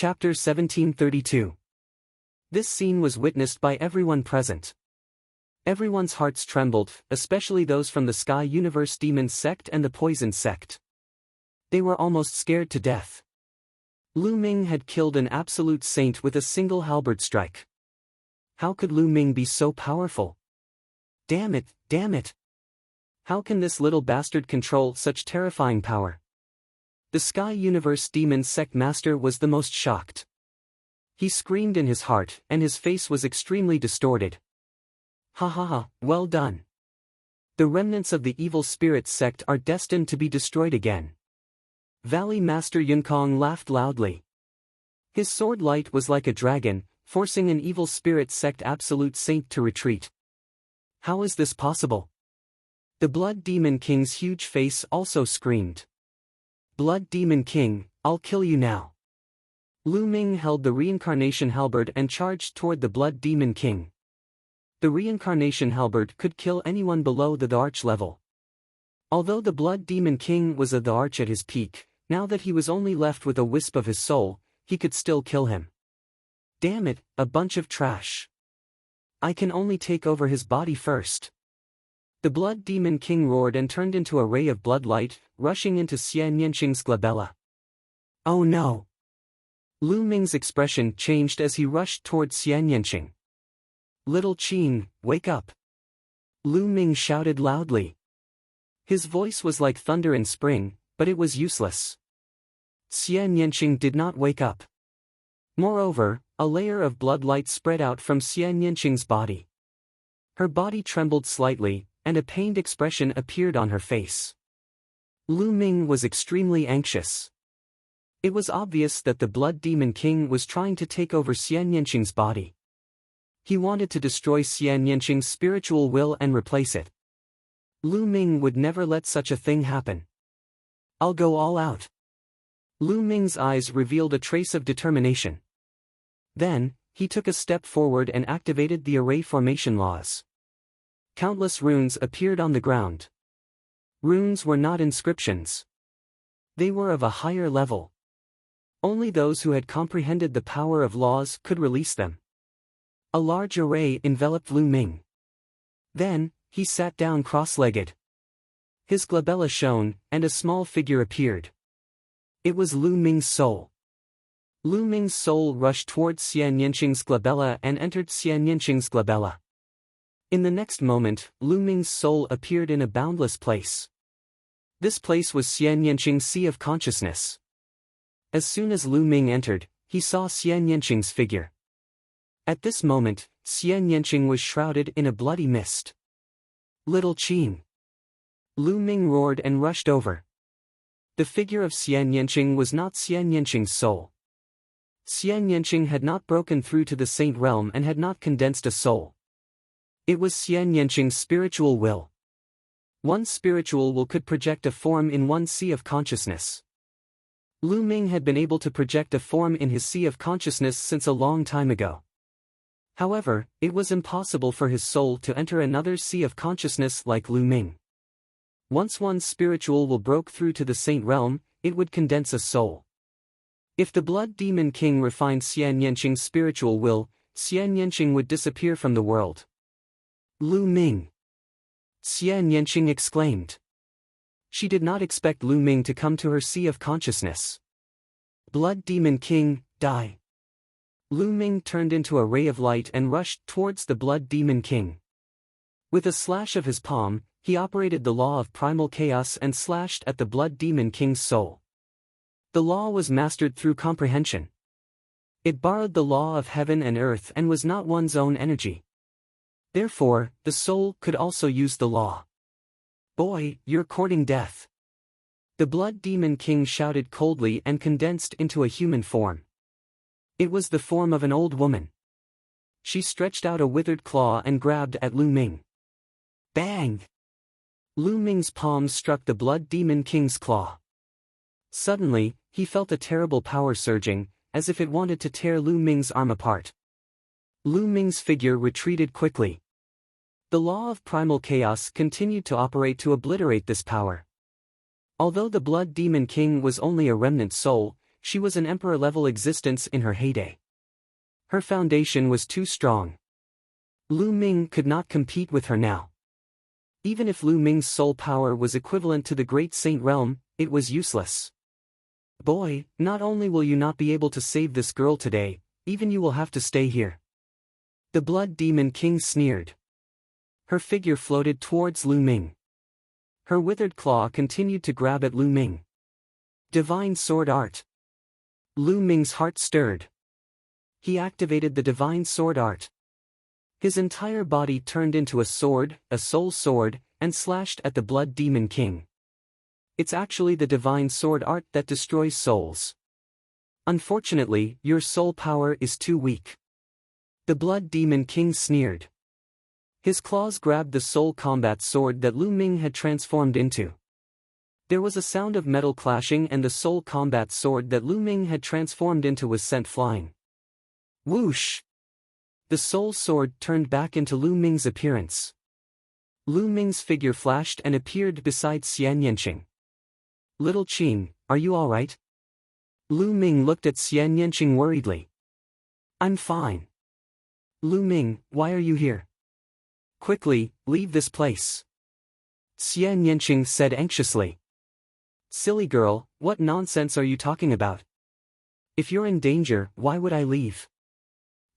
Chapter 1732. This scene was witnessed by everyone present. Everyone's hearts trembled, especially those from the Sky Universe Demon sect and the Poison sect. They were almost scared to death. Lu Ming had killed an absolute saint with a single halberd strike. How could Lu Ming be so powerful? Damn it, damn it! How can this little bastard control such terrifying power? The Sky Universe Demon Sect Master was the most shocked. He screamed in his heart, and his face was extremely distorted. Ha ha ha, well done. The remnants of the evil spirit sect are destined to be destroyed again. Valley Master Yunkong laughed loudly. His sword light was like a dragon, forcing an evil spirit sect absolute saint to retreat. How is this possible? The Blood Demon King's huge face also screamed. Blood Demon King, I'll kill you now. Lu Ming held the reincarnation halberd and charged toward the Blood Demon King. The reincarnation halberd could kill anyone below the arch level. Although the Blood Demon King was the arch at his peak, now that he was only left with a wisp of his soul, he could still kill him. Damn it, a bunch of trash. I can only take over his body first. The Blood Demon King roared and turned into a ray of blood light, rushing into Xian Yanqing's glabella. Oh no! Lu Ming's expression changed as he rushed toward Xian Yanqing. Little Qing, wake up! Lu Ming shouted loudly. His voice was like thunder in spring, but it was useless. Xian Yanqing did not wake up. Moreover, a layer of blood light spread out from Xian Yanqing's body. Her body trembled slightly, and a pained expression appeared on her face. Lu Ming was extremely anxious. It was obvious that the Blood Demon King was trying to take over Xian Yanqing's body. He wanted to destroy Xian Yanqing's spiritual will and replace it. Lu Ming would never let such a thing happen. I'll go all out. Lu Ming's eyes revealed a trace of determination. Then, he took a step forward and activated the array formation laws. Countless runes appeared on the ground. Runes were not inscriptions. They were of a higher level. Only those who had comprehended the power of laws could release them. A large array enveloped Lu Ming. Then, he sat down cross-legged. His glabella shone, and a small figure appeared. It was Lu Ming's soul. Lu Ming's soul rushed towards Xian Yanqing's glabella and entered Xian Yanqing's glabella. In the next moment, Lu Ming's soul appeared in a boundless place. This place was Xian Yanqing's Sea of Consciousness. As soon as Lu Ming entered, he saw Xian Yanqing's figure. At this moment, Xian Yanqing was shrouded in a bloody mist. Little Qing! Lu Ming roared and rushed over. The figure of Xian Yanqing was not Xian Yanqing's soul. Xian Yanqing had not broken through to the Saint Realm and had not condensed a soul. It was Xian Yanqing's spiritual will. One spiritual will could project a form in one sea of consciousness. Lu Ming had been able to project a form in his sea of consciousness since a long time ago. However, it was impossible for his soul to enter another sea of consciousness like Lu Ming. Once one spiritual will broke through to the Saint Realm, it would condense a soul. If the Blood Demon King refined Xian Yanqing's spiritual will, Xian Yanqing would disappear from the world. Lu Ming! Xian Yanqing exclaimed. She did not expect Lu Ming to come to her sea of consciousness. Blood Demon King, die! Lu Ming turned into a ray of light and rushed towards the Blood Demon King. With a slash of his palm, he operated the law of primal chaos and slashed at the Blood Demon King's soul. The law was mastered through comprehension. It borrowed the law of heaven and earth and was not one's own energy. Therefore, the soul could also use the law. Boy, you're courting death. The Blood Demon King shouted coldly and condensed into a human form. It was the form of an old woman. She stretched out a withered claw and grabbed at Lu Ming. Bang! Lu Ming's palm struck the Blood Demon King's claw. Suddenly, he felt a terrible power surging, as if it wanted to tear Lu Ming's arm apart. Lu Ming's figure retreated quickly. The law of primal chaos continued to operate to obliterate this power. Although the Blood Demon King was only a remnant soul, she was an emperor-level existence in her heyday. Her foundation was too strong. Lu Ming could not compete with her now. Even if Lu Ming's soul power was equivalent to the Great Saint Realm, it was useless. Boy, not only will you not be able to save this girl today, even you will have to stay here. The Blood Demon King sneered. Her figure floated towards Lu Ming. Her withered claw continued to grab at Lu Ming. Divine Sword Art. Lu Ming's heart stirred. He activated the Divine Sword Art. His entire body turned into a sword, a soul sword, and slashed at the Blood Demon King. It's actually the Divine Sword Art that destroys souls. Unfortunately, your soul power is too weak. The Blood Demon King sneered. His claws grabbed the soul combat sword that Lu Ming had transformed into. There was a sound of metal clashing and the soul combat sword that Lu Ming had transformed into was sent flying. Whoosh! The soul sword turned back into Lu Ming's appearance. Lu Ming's figure flashed and appeared beside Xian Yanqing. Little Qing, are you alright? Lu Ming looked at Xian Yanqing worriedly. I'm fine. Lu Ming, why are you here? Quickly, leave this place. Xian Yanqing said anxiously. Silly girl, what nonsense are you talking about? If you're in danger, why would I leave?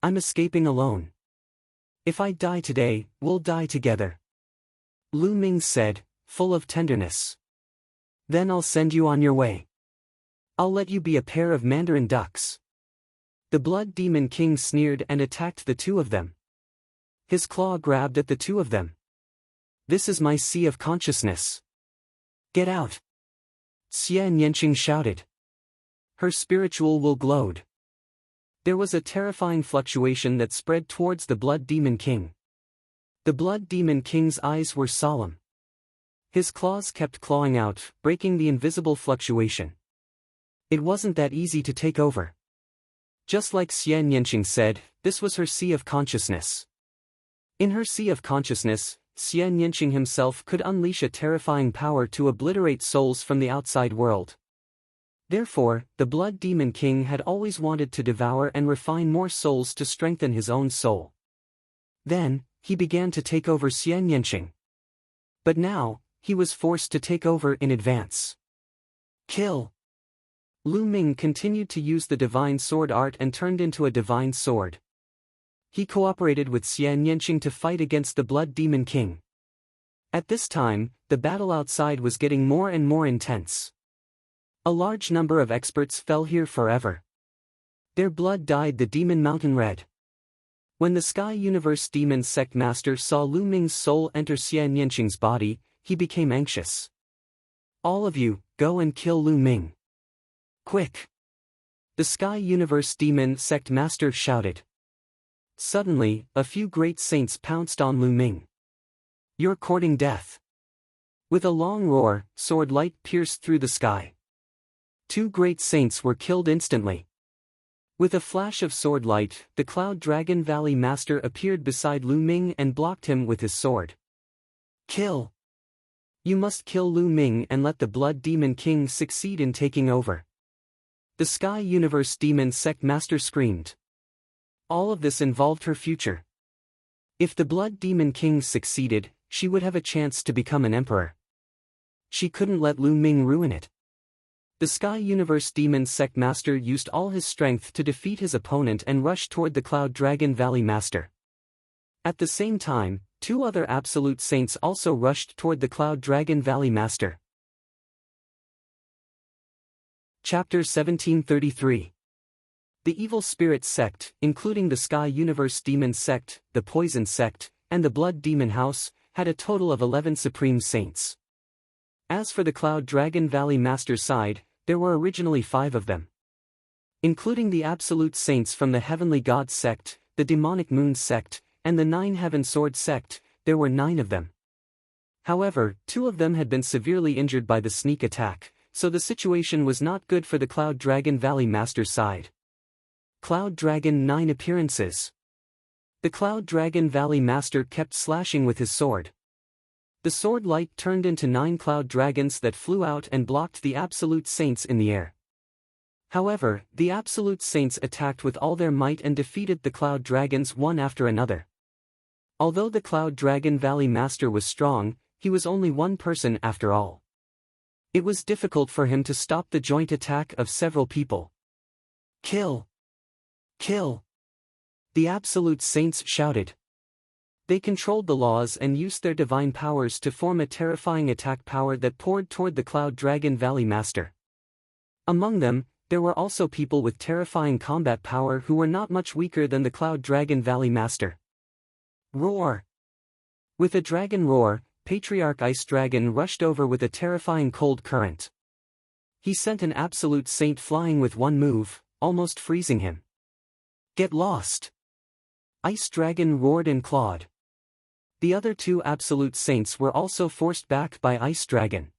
I'm escaping alone. If I die today, we'll die together. Lu Ming said, full of tenderness. Then I'll send you on your way. I'll let you be a pair of mandarin ducks. The Blood Demon King sneered and attacked the two of them. His claw grabbed at the two of them. This is my sea of consciousness. Get out! Xian Yanqing shouted. Her spiritual will glowed. There was a terrifying fluctuation that spread towards the Blood Demon King. The Blood Demon King's eyes were solemn. His claws kept clawing out, breaking the invisible fluctuation. It wasn't that easy to take over. Just like Xian Yanqing said, this was her sea of consciousness. In her sea of consciousness, Xian Yanqing himself could unleash a terrifying power to obliterate souls from the outside world. Therefore, the Blood Demon King had always wanted to devour and refine more souls to strengthen his own soul. Then, he began to take over Xian Yanqing. But now, he was forced to take over in advance. Kill! Lu Ming continued to use the Divine Sword Art and turned into a Divine Sword. He cooperated with Xian Yanqing to fight against the Blood Demon King. At this time, the battle outside was getting more and more intense. A large number of experts fell here forever. Their blood dyed the Demon Mountain red. When the Sky Universe Demon Sect Master saw Lu Ming's soul enter Xian Yanqing's body, he became anxious. All of you, go and kill Lu Ming. Quick! The Sky Universe Demon Sect Master shouted. Suddenly, a few great saints pounced on Lu Ming. You're courting death. With a long roar, sword light pierced through the sky. Two great saints were killed instantly. With a flash of sword light, the Cloud Dragon Valley Master appeared beside Lu Ming and blocked him with his sword. Kill! You must kill Lu Ming and let the Blood Demon King succeed in taking over. The Sky Universe Demon Sect Master screamed. All of this involved her future. If the Blood Demon King succeeded, she would have a chance to become an emperor. She couldn't let Lu Ming ruin it. The Sky Universe Demon Sect Master used all his strength to defeat his opponent and rushed toward the Cloud Dragon Valley Master. At the same time, two other Absolute Saints also rushed toward the Cloud Dragon Valley Master. Chapter 1733. The Evil Spirit Sect, including the Sky Universe Demon Sect, the Poison Sect, and the Blood Demon House, had a total of 11 Supreme Saints. As for the Cloud Dragon Valley Master's side, there were originally 5 of them. Including the Absolute Saints from the Heavenly God Sect, the Demonic Moon Sect, and the 9 Heaven Sword Sect, there were 9 of them. However, 2 of them had been severely injured by the sneak attack, so the situation was not good for the Cloud Dragon Valley Master's side. Cloud Dragon 9 appearances. The Cloud Dragon Valley Master kept slashing with his sword. The sword light turned into 9 cloud dragons that flew out and blocked the Absolute Saints in the air. However, the Absolute Saints attacked with all their might and defeated the Cloud Dragons one after another. Although the Cloud Dragon Valley Master was strong, he was only one person after all. It was difficult for him to stop the joint attack of several people. Kill! Kill! The Absolute Saints shouted. They controlled the laws and used their divine powers to form a terrifying attack power that poured toward the Cloud Dragon Valley Master. Among them, there were also people with terrifying combat power who were not much weaker than the Cloud Dragon Valley Master. Roar! With a dragon roar, Patriarch Ice Dragon rushed over with a terrifying cold current. He sent an Absolute Saint flying with one move, almost freezing him. Get lost! Ice Dragon roared and clawed. The other two Absolute Saints were also forced back by Ice Dragon.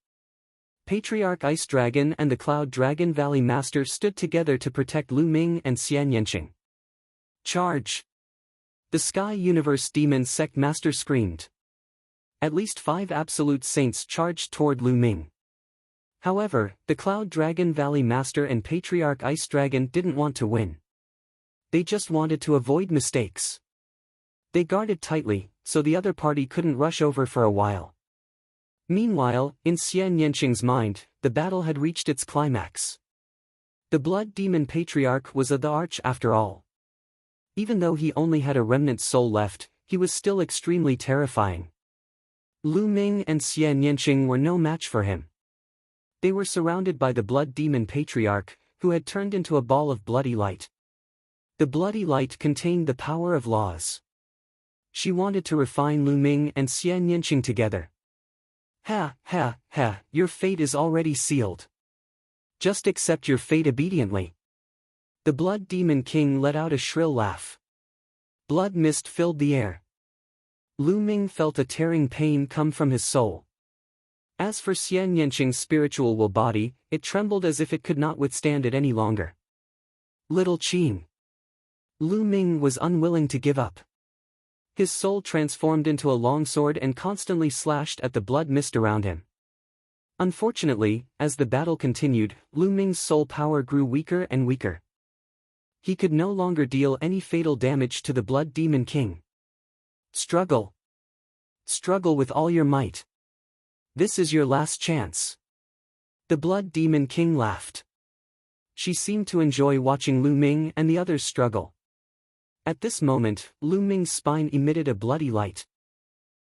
Patriarch Ice Dragon and the Cloud Dragon Valley Master stood together to protect Lu Ming and Xian Yanqing. Charge! The Sky Universe Demon Sect Master screamed. At least 5 Absolute Saints charged toward Lu Ming. However, the Cloud Dragon Valley Master and Patriarch Ice Dragon didn't want to win. They just wanted to avoid mistakes. They guarded tightly, so the other party couldn't rush over for a while. Meanwhile, in Xian Yanqing's mind, the battle had reached its climax. The Blood Demon Patriarch was the Arch after all. Even though he only had a remnant soul left, he was still extremely terrifying. Lu Ming and Xian Yanqing were no match for him. They were surrounded by the Blood Demon Patriarch, who had turned into a ball of bloody light. The bloody light contained the power of laws. She wanted to refine Lu Ming and Xian Yanqing together. Ha, ha, ha, your fate is already sealed. Just accept your fate obediently. The Blood Demon King let out a shrill laugh. Blood mist filled the air. Lu Ming felt a tearing pain come from his soul. As for Xian Yanqing's spiritual will body, it trembled as if it could not withstand it any longer. Little Qing. Lu Ming was unwilling to give up. His soul transformed into a longsword and constantly slashed at the blood mist around him. Unfortunately, as the battle continued, Lu Ming's soul power grew weaker and weaker. He could no longer deal any fatal damage to the Blood Demon King. Struggle. Struggle with all your might. This is your last chance. The Blood Demon King laughed. She seemed to enjoy watching Lu Ming and the others struggle. At this moment, Lu Ming's spine emitted a bloody light.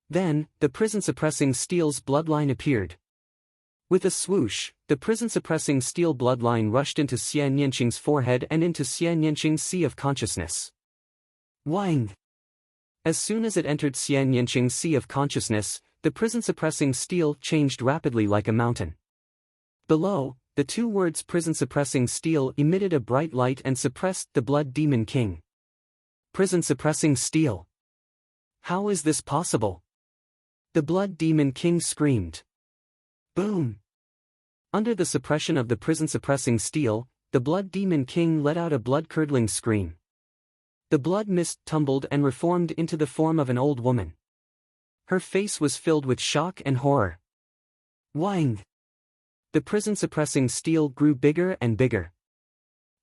Then, the prison-suppressing steel's bloodline appeared. With a swoosh, the prison-suppressing steel bloodline rushed into Xian Yanqing's forehead and into Xian Yanqing's sea of consciousness. Wang! As soon as it entered Xian Yanqing's sea of consciousness, the prison-suppressing steel changed rapidly like a mountain. Below, the two words prison-suppressing steel emitted a bright light and suppressed the Blood Demon King. Prison-suppressing steel. How is this possible? The Blood Demon King screamed. Boom! Under the suppression of the prison-suppressing steel, the Blood Demon King let out a blood-curdling scream. The blood mist tumbled and reformed into the form of an old woman. Her face was filled with shock and horror. Wang! The prison-suppressing steel grew bigger and bigger.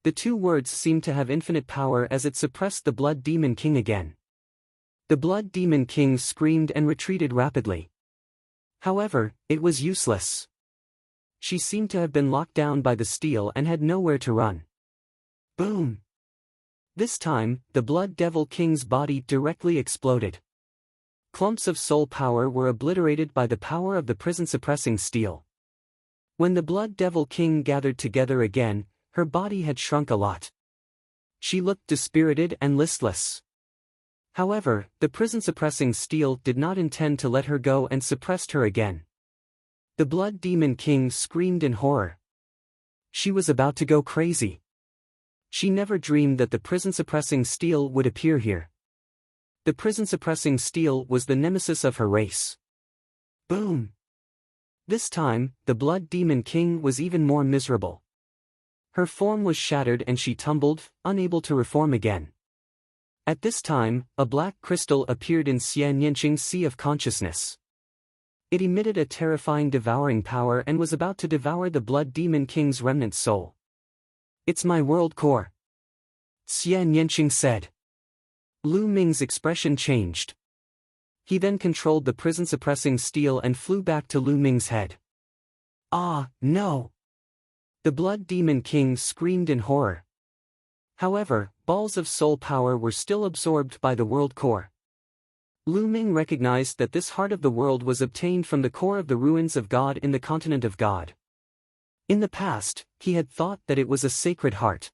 The two words seemed to have infinite power as it suppressed the Blood Demon King again. The Blood Demon King screamed and retreated rapidly. However, it was useless. She seemed to have been locked down by the steel and had nowhere to run. Boom! This time, the Blood Devil King's body directly exploded. Clumps of soul power were obliterated by the power of the prison-suppressing steel. When the Blood Devil King gathered together again, her body had shrunk a lot. She looked dispirited and listless. However, the prison-suppressing steel did not intend to let her go and suppressed her again. The Blood Demon King screamed in horror. She was about to go crazy. She never dreamed that the prison-suppressing steel would appear here. The prison-suppressing steel was the nemesis of her race. Boom! This time, the Blood Demon King was even more miserable. Her form was shattered and she tumbled, unable to reform again. At this time, a black crystal appeared in Xian Yanqing's sea of consciousness. It emitted a terrifying devouring power and was about to devour the Blood Demon King's remnant soul. It's my world core, Xian Yanqing said. Lu Ming's expression changed. He then controlled the prison-suppressing steel and flew back to Lu Ming's head. Ah, no! The Blood Demon King screamed in horror. However, balls of soul power were still absorbed by the world core. Lu Ming recognized that this heart of the world was obtained from the core of the ruins of God in the continent of God. In the past, he had thought that it was a sacred heart.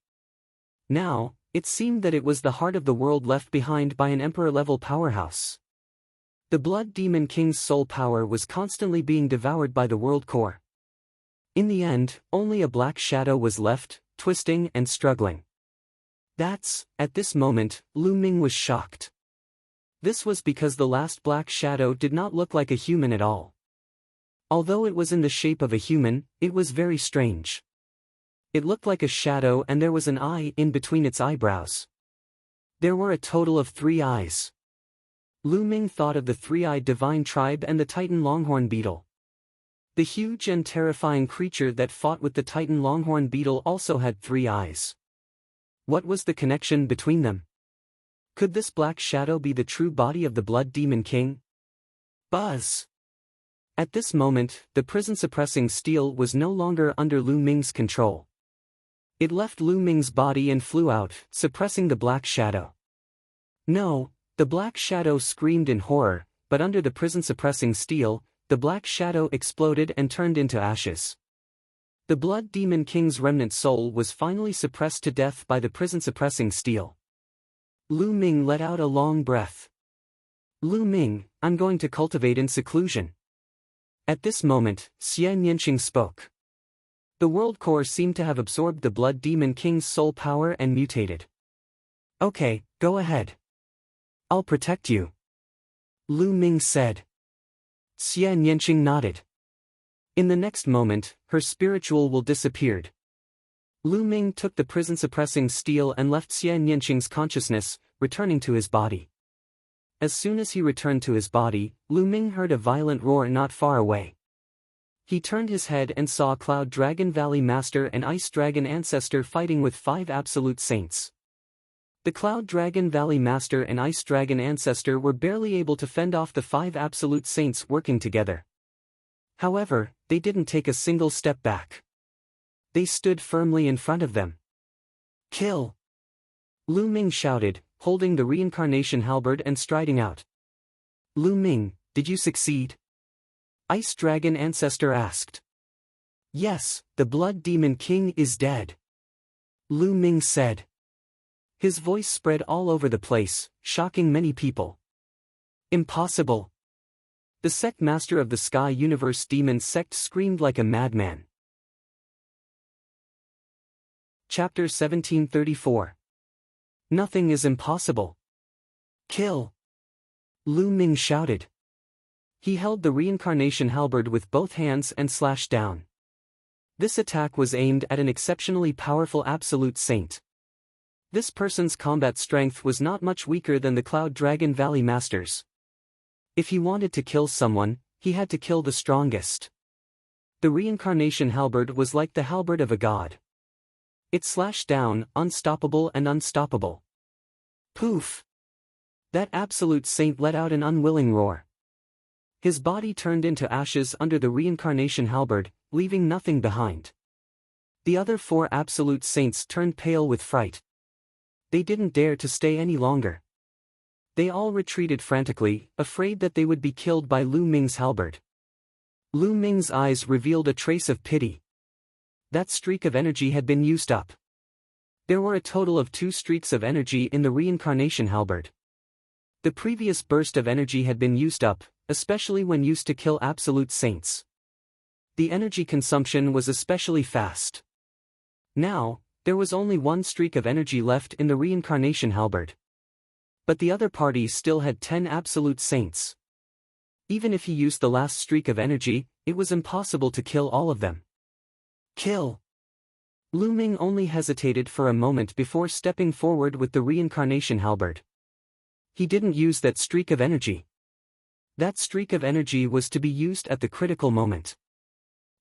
Now, it seemed that it was the heart of the world left behind by an emperor-level powerhouse. The Blood Demon King's soul power was constantly being devoured by the world core. In the end, only a black shadow was left, twisting and struggling. At this moment, Lu Ming was shocked. This was because the last black shadow did not look like a human at all. Although it was in the shape of a human, it was very strange. It looked like a shadow and there was an eye in between its eyebrows. There were a total of 3 eyes. Lu Ming thought of the 3-eyed divine tribe and the Titan Longhorn Beetle. The huge and terrifying creature that fought with the Titan Longhorn Beetle also had 3 eyes. What was the connection between them? Could this black shadow be the true body of the Blood Demon King? Buzz! At this moment, the prison-suppressing steel was no longer under Lu Ming's control. It left Lu Ming's body and flew out, suppressing the black shadow. No, the black shadow screamed in horror, but under the prison-suppressing steel, the black shadow exploded and turned into ashes. The Blood Demon King's remnant soul was finally suppressed to death by the prison-suppressing steel. Lu Ming let out a long breath. Lu Ming, I'm going to cultivate in seclusion. At this moment, Xian Yanqing spoke. The world core seemed to have absorbed the Blood Demon King's soul power and mutated. Okay, go ahead. I'll protect you. Lu Ming said. Xian Yanqing nodded. In the next moment, her spiritual will disappeared. Lu Ming took the prison-suppressing steel and left Xian Yanqing's consciousness, returning to his body. As soon as he returned to his body, Lu Ming heard a violent roar not far away. He turned his head and saw Cloud Dragon Valley Master and Ice Dragon Ancestor fighting with 5 Absolute Saints. The Cloud Dragon Valley Master and Ice Dragon Ancestor were barely able to fend off the 5 Absolute Saints working together. However, they didn't take a single step back. They stood firmly in front of them. Kill! Lu Ming shouted, holding the reincarnation halberd and striding out. Lu Ming, did you succeed? Ice Dragon Ancestor asked. Yes, the Blood Demon King is dead. Lu Ming said. His voice spread all over the place, shocking many people. Impossible! The sect master of the Sky Universe Demon Sect screamed like a madman. Chapter 1734. Nothing is impossible. Kill! Lu Ming shouted. He held the reincarnation halberd with both hands and slashed down. This attack was aimed at an exceptionally powerful Absolute Saint. This person's combat strength was not much weaker than the Cloud Dragon Valley Masters. If he wanted to kill someone, he had to kill the strongest. The reincarnation halberd was like the halberd of a god. It slashed down, unstoppable and unstoppable. Poof! That Absolute Saint let out an unwilling roar. His body turned into ashes under the reincarnation halberd, leaving nothing behind. The other 4 Absolute Saints turned pale with fright. They didn't dare to stay any longer. They all retreated frantically, afraid that they would be killed by Lu Ming's halberd. Lu Ming's eyes revealed a trace of pity. That streak of energy had been used up. There were a total of 2 streaks of energy in the reincarnation halberd. The previous burst of energy had been used up, especially when used to kill Absolute Saints. The energy consumption was especially fast. Now, there was only 1 streak of energy left in the reincarnation halberd. But the other party still had 10 Absolute Saints. Even if he used the last streak of energy, it was impossible to kill all of them. Kill! Lu Ming only hesitated for a moment before stepping forward with the reincarnation halberd. He didn't use that streak of energy. That streak of energy was to be used at the critical moment.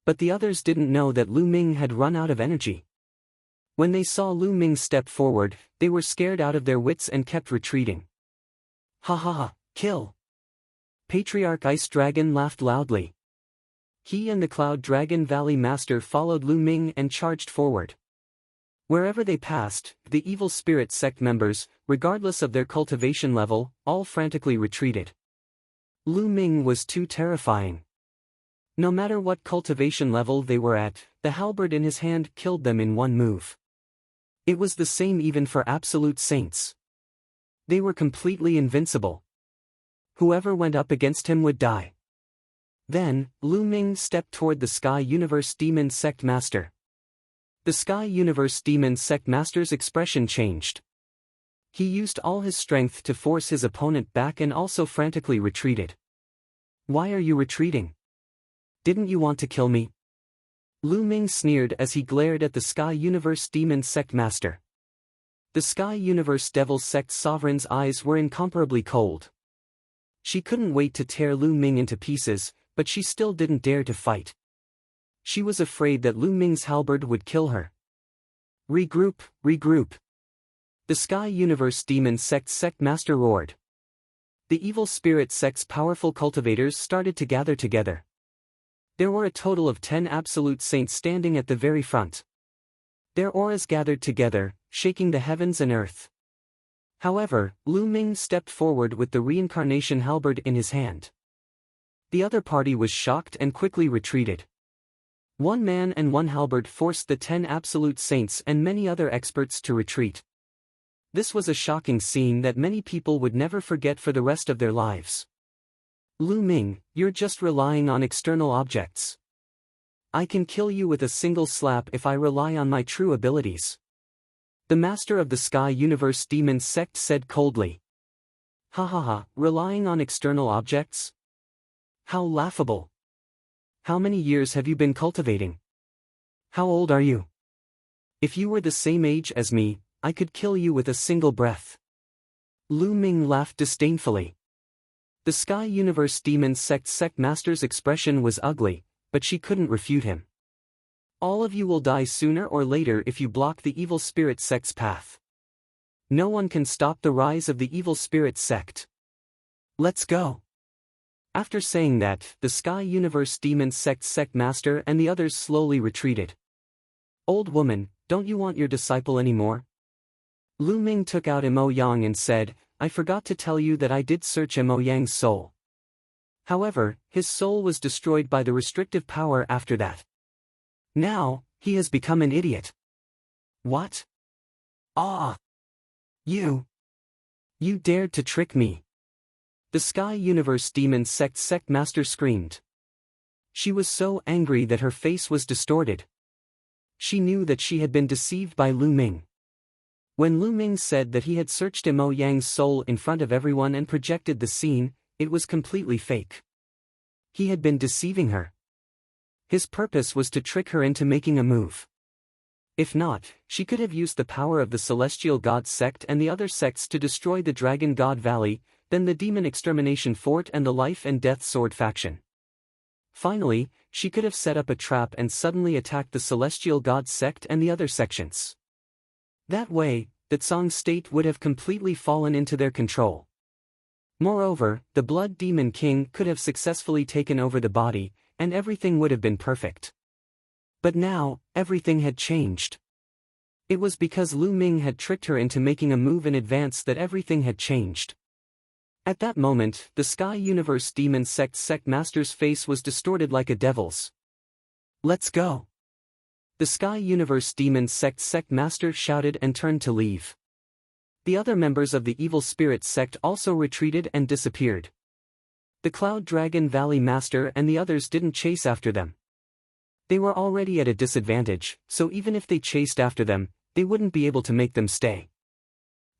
But the others didn't know that Lu Ming had run out of energy. When they saw Lu Ming step forward, they were scared out of their wits and kept retreating. Ha ha ha, kill! Patriarch Ice Dragon laughed loudly. He and the Cloud Dragon Valley Master followed Lu Ming and charged forward. Wherever they passed, the evil spirit sect members, regardless of their cultivation level, all frantically retreated. Lu Ming was too terrifying. No matter what cultivation level they were at, the halberd in his hand killed them in one move. It was the same even for absolute saints. They were completely invincible. Whoever went up against him would die. Then, Lu Ming stepped toward the Sky Universe Demon Sect Master. The Sky Universe Demon Sect Master's expression changed. He used all his strength to force his opponent back and also frantically retreated. Why are you retreating? Didn't you want to kill me? Lu Ming sneered as he glared at the Sky Universe Demon Sect Master. The Sky Universe Devil Sect Sovereign's eyes were incomparably cold. She couldn't wait to tear Lu Ming into pieces, but she still didn't dare to fight. She was afraid that Lu Ming's halberd would kill her. Regroup, regroup. The Sky Universe Demon Sect Master roared. The evil spirit sect's powerful cultivators started to gather together. There were a total of 10 absolute saints standing at the very front. Their auras gathered together, shaking the heavens and earth. However, Lu Ming stepped forward with the reincarnation halberd in his hand. The other party was shocked and quickly retreated. One man and one halberd forced the 10 absolute saints and many other experts to retreat. This was a shocking scene that many people would never forget for the rest of their lives. Lu Ming, you're just relying on external objects. I can kill you with a single slap if I rely on my true abilities. The Master of the Sky Universe Demon Sect said coldly. Ha ha ha, relying on external objects? How laughable. How many years have you been cultivating? How old are you? If you were the same age as me, I could kill you with a single breath. Lu Ming laughed disdainfully. The Sky Universe Demon Sect Master's expression was ugly, but she couldn't refute him. All of you will die sooner or later if you block the evil spirit sect's path. No one can stop the rise of the evil spirit sect. Let's go. After saying that, the Sky Universe Demon Sect Master and the others slowly retreated. Old woman, don't you want your disciple anymore? Lu Ming took out Emo Yang and said, I forgot to tell you that I did search Emo Yang's soul. However, his soul was destroyed by the restrictive power after that. Now, he has become an idiot. What? Ah! You dared to trick me. The Sky Universe Demon Sect Master screamed. She was so angry that her face was distorted. She knew that she had been deceived by Lu Ming. When Lu Ming said that he had searched Emo Yang's soul in front of everyone and projected the scene, it was completely fake. He had been deceiving her. His purpose was to trick her into making a move. If not, she could have used the power of the Celestial God sect and the other sects to destroy the Dragon God Valley, then the Demon Extermination Fort and the Life and Death Sword faction. Finally, she could have set up a trap and suddenly attacked the Celestial God sect and the other sections. That way, the Tsang state would have completely fallen into their control. Moreover, the Blood Demon King could have successfully taken over the body, and everything would have been perfect. But now, everything had changed. It was because Lu Ming had tricked her into making a move in advance that everything had changed. At that moment, the Sky Universe Demon Sect Master's face was distorted like a devil's. Let's go. The Sky Universe Demon Sect Master shouted and turned to leave. The other members of the Evil Spirit sect also retreated and disappeared. The Cloud Dragon Valley Master and the others didn't chase after them. They were already at a disadvantage, so even if they chased after them, they wouldn't be able to make them stay.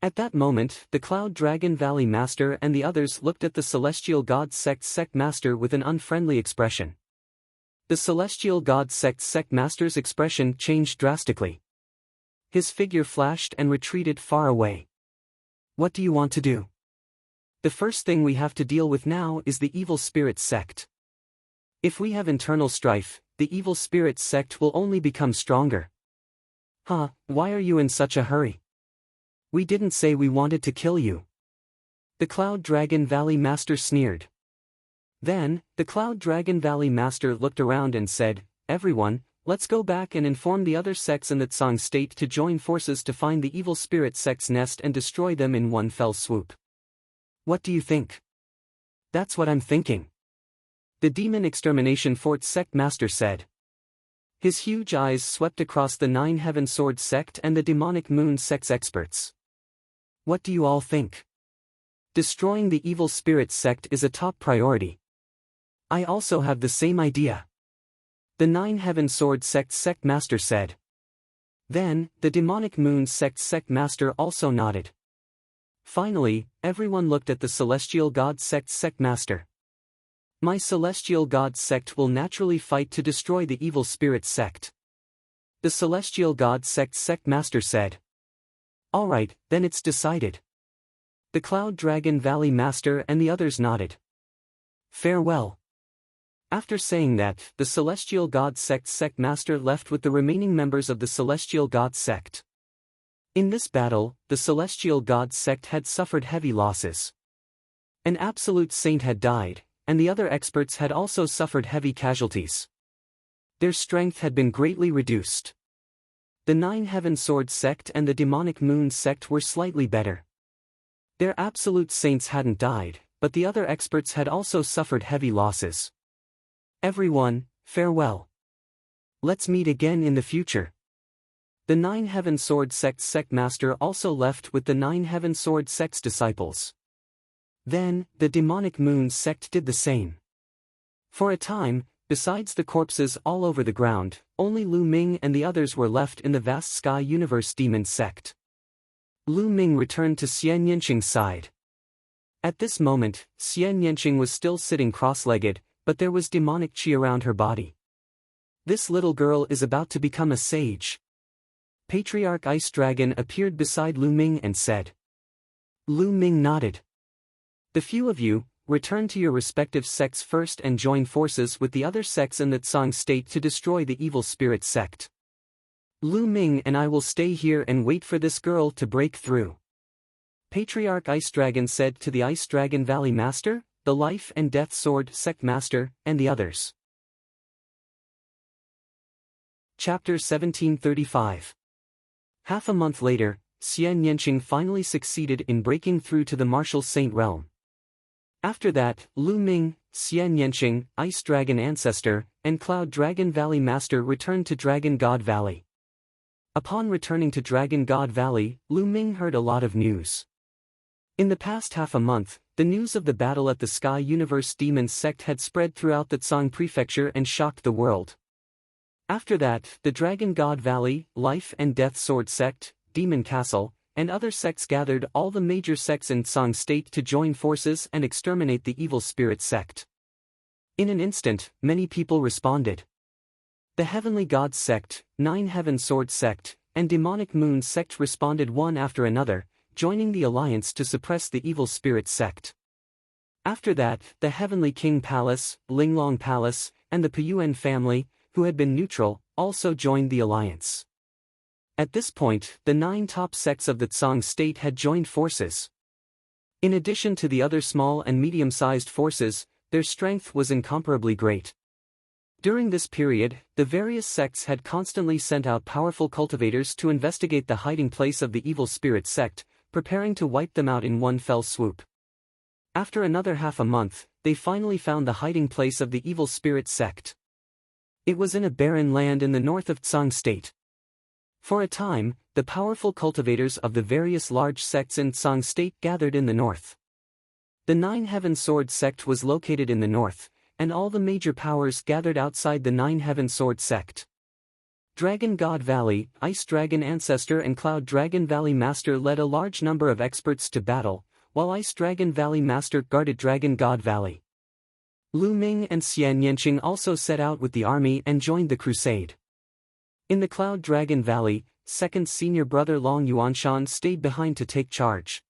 At that moment, the Cloud Dragon Valley Master and the others looked at the Celestial God Sect Master with an unfriendly expression. The Celestial God Sect Master's expression changed drastically. His figure flashed and retreated far away. What do you want to do? The first thing we have to deal with now is the Evil Spirit sect. If we have internal strife, the Evil Spirit sect will only become stronger. Huh, why are you in such a hurry? We didn't say we wanted to kill you. The Cloud Dragon Valley Master sneered. Then, the Cloud Dragon Valley Master looked around and said, "Everyone, let's go back and inform the other sects in the Tsang state to join forces to find the evil spirit sect's nest and destroy them in one fell swoop. What do you think?" "That's what I'm thinking," the Demon Extermination Fort sect master said. His huge eyes swept across the Nine Heaven Sword sect and the Demonic Moon sect's experts. "What do you all think? Destroying the evil spirit sect is a top priority." "I also have the same idea," the Nine Heaven Sword sect master said. Then, the Demonic Moon sect master also nodded. Finally, everyone looked at the Celestial God sect master. "My Celestial God sect will naturally fight to destroy the evil spirit sect," the Celestial God sect master said. "Alright, then it's decided." The Cloud Dragon Valley Master and the others nodded. "Farewell." After saying that, the Celestial God sect master left with the remaining members of the Celestial God sect. In this battle, the Celestial God sect had suffered heavy losses. An absolute saint had died, and the other experts had also suffered heavy casualties. Their strength had been greatly reduced. The Nine Heaven Sword sect and the Demonic Moon sect were slightly better. Their absolute saints hadn't died, but the other experts had also suffered heavy losses. "Everyone, farewell. Let's meet again in the future." The Nine Heaven Sword sect master also left with the Nine Heaven Sword sect's disciples. Then, the Demonic Moon sect did the same. For a time, besides the corpses all over the ground, only Lu Ming and the others were left in the vast Sky Universe Demon sect. Lu Ming returned to Xian Yanqing's side. At this moment, Xian Yanqing was still sitting cross-legged, but there was demonic chi around her body. "This little girl is about to become a sage." Patriarch Ice Dragon appeared beside Lu Ming and said. Lu Ming nodded. "The few of you, return to your respective sects first and join forces with the other sects in the Tsang state to destroy the evil spirit sect. Lu Ming and I will stay here and wait for this girl to break through." Patriarch Ice Dragon said to the Ice Dragon Valley Master, the Life and Death Sword sect master, and the others. Chapter 1735. Half a month later, Xian Yanqing finally succeeded in breaking through to the Martial Saint realm. After that, Lu Ming, Xian Yanqing, Ice Dragon Ancestor, and Cloud Dragon Valley Master returned to Dragon God Valley. Upon returning to Dragon God Valley, Lu Ming heard a lot of news. In the past half a month, the news of the battle at the Sky Universe Demon sect had spread throughout the Tsang Prefecture and shocked the world. After that, the Dragon God Valley, Life and Death Sword sect, Demon Castle, and other sects gathered all the major sects in Tsang state to join forces and exterminate the evil spirit sect. In an instant, many people responded. The Heavenly God sect, Nine Heaven Sword sect, and Demonic Moon sect responded one after another, joining the alliance to suppress the evil spirit sect. After that, the Heavenly King Palace, Linglong Palace, and the Puyuan family, who had been neutral, also joined the alliance. At this point, the 9 top sects of the Tsang state had joined forces. In addition to the other small and medium-sized forces, their strength was incomparably great. During this period, the various sects had constantly sent out powerful cultivators to investigate the hiding place of the evil spirit sect, preparing to wipe them out in one fell swoop. After another half a month, they finally found the hiding place of the evil spirit sect. It was in a barren land in the north of Tsang state. For a time, the powerful cultivators of the various large sects in Tsang state gathered in the north. The Nine Heaven Sword sect was located in the north, and all the major powers gathered outside the Nine Heaven Sword sect. Dragon God Valley, Ice Dragon Ancestor and Cloud Dragon Valley Master led a large number of experts to battle, while Ice Dragon Valley Master guarded Dragon God Valley. Lu Ming and Xian Yanqing also set out with the army and joined the crusade. In the Cloud Dragon Valley, second senior brother Long Yuanshan stayed behind to take charge.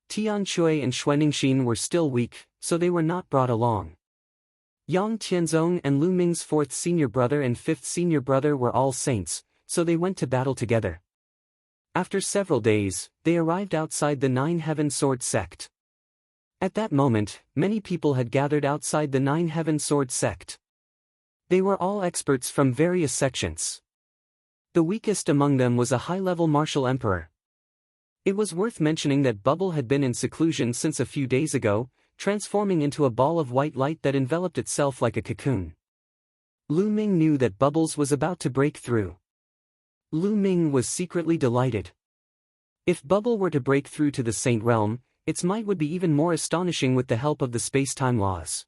Tian Chui and Xuaningxin were still weak, so they were not brought along. Yang Tianzong and Lu Ming's fourth senior brother and fifth senior brother were all saints, so they went to battle together. After several days, they arrived outside the Nine Heaven Sword sect. At that moment, many people had gathered outside the Nine Heaven Sword sect. They were all experts from various sections. The weakest among them was a high-level martial emperor. It was worth mentioning that Bubble had been in seclusion since a few days ago, transforming into a ball of white light that enveloped itself like a cocoon. Lu Ming knew that Bubbles was about to break through. Lu Ming was secretly delighted. If Bubble were to break through to the Saint Realm, its might would be even more astonishing with the help of the space-time laws.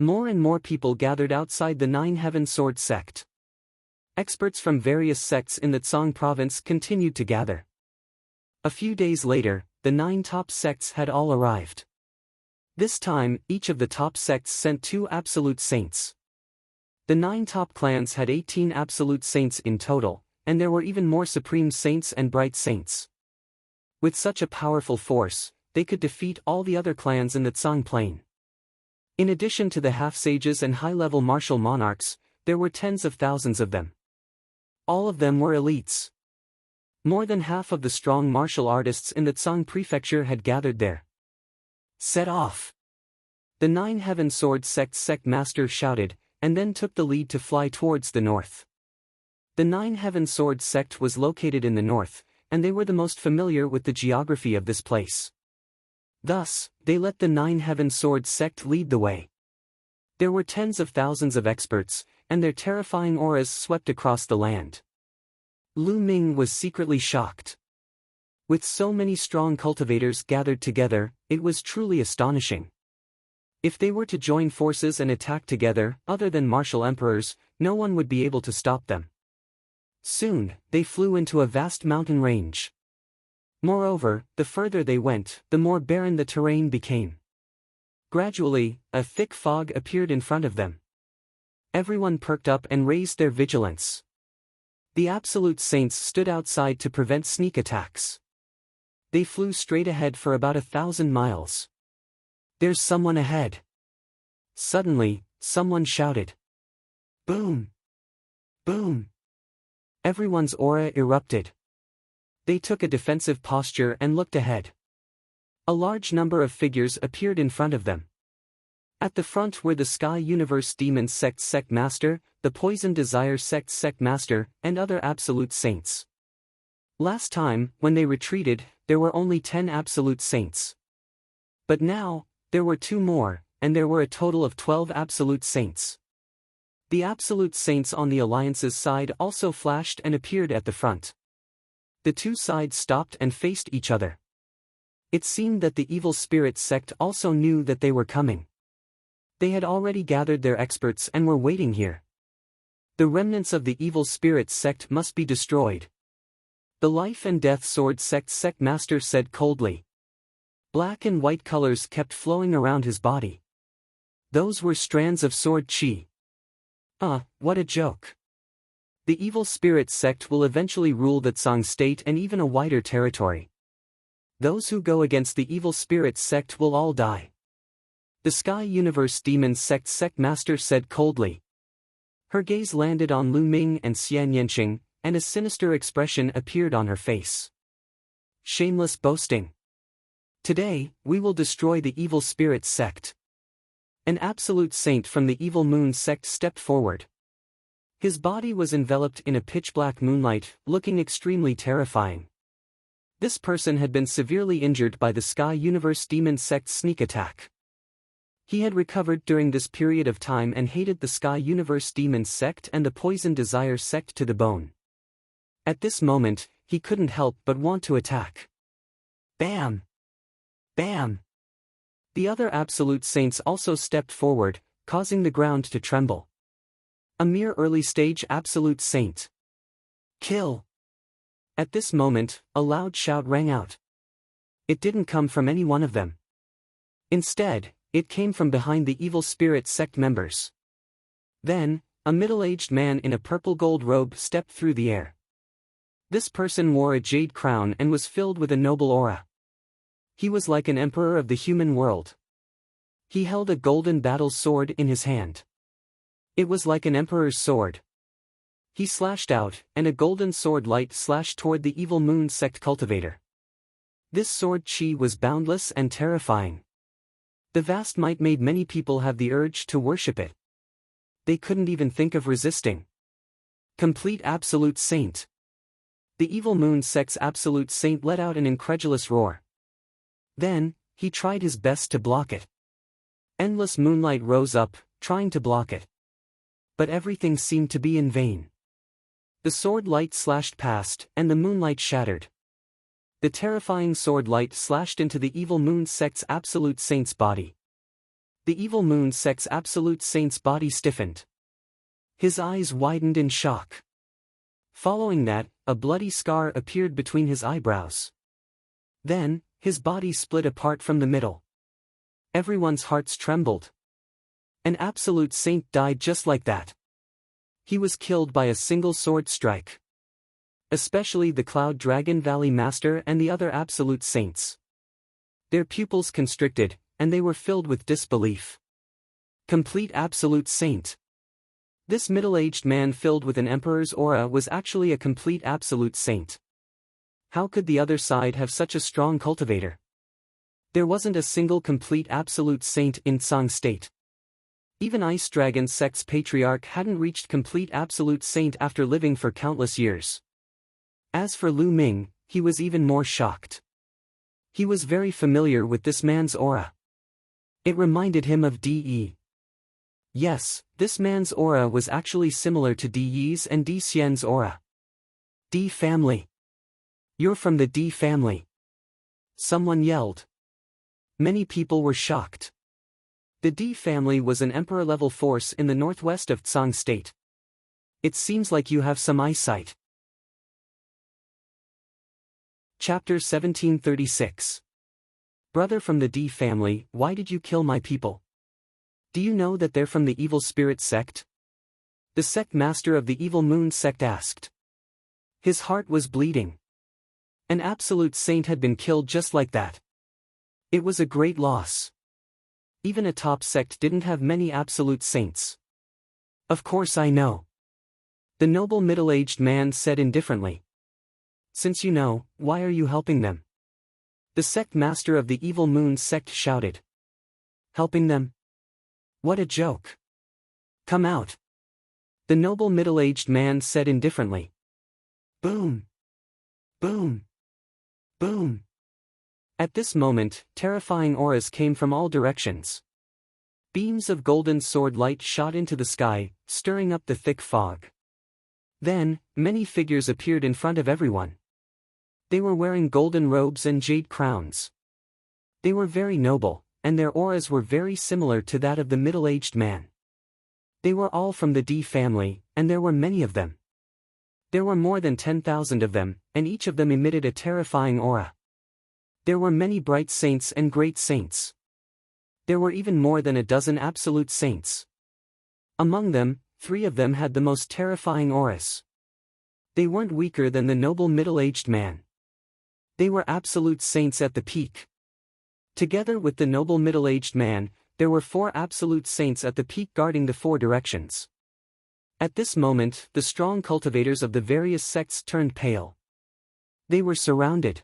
More and more people gathered outside the Nine Heaven Sword sect. Experts from various sects in the Tsang province continued to gather. A few days later, the 9 top sects had all arrived. This time, each of the top sects sent 2 absolute saints. The 9 top clans had 18 absolute saints in total, and there were even more supreme saints and bright saints. With such a powerful force, they could defeat all the other clans in the Tsang plain. In addition to the half-sages and high-level martial monarchs, there were tens of thousands of them. All of them were elites. More than half of the strong martial artists in the Tsang prefecture had gathered there. Set off! The Nine Heaven Sword sect master shouted, and then took the lead to fly towards the north. The Nine Heaven Sword sect was located in the north, and they were the most familiar with the geography of this place. Thus, they let the Nine Heaven Sword sect lead the way. There were tens of thousands of experts, and their terrifying auras swept across the land. Lu Ming was secretly shocked. With so many strong cultivators gathered together, it was truly astonishing. If they were to join forces and attack together, other than martial emperors, no one would be able to stop them. Soon, they flew into a vast mountain range. Moreover, the further they went, the more barren the terrain became. Gradually, a thick fog appeared in front of them. Everyone perked up and raised their vigilance. The absolute saints stood outside to prevent sneak attacks. They flew straight ahead for about 1,000 miles. There's someone ahead. Suddenly, someone shouted. Boom! Boom! Everyone's aura erupted. They took a defensive posture and looked ahead. A large number of figures appeared in front of them. At the front were the Sky Universe Demon sect master, the Poison Desire sect master, and other absolute saints. Last time, when they retreated, there were only 10 absolute saints. But now, there were 2 more, and there were a total of 12 absolute saints. The absolute saints on the Alliance's side also flashed and appeared at the front. The 2 sides stopped and faced each other. It seemed that the Evil Spirit sect also knew that they were coming. They had already gathered their experts and were waiting here. The remnants of the Evil Spirit sect must be destroyed. The Life and Death Sword sect master said coldly. Black and white colors kept flowing around his body. Those were strands of sword chi. What a joke. The Evil Spirit sect will eventually rule the Tsang state and even a wider territory. Those who go against the Evil Spirit sect will all die. The Sky Universe Demon sect master said coldly. Her gaze landed on Lu Ming and Xian Yanqing, and a sinister expression appeared on her face. Shameless boasting. Today, we will destroy the Evil Spirit sect. An absolute saint from the Evil Moon sect stepped forward. His body was enveloped in a pitch-black moonlight, looking extremely terrifying. This person had been severely injured by the Sky Universe Demon sect's sneak attack. He had recovered during this period of time and hated the Sky Universe Demon sect and the Poison Desire sect to the bone. At this moment, he couldn't help but want to attack. Bam! Bam! The other absolute saints also stepped forward, causing the ground to tremble. A mere early-stage absolute saint. Kill! At this moment, a loud shout rang out. It didn't come from any one of them. Instead, it came from behind the Evil Spirit sect members. Then, a middle-aged man in a purple gold robe stepped through the air. This person wore a jade crown and was filled with a noble aura. He was like an emperor of the human world. He held a golden battle sword in his hand. It was like an emperor's sword. He slashed out, and a golden sword light slashed toward the evil moon sect cultivator. This sword chi was boundless and terrifying. The vast might made many people have the urge to worship it. They couldn't even think of resisting. Complete absolute saint. The evil moon sect's absolute saint let out an incredulous roar. Then, he tried his best to block it. Endless moonlight rose up, trying to block it. But everything seemed to be in vain. The sword light slashed past, and the moonlight shattered. The terrifying sword light slashed into the evil moon sect's absolute saint's body. The evil moon sect's absolute saint's body stiffened. His eyes widened in shock. Following that, a bloody scar appeared between his eyebrows. Then, his body split apart from the middle. Everyone's hearts trembled. An absolute saint died just like that. He was killed by a single sword strike. Especially the Cloud Dragon Valley Master and the other absolute saints. Their pupils constricted, and they were filled with disbelief. Complete absolute saint. This middle-aged man filled with an emperor's aura was actually a complete absolute saint. How could the other side have such a strong cultivator? There wasn't a single complete absolute saint in Tsang State. Even Ice Dragon Sect's patriarch hadn't reached complete absolute saint after living for countless years. As for Lu Ming, he was even more shocked. He was very familiar with this man's aura. It reminded him of De. Yes, this man's aura was actually similar to De Yi's and De Xian's aura. De family. You're from the De family. Someone yelled. Many people were shocked. The De family was an emperor-level force in the northwest of Tsang State. It seems like you have some eyesight. Chapter 1736. Brother from the De family, why did you kill my people? Do you know that they're from the evil spirit sect? The sect master of the evil moon sect asked. His heart was bleeding. An absolute saint had been killed just like that. It was a great loss. Even a top sect didn't have many absolute saints. Of course I know. The noble middle-aged man said indifferently. Since you know, why are you helping them? The sect master of the evil moon sect shouted. Helping them? What a joke. Come out. The noble middle-aged man said indifferently. Boom. Boom. Boom. At this moment, terrifying auras came from all directions. Beams of golden sword light shot into the sky, stirring up the thick fog. Then, many figures appeared in front of everyone. They were wearing golden robes and jade crowns. They were very noble, and their auras were very similar to that of the middle-aged man. They were all from the De family, and there were many of them. There were more than 10,000 of them, and each of them emitted a terrifying aura. There were many bright saints and great saints. There were even more than a dozen absolute saints. Among them, 3 of them had the most terrifying auras. They weren't weaker than the noble middle-aged man. They were absolute saints at the peak. Together with the noble middle-aged man, there were 4 absolute saints at the peak guarding the 4 directions. At this moment, the strong cultivators of the various sects turned pale. They were surrounded.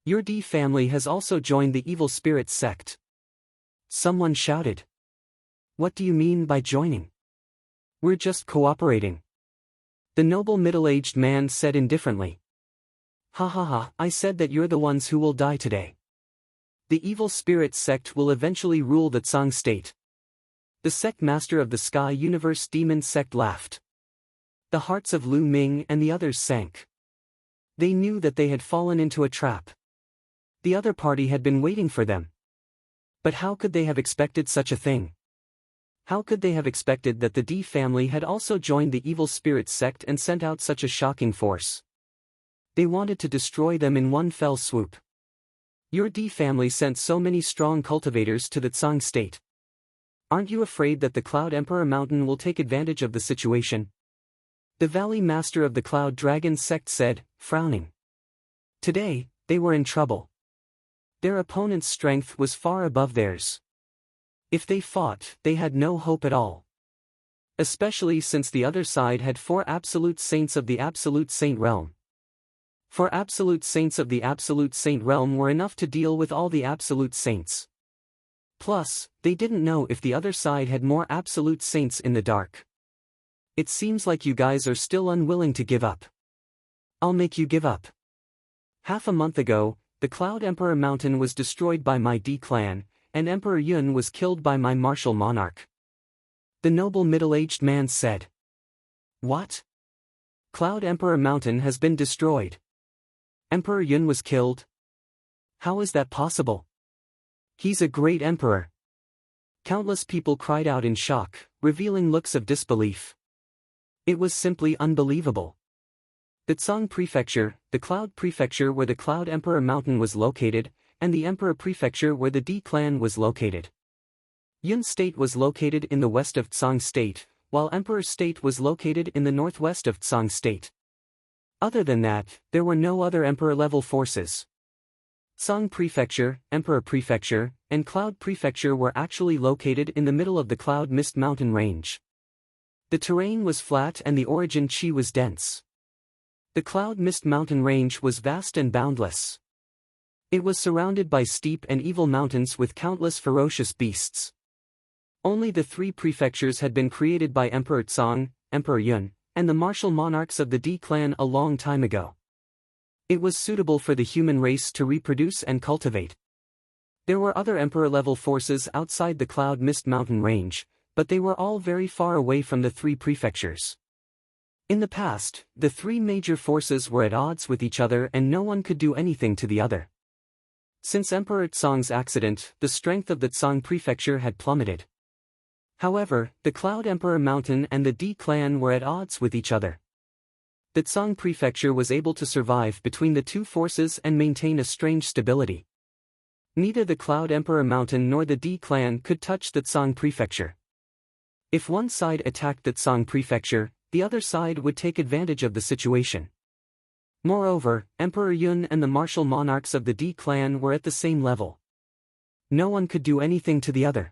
Your De family has also joined the evil spirit sect. Someone shouted. What do you mean by joining? We're just cooperating. The noble middle-aged man said indifferently. Ha ha ha, I said that you're the ones who will die today. The evil spirit sect will eventually rule the Tsang State. The sect master of the Sky Universe Demon sect laughed. The hearts of Lu Ming and the others sank. They knew that they had fallen into a trap. The other party had been waiting for them. But how could they have expected such a thing? How could they have expected that the De family had also joined the evil spirit sect and sent out such a shocking force? They wanted to destroy them in one fell swoop. Your De family sent so many strong cultivators to the Tsang State. Aren't you afraid that the Cloud Emperor Mountain will take advantage of the situation? The Valley Master of the Cloud Dragon sect said, frowning. Today, they were in trouble. Their opponent's strength was far above theirs. If they fought, they had no hope at all. Especially since the other side had 4 absolute saints of the absolute saint realm. 4 absolute saints of the absolute saint realm were enough to deal with all the absolute saints. Plus, they didn't know if the other side had more absolute saints in the dark. It seems like you guys are still unwilling to give up. I'll make you give up. Half a month ago, the Cloud Emperor Mountain was destroyed by my D clan, and Emperor Yun was killed by my martial monarch. The noble middle-aged man said. What? Cloud Emperor Mountain has been destroyed. Emperor Yun was killed? How is that possible? He's a great emperor. Countless people cried out in shock, revealing looks of disbelief. It was simply unbelievable. The Tsang Prefecture, the Cloud Prefecture where the Cloud Emperor Mountain was located, and the Emperor Prefecture where the D clan was located. Yun State was located in the west of Tsang State, while Emperor State was located in the northwest of Tsang State. Other than that, there were no other Emperor-level forces. Tsang Prefecture, Emperor Prefecture, and Cloud Prefecture were actually located in the middle of the Cloud Mist Mountain range. The terrain was flat and the origin chi was dense. The Cloud Mist Mountain range was vast and boundless. It was surrounded by steep and evil mountains with countless ferocious beasts. Only the 3 prefectures had been created by Emperor Tsang, Emperor Yun, and the martial monarchs of the D clan a long time ago. It was suitable for the human race to reproduce and cultivate. There were other Emperor-level forces outside the Cloud Mist Mountain range, but they were all very far away from the 3 prefectures. In the past, the 3 major forces were at odds with each other and no one could do anything to the other. Since Emperor Tsang's accident, the strength of the Tsang Prefecture had plummeted. However, the Cloud Emperor Mountain and the D clan were at odds with each other. The Tsang Prefecture was able to survive between the 2 forces and maintain a strange stability. Neither the Cloud Emperor Mountain nor the D clan could touch the Tsang Prefecture. If one side attacked the Tsang Prefecture, the other side would take advantage of the situation. Moreover, Emperor Yun and the martial monarchs of the D clan were at the same level. No one could do anything to the other.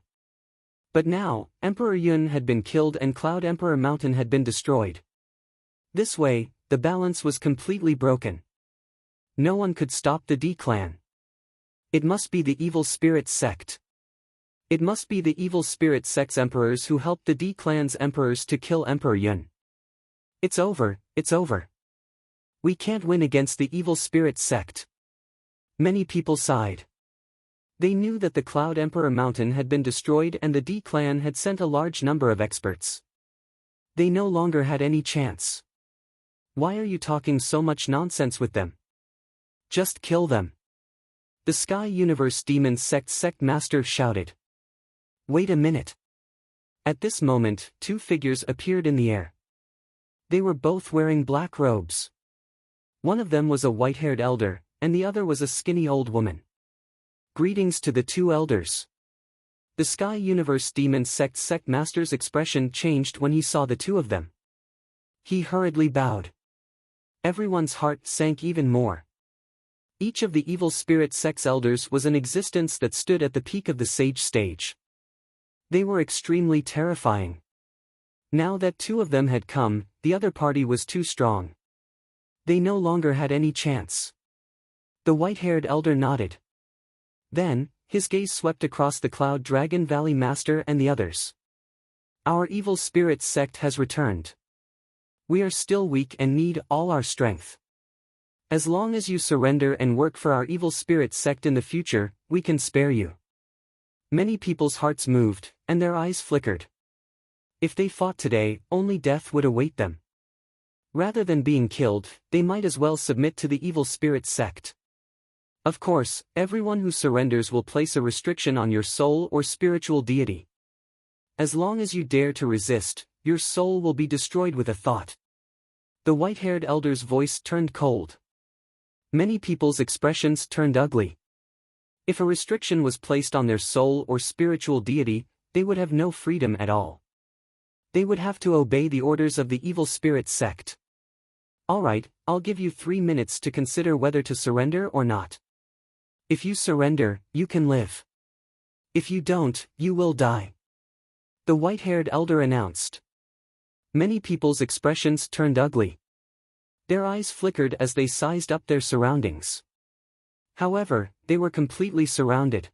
But now, Emperor Yun had been killed and Cloud Emperor Mountain had been destroyed. This way, the balance was completely broken. No one could stop the D clan. It must be the evil spirit sect. It must be the evil spirit sect's emperors who helped the D clan's emperors to kill Emperor Yun. It's over, it's over. We can't win against the evil spirit sect. Many people sighed. They knew that the Cloud Emperor Mountain had been destroyed and the D clan had sent a large number of experts. They no longer had any chance. Why are you talking so much nonsense with them? Just kill them. The Sky Universe Demon Sect Master shouted. Wait a minute. At this moment, 2 figures appeared in the air. They were both wearing black robes. One of them was a white-haired elder, and the other was a skinny old woman. Greetings to the 2 elders. The Sky Universe Demon Sect Master's expression changed when he saw the 2 of them. He hurriedly bowed. Everyone's heart sank even more. Each of the evil spirit sect's elders was an existence that stood at the peak of the sage stage. They were extremely terrifying. Now that 2 of them had come, the other party was too strong. They no longer had any chance. The white-haired elder nodded. Then, his gaze swept across the Cloud Dragon Valley Master and the others. Our evil spirit sect has returned. We are still weak and need all our strength. As long as you surrender and work for our evil spirit sect in the future, we can spare you. Many people's hearts moved, and their eyes flickered. If they fought today, only death would await them. Rather than being killed, they might as well submit to the evil spirit sect. Of course, everyone who surrenders will place a restriction on your soul or spiritual deity. As long as you dare to resist, your soul will be destroyed with a thought. The white-haired elder's voice turned cold. Many people's expressions turned ugly. If a restriction was placed on their soul or spiritual deity, they would have no freedom at all. They would have to obey the orders of the evil spirit sect. Alright, I'll give you 3 minutes to consider whether to surrender or not. If you surrender, you can live. If you don't, you will die. The white-haired elder announced. Many people's expressions turned ugly. Their eyes flickered as they sized up their surroundings. However, they were completely surrounded.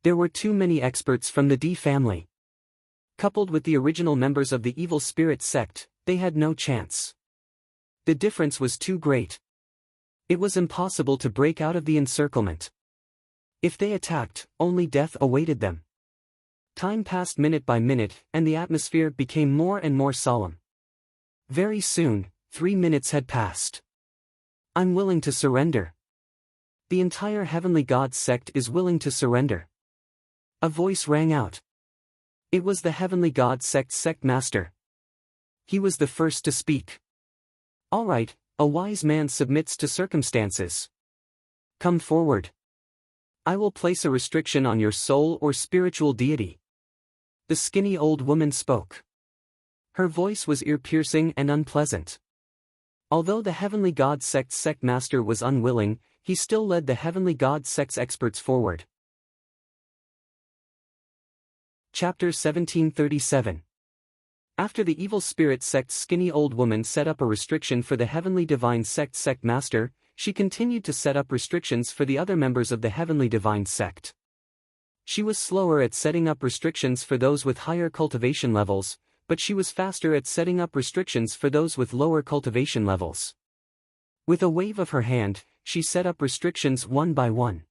There were too many experts from the D family. Coupled with the original members of the evil spirit sect, they had no chance. The difference was too great. It was impossible to break out of the encirclement. If they attacked, only death awaited them. Time passed minute by minute, and the atmosphere became more and more solemn. Very soon, 3 minutes had passed. I'm willing to surrender. The entire Heavenly God sect is willing to surrender. A voice rang out. It was the Heavenly God sect master. He was the first to speak. All right, a wise man submits to circumstances. Come forward. I will place a restriction on your soul or spiritual deity. The skinny old woman spoke. Her voice was ear-piercing and unpleasant. Although the Heavenly God sect master was unwilling, he still led the Heavenly God sect's experts forward. Chapter 1737. After the evil spirit sect's skinny old woman set up a restriction for the Heavenly Divine sect master, she continued to set up restrictions for the other members of the Heavenly Divine sect. She was slower at setting up restrictions for those with higher cultivation levels, but she was faster at setting up restrictions for those with lower cultivation levels. With a wave of her hand, she set up restrictions one by one.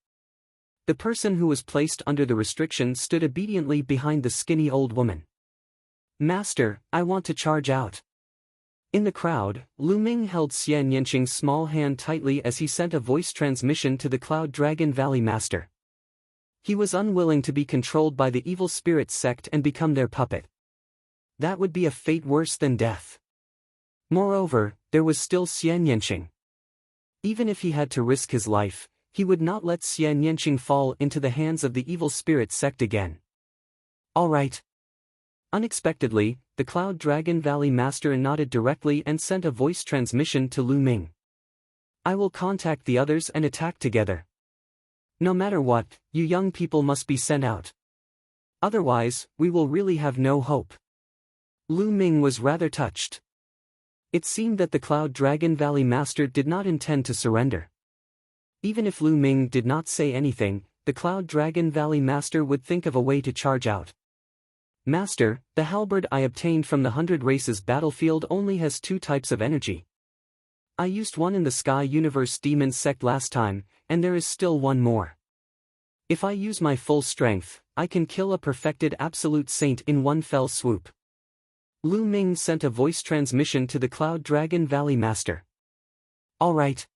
The person who was placed under the restriction stood obediently behind the skinny old woman. Master, I want to charge out. In the crowd, Lu Ming held Xian Yanqing's small hand tightly as he sent a voice transmission to the Cloud Dragon Valley Master. He was unwilling to be controlled by the evil spirit sect and become their puppet. That would be a fate worse than death. Moreover, there was still Xian Yanqing. Even if he had to risk his life, he would not let Xian Yanqing fall into the hands of the evil spirit sect again. All right. Unexpectedly, the Cloud Dragon Valley Master nodded directly and sent a voice transmission to Lu Ming. I will contact the others and attack together. No matter what, you young people must be sent out. Otherwise, we will really have no hope. Lu Ming was rather touched. It seemed that the Cloud Dragon Valley Master did not intend to surrender. Even if Lu Ming did not say anything, the Cloud Dragon Valley Master would think of a way to charge out. Master, the halberd I obtained from the 100 Races battlefield only has 2 types of energy. I used one in the Sky Universe Demon sect last time, and there is still one more. If I use my full strength, I can kill a perfected absolute saint in one fell swoop. Lu Ming sent a voice transmission to the Cloud Dragon Valley Master. All right.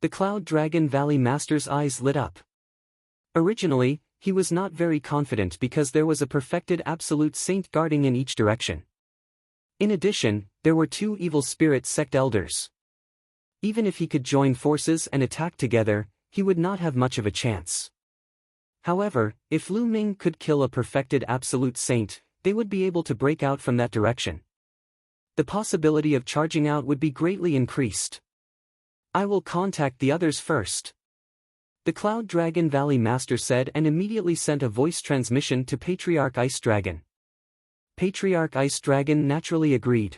The Cloud Dragon Valley Master's eyes lit up. Originally, he was not very confident because there was a perfected absolute saint guarding in each direction. In addition, there were 2 evil spirit sect elders. Even if he could join forces and attack together, he would not have much of a chance. However, if Lu Ming could kill a perfected absolute saint, they would be able to break out from that direction. The possibility of charging out would be greatly increased. I will contact the others first. The Cloud Dragon Valley Master said and immediately sent a voice transmission to Patriarch Ice Dragon. Patriarch Ice Dragon naturally agreed.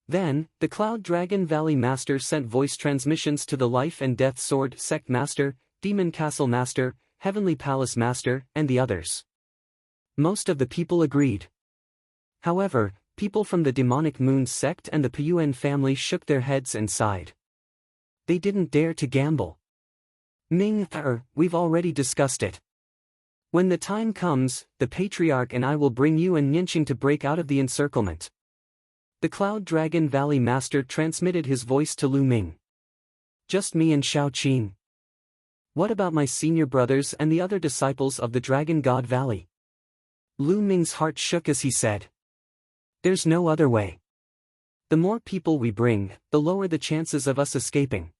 Then, the Cloud Dragon Valley Master sent voice transmissions to the Life and Death Sword Sect Master, Demon Castle Master, Heavenly Palace Master, and the others. Most of the people agreed. However, people from the Demonic Moon sect and the Piyuan family shook their heads and sighed. They didn't dare to gamble. Ming, we've already discussed it. When the time comes, the Patriarch and I will bring you and Yanqing to break out of the encirclement. The Cloud Dragon Valley Master transmitted his voice to Lu Ming. Just me and Shao Qing. What about my senior brothers and the other disciples of the Dragon God Valley? Lu Ming's heart shook as he said. There's no other way. The more people we bring, the lower the chances of us escaping.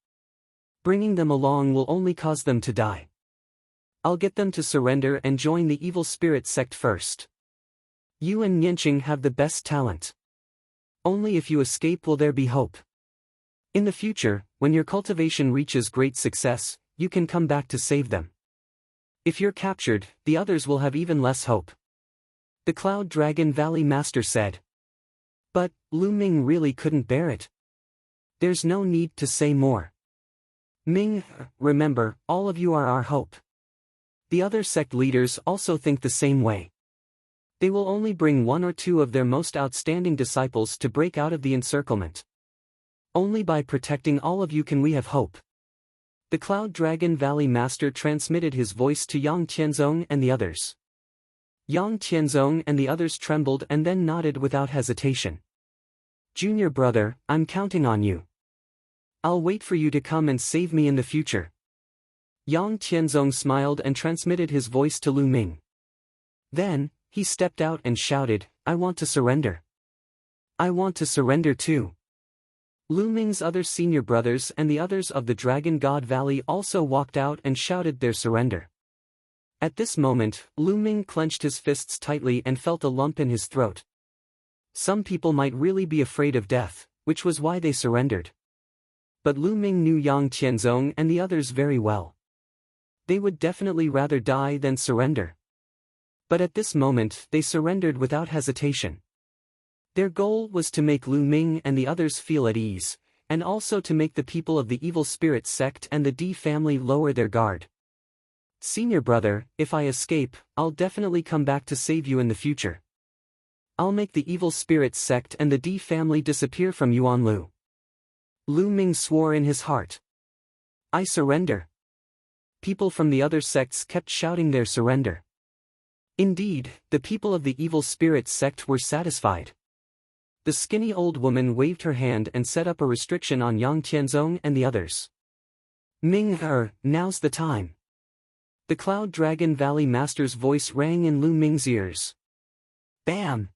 Bringing them along will only cause them to die. I'll get them to surrender and join the evil spirit sect first. You and Yanqing have the best talent. Only if you escape will there be hope. In the future, when your cultivation reaches great success, you can come back to save them. If you're captured, the others will have even less hope. The Cloud Dragon Valley Master said. But Lu Ming really couldn't bear it. There's no need to say more. Ming, remember, all of you are our hope. The other sect leaders also think the same way. They will only bring 1 or 2 of their most outstanding disciples to break out of the encirclement. Only by protecting all of you can we have hope. The Cloud Dragon Valley Master transmitted his voice to Yang Tianzong and the others. Yang Tianzong and the others trembled and then nodded without hesitation. Junior brother, I'm counting on you. I'll wait for you to come and save me in the future. Yang Tianzong smiled and transmitted his voice to Lu Ming. Then, he stepped out and shouted, I want to surrender. I want to surrender too. Lu Ming's other senior brothers and the others of the Dragon God Valley also walked out and shouted their surrender. At this moment, Lu Ming clenched his fists tightly and felt a lump in his throat. Some people might really be afraid of death, which was why they surrendered. But Lu Ming knew Yang Tianzong and the others very well. They would definitely rather die than surrender. But at this moment they surrendered without hesitation. Their goal was to make Lu Ming and the others feel at ease, and also to make the people of the Evil Spirit sect and the D family lower their guard. Senior brother, if I escape, I'll definitely come back to save you in the future. I'll make the Evil Spirit sect and the D family disappear from Yuanlu. Lu Ming swore in his heart. I surrender. People from the other sects kept shouting their surrender. Indeed, the people of the Evil Spirit sect were satisfied. The skinny old woman waved her hand and set up a restriction on Yang Tianzong and the others. Ming, now's the time. The Cloud Dragon Valley Master's voice rang in Lu Ming's ears. Bam!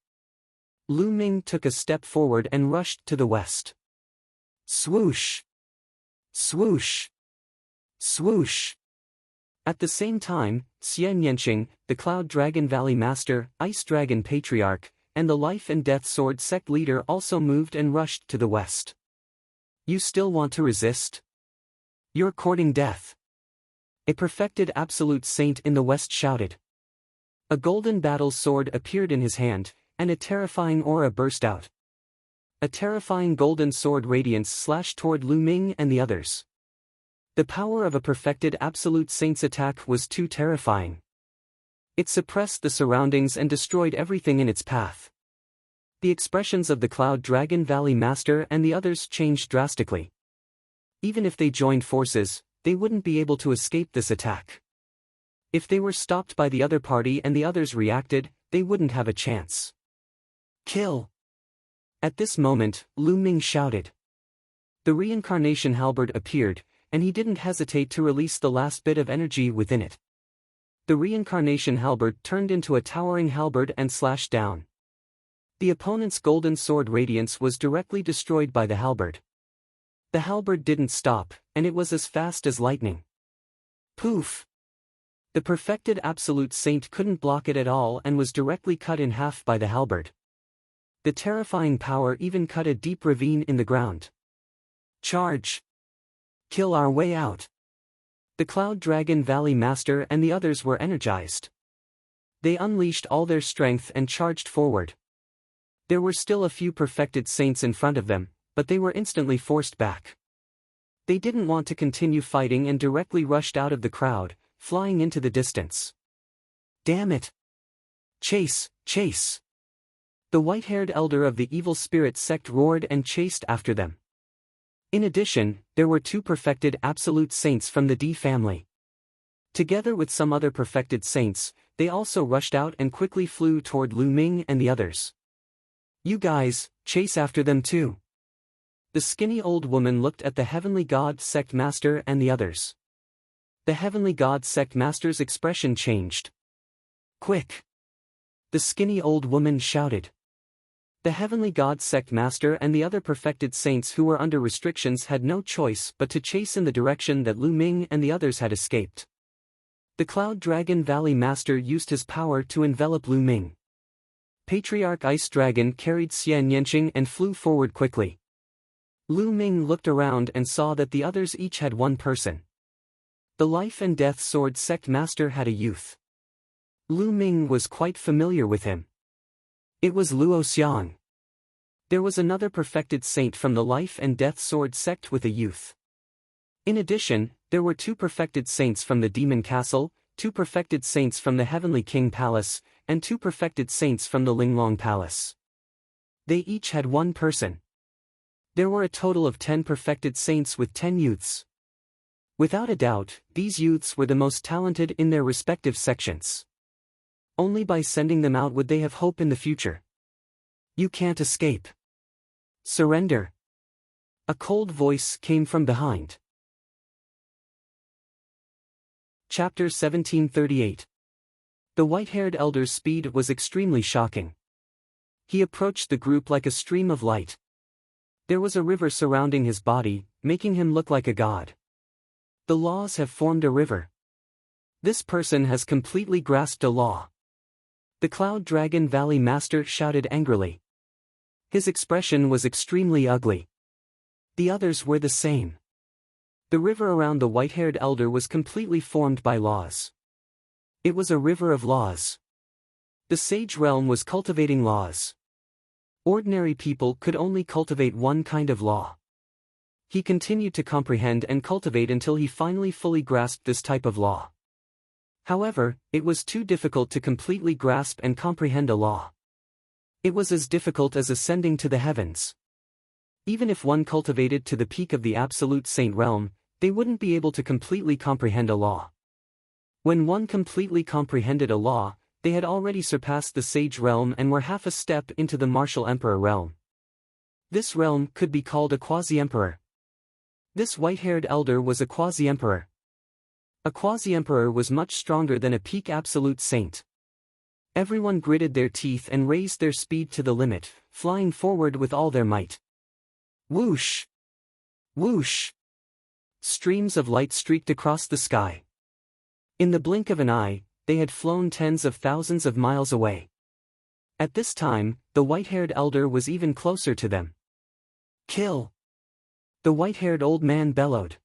Lu Ming took a step forward and rushed to the west. Swoosh! Swoosh! Swoosh! At the same time, Xian Yanqing, the Cloud Dragon Valley Master, Ice Dragon Patriarch, and the Life and Death Sword sect leader also moved and rushed to the west. You still want to resist? You're courting death. A perfected absolute saint in the west shouted. A golden battle sword appeared in his hand, and a terrifying aura burst out. A terrifying golden sword radiance slashed toward Lu Ming and the others. The power of a perfected absolute saint's attack was too terrifying. It suppressed the surroundings and destroyed everything in its path. The expressions of the Cloud Dragon Valley Master and the others changed drastically. Even if they joined forces, they wouldn't be able to escape this attack. If they were stopped by the other party and the others reacted, they wouldn't have a chance. Kill! At this moment, Lu Ming shouted. The reincarnation halberd appeared, and he didn't hesitate to release the last bit of energy within it. The reincarnation halberd turned into a towering halberd and slashed down. The opponent's golden sword radiance was directly destroyed by the halberd. The halberd didn't stop, and it was as fast as lightning. Poof! The perfected absolute saint couldn't block it at all and was directly cut in half by the halberd. The terrifying power even cut a deep ravine in the ground. Charge! Kill our way out! The Cloud Dragon Valley Master and the others were energized. They unleashed all their strength and charged forward. There were still a few perfected saints in front of them, but they were instantly forced back. They didn't want to continue fighting and directly rushed out of the crowd, flying into the distance. Damn it! Chase, chase! The white-haired elder of the Evil Spirit sect roared and chased after them. In addition, there were 2 perfected absolute saints from the D family. Together with some other perfected saints, they also rushed out and quickly flew toward Lu Ming and the others. You guys, chase after them too. The skinny old woman looked at the Heavenly God sect master and the others. The Heavenly God sect master's expression changed. Quick! The skinny old woman shouted. The Heavenly God sect master and the other perfected saints who were under restrictions had no choice but to chase in the direction that Lu Ming and the others had escaped. The Cloud Dragon Valley Master used his power to envelop Lu Ming. Patriarch Ice Dragon carried Xian Yanqing and flew forward quickly. Lu Ming looked around and saw that the others each had 1 person. The Life and Death Sword sect master had a youth. Lu Ming was quite familiar with him. It was Luo Xiang. There was another perfected saint from the Life and Death Sword sect with a youth. In addition, there were 2 perfected saints from the Demon Castle, 2 perfected saints from the Heavenly King Palace, and 2 perfected saints from the Linglong Palace. They each had 1 person. There were a total of 10 perfected saints with 10 youths. Without a doubt, these youths were the most talented in their respective sections. Only by sending them out would they have hope in the future. You can't escape. Surrender. A cold voice came from behind. Chapter 1738. The white-haired elder's speed was extremely shocking. He approached the group like a stream of light. There was a river surrounding his body, making him look like a god. The laws have formed a river. This person has completely grasped a law. The Cloud Dragon Valley Master shouted angrily. His expression was extremely ugly. The others were the same. The river around the white-haired elder was completely formed by laws. It was a river of laws. The sage realm was cultivating laws. Ordinary people could only cultivate one kind of law. He continued to comprehend and cultivate until he finally fully grasped this type of law. However, it was too difficult to completely grasp and comprehend a law. It was as difficult as ascending to the heavens. Even if one cultivated to the peak of the absolute saint realm, they wouldn't be able to completely comprehend a law. When one completely comprehended a law, they had already surpassed the sage realm and were half a step into the martial emperor realm. This realm could be called a quasi-emperor. This white-haired elder was a quasi-emperor. A quasi-emperor was much stronger than a peak absolute saint. Everyone gritted their teeth and raised their speed to the limit, flying forward with all their might. Whoosh! Whoosh! Streams of light streaked across the sky. In the blink of an eye, they had flown tens of thousands of miles away. At this time, the white-haired elder was even closer to them. Kill! The white-haired old man bellowed.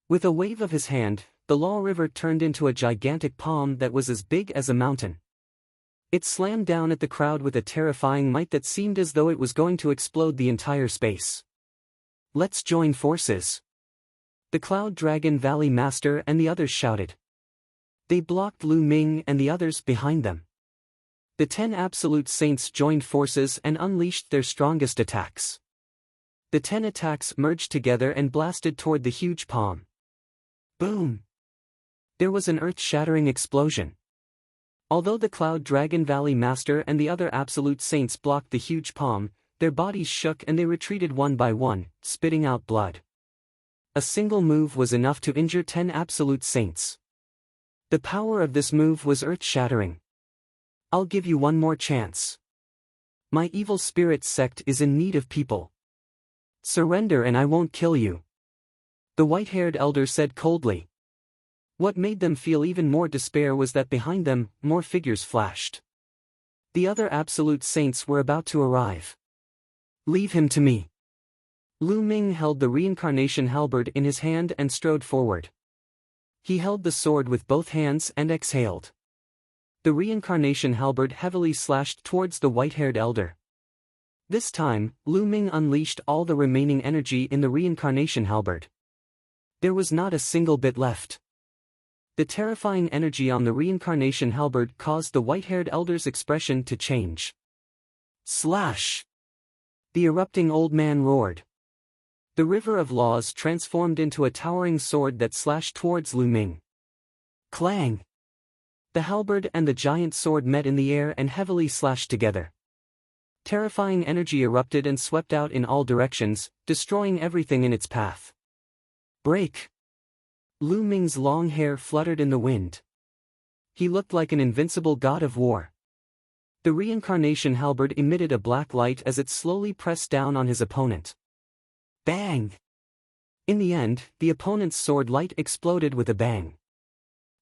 With a wave of his hand, the Law River turned into a gigantic palm that was as big as a mountain. It slammed down at the crowd with a terrifying might that seemed as though it was going to explode the entire space. Let's join forces! The Cloud Dragon Valley Master and the others shouted. They blocked Lu Ming and the others behind them. The 10 absolute saints joined forces and unleashed their strongest attacks. The 10 attacks merged together and blasted toward the huge palm. Boom! There was an earth-shattering explosion. Although the Cloud Dragon Valley Master and the other absolute saints blocked the huge palm, their bodies shook and they retreated one by one, spitting out blood. A single move was enough to injure 10 absolute saints. The power of this move was earth-shattering. I'll give you one more chance. My evil spirit sect is in need of people. Surrender and I won't kill you. The white-haired elder said coldly. What made them feel even more despair was that behind them, more figures flashed. The other absolute saints were about to arrive. Leave him to me. Lu Ming held the reincarnation halberd in his hand and strode forward. He held the sword with both hands and exhaled. The reincarnation halberd heavily slashed towards the white-haired elder. This time, Lu Ming unleashed all the remaining energy in the reincarnation halberd. There was not a single bit left. The terrifying energy on the reincarnation halberd caused the white-haired elder's expression to change. Slash! The erupting old man roared. The river of laws transformed into a towering sword that slashed towards Lu Ming. Clang! The halberd and the giant sword met in the air and heavily slashed together. Terrifying energy erupted and swept out in all directions, destroying everything in its path. Break! Lu Ming's long hair fluttered in the wind. He looked like an invincible god of war. The reincarnation halberd emitted a black light as it slowly pressed down on his opponent. Bang! In the end, the opponent's sword light exploded with a bang.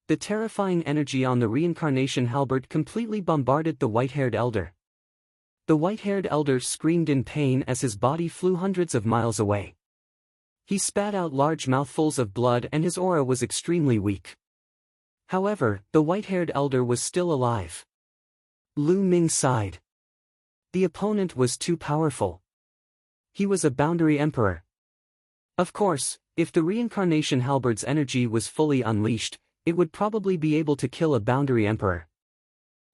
The terrifying energy on the reincarnation halberd completely bombarded the white-haired elder. The white-haired elder screamed in pain as his body flew hundreds of miles away. He spat out large mouthfuls of blood and his aura was extremely weak. However, the white-haired elder was still alive. Lu Ming sighed. The opponent was too powerful. He was a boundary emperor. Of course, if the reincarnation halberd's energy was fully unleashed, it would probably be able to kill a boundary emperor.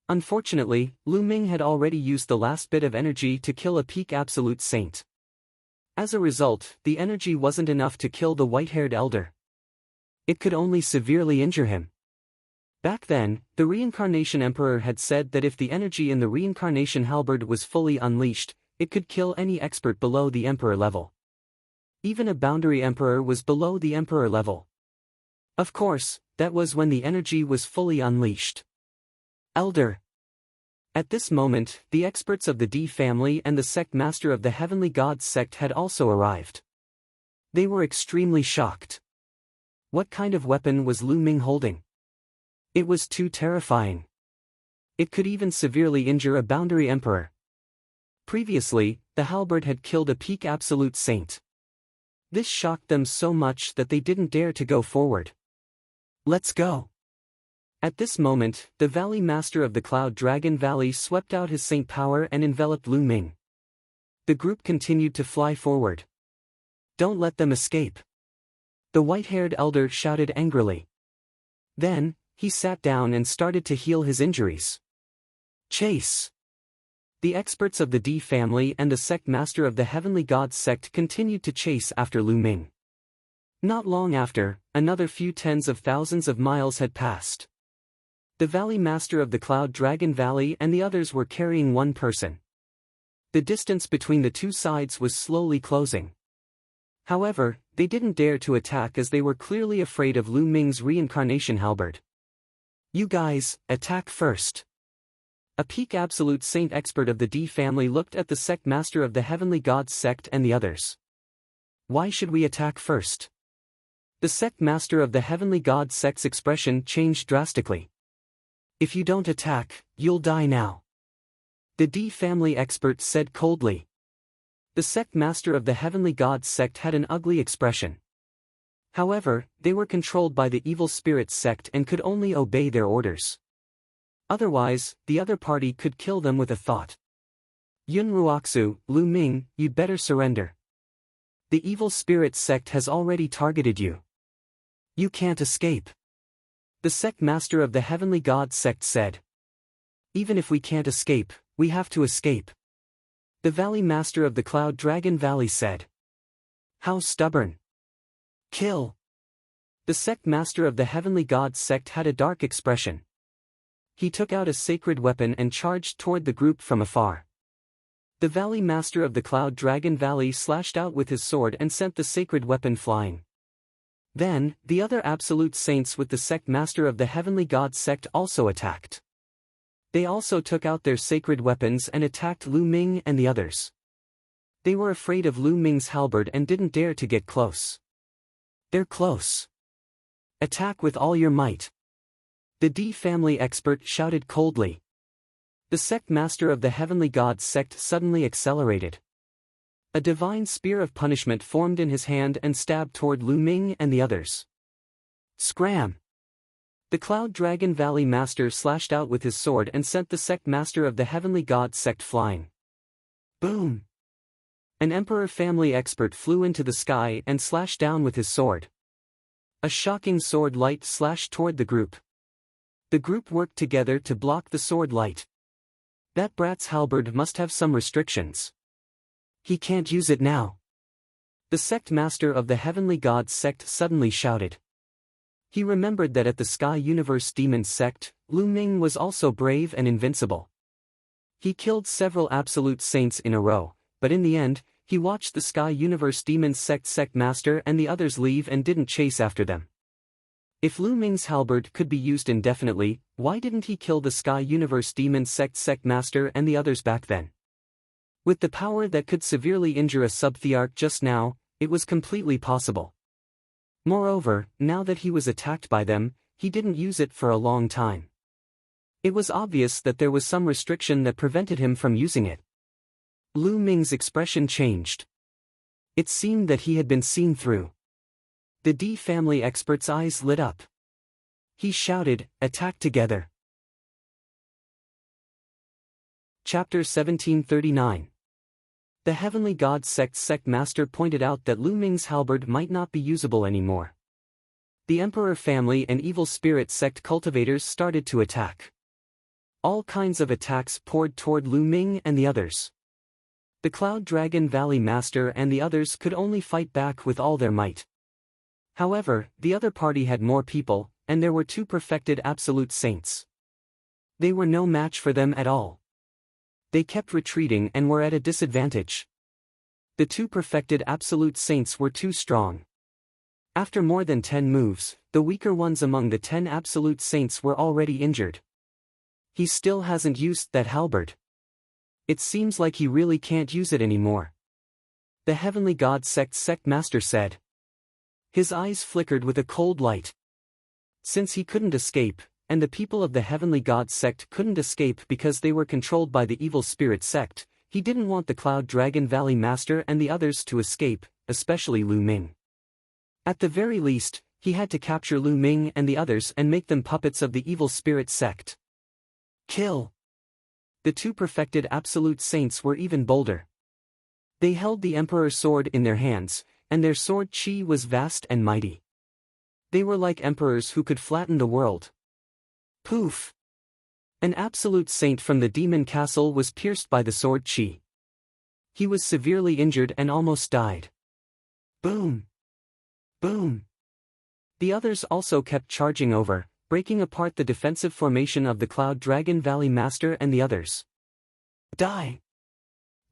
Unfortunately, Lu Ming had already used the last bit of energy to kill a peak absolute saint. As a result, the energy wasn't enough to kill the white-haired elder. It could only severely injure him. Back then, the reincarnation emperor had said that if the energy in the reincarnation halberd was fully unleashed, it could kill any expert below the emperor level. Even a boundary emperor was below the emperor level. Of course, that was when the energy was fully unleashed. Elder. At this moment, the experts of the D family and the sect master of the Heavenly Gods sect had also arrived. They were extremely shocked. What kind of weapon was Lu Ming holding? It was too terrifying. It could even severely injure a boundary emperor. Previously, the halberd had killed a peak absolute saint. This shocked them so much that they didn't dare to go forward. Let's go. At this moment, the Valley Master of the Cloud Dragon Valley swept out his saint power and enveloped Lu Ming. The group continued to fly forward. Don't let them escape. The white-haired elder shouted angrily. Then, he sat down and started to heal his injuries. Chase. The experts of the D family and the sect master of the Heavenly Gods sect continued to chase after Lu Ming. Not long after, another few tens of thousands of miles had passed. The Valley Master of the Cloud Dragon Valley and the others were carrying one person. The distance between the two sides was slowly closing. However, they didn't dare to attack as they were clearly afraid of Lu Ming's reincarnation halberd. You guys, attack first. A peak absolute saint expert of the D family looked at the sect master of the Heavenly Gods sect and the others. Why should we attack first? The sect master of the Heavenly Gods sect's expression changed drastically. If you don't attack, you'll die now. The D family expert said coldly. The sect master of the Heavenly Gods sect had an ugly expression. However, they were controlled by the evil spirits sect and could only obey their orders. Otherwise, the other party could kill them with a thought. Yun Ruoxu, Lu Ming, you'd better surrender. The evil spirits sect has already targeted you. You can't escape. The sect master of the Heavenly Gods sect said. Even if we can't escape, we have to escape. The Valley Master of the Cloud Dragon Valley said. How stubborn. Kill. The sect master of the Heavenly Gods sect had a dark expression. He took out a sacred weapon and charged toward the group from afar. The Valley Master of the Cloud Dragon Valley slashed out with his sword and sent the sacred weapon flying. Then, the other absolute saints with the sect master of the Heavenly Gods sect also attacked. They also took out their sacred weapons and attacked Lu Ming and the others. They were afraid of Lu Ming's halberd and didn't dare to get close. They're close. Attack with all your might. The D family expert shouted coldly. The sect master of the Heavenly Gods sect suddenly accelerated. A divine spear of punishment formed in his hand and stabbed toward Lu Ming and the others. Scram! The Cloud Dragon Valley Master slashed out with his sword and sent the sect master of the Heavenly Gods sect flying. Boom! An Emperor family expert flew into the sky and slashed down with his sword. A shocking sword light slashed toward the group. The group worked together to block the sword light. That brat's halberd must have some restrictions. He can't use it now. The sect master of the Heavenly Gods sect suddenly shouted. He remembered that at the Sky Universe Demon sect, Lu Ming was also brave and invincible. He killed several absolute saints in a row, but in the end, he watched the Sky Universe Demon sect master and the others leave and didn't chase after them. If Lu Ming's halberd could be used indefinitely, why didn't he kill the Sky Universe Demon sect master and the others back then? With the power that could severely injure a sub-thearch just now, it was completely possible. Moreover, now that he was attacked by them, he didn't use it for a long time. It was obvious that there was some restriction that prevented him from using it. Lu Ming's expression changed. It seemed that he had been seen through. The D family expert's eyes lit up. He shouted, "Attack together!" Chapter 1739. The Heavenly God Sect's sect master pointed out that Lu Ming's halberd might not be usable anymore. The Emperor family and evil spirit sect cultivators started to attack. All kinds of attacks poured toward Lu Ming and the others. The Cloud Dragon Valley Master and the others could only fight back with all their might. However, the other party had more people, and there were 2 perfected absolute saints. They were no match for them at all. They kept retreating and were at a disadvantage. The 2 perfected absolute saints were too strong. After more than 10 moves, the weaker ones among the 10 absolute saints were already injured. He still hasn't used that halberd. It seems like he really can't use it anymore. The Heavenly God Sect Master said. His eyes flickered with a cold light. Since he couldn't escape, and the people of the Heavenly God Sect couldn't escape because they were controlled by the Evil Spirit Sect, he didn't want the Cloud Dragon Valley Master and the others to escape, especially Lu Ming. At the very least, he had to capture Lu Ming and the others and make them puppets of the Evil Spirit Sect. Kill! The 2 perfected absolute saints were even bolder. They held the Emperor's sword in their hands, and their sword chi was vast and mighty. They were like emperors who could flatten the world. Poof! An absolute saint from the demon castle was pierced by the sword chi. He was severely injured and almost died. Boom! Boom! The others also kept charging over, breaking apart the defensive formation of the Cloud Dragon Valley Master and the others. Die!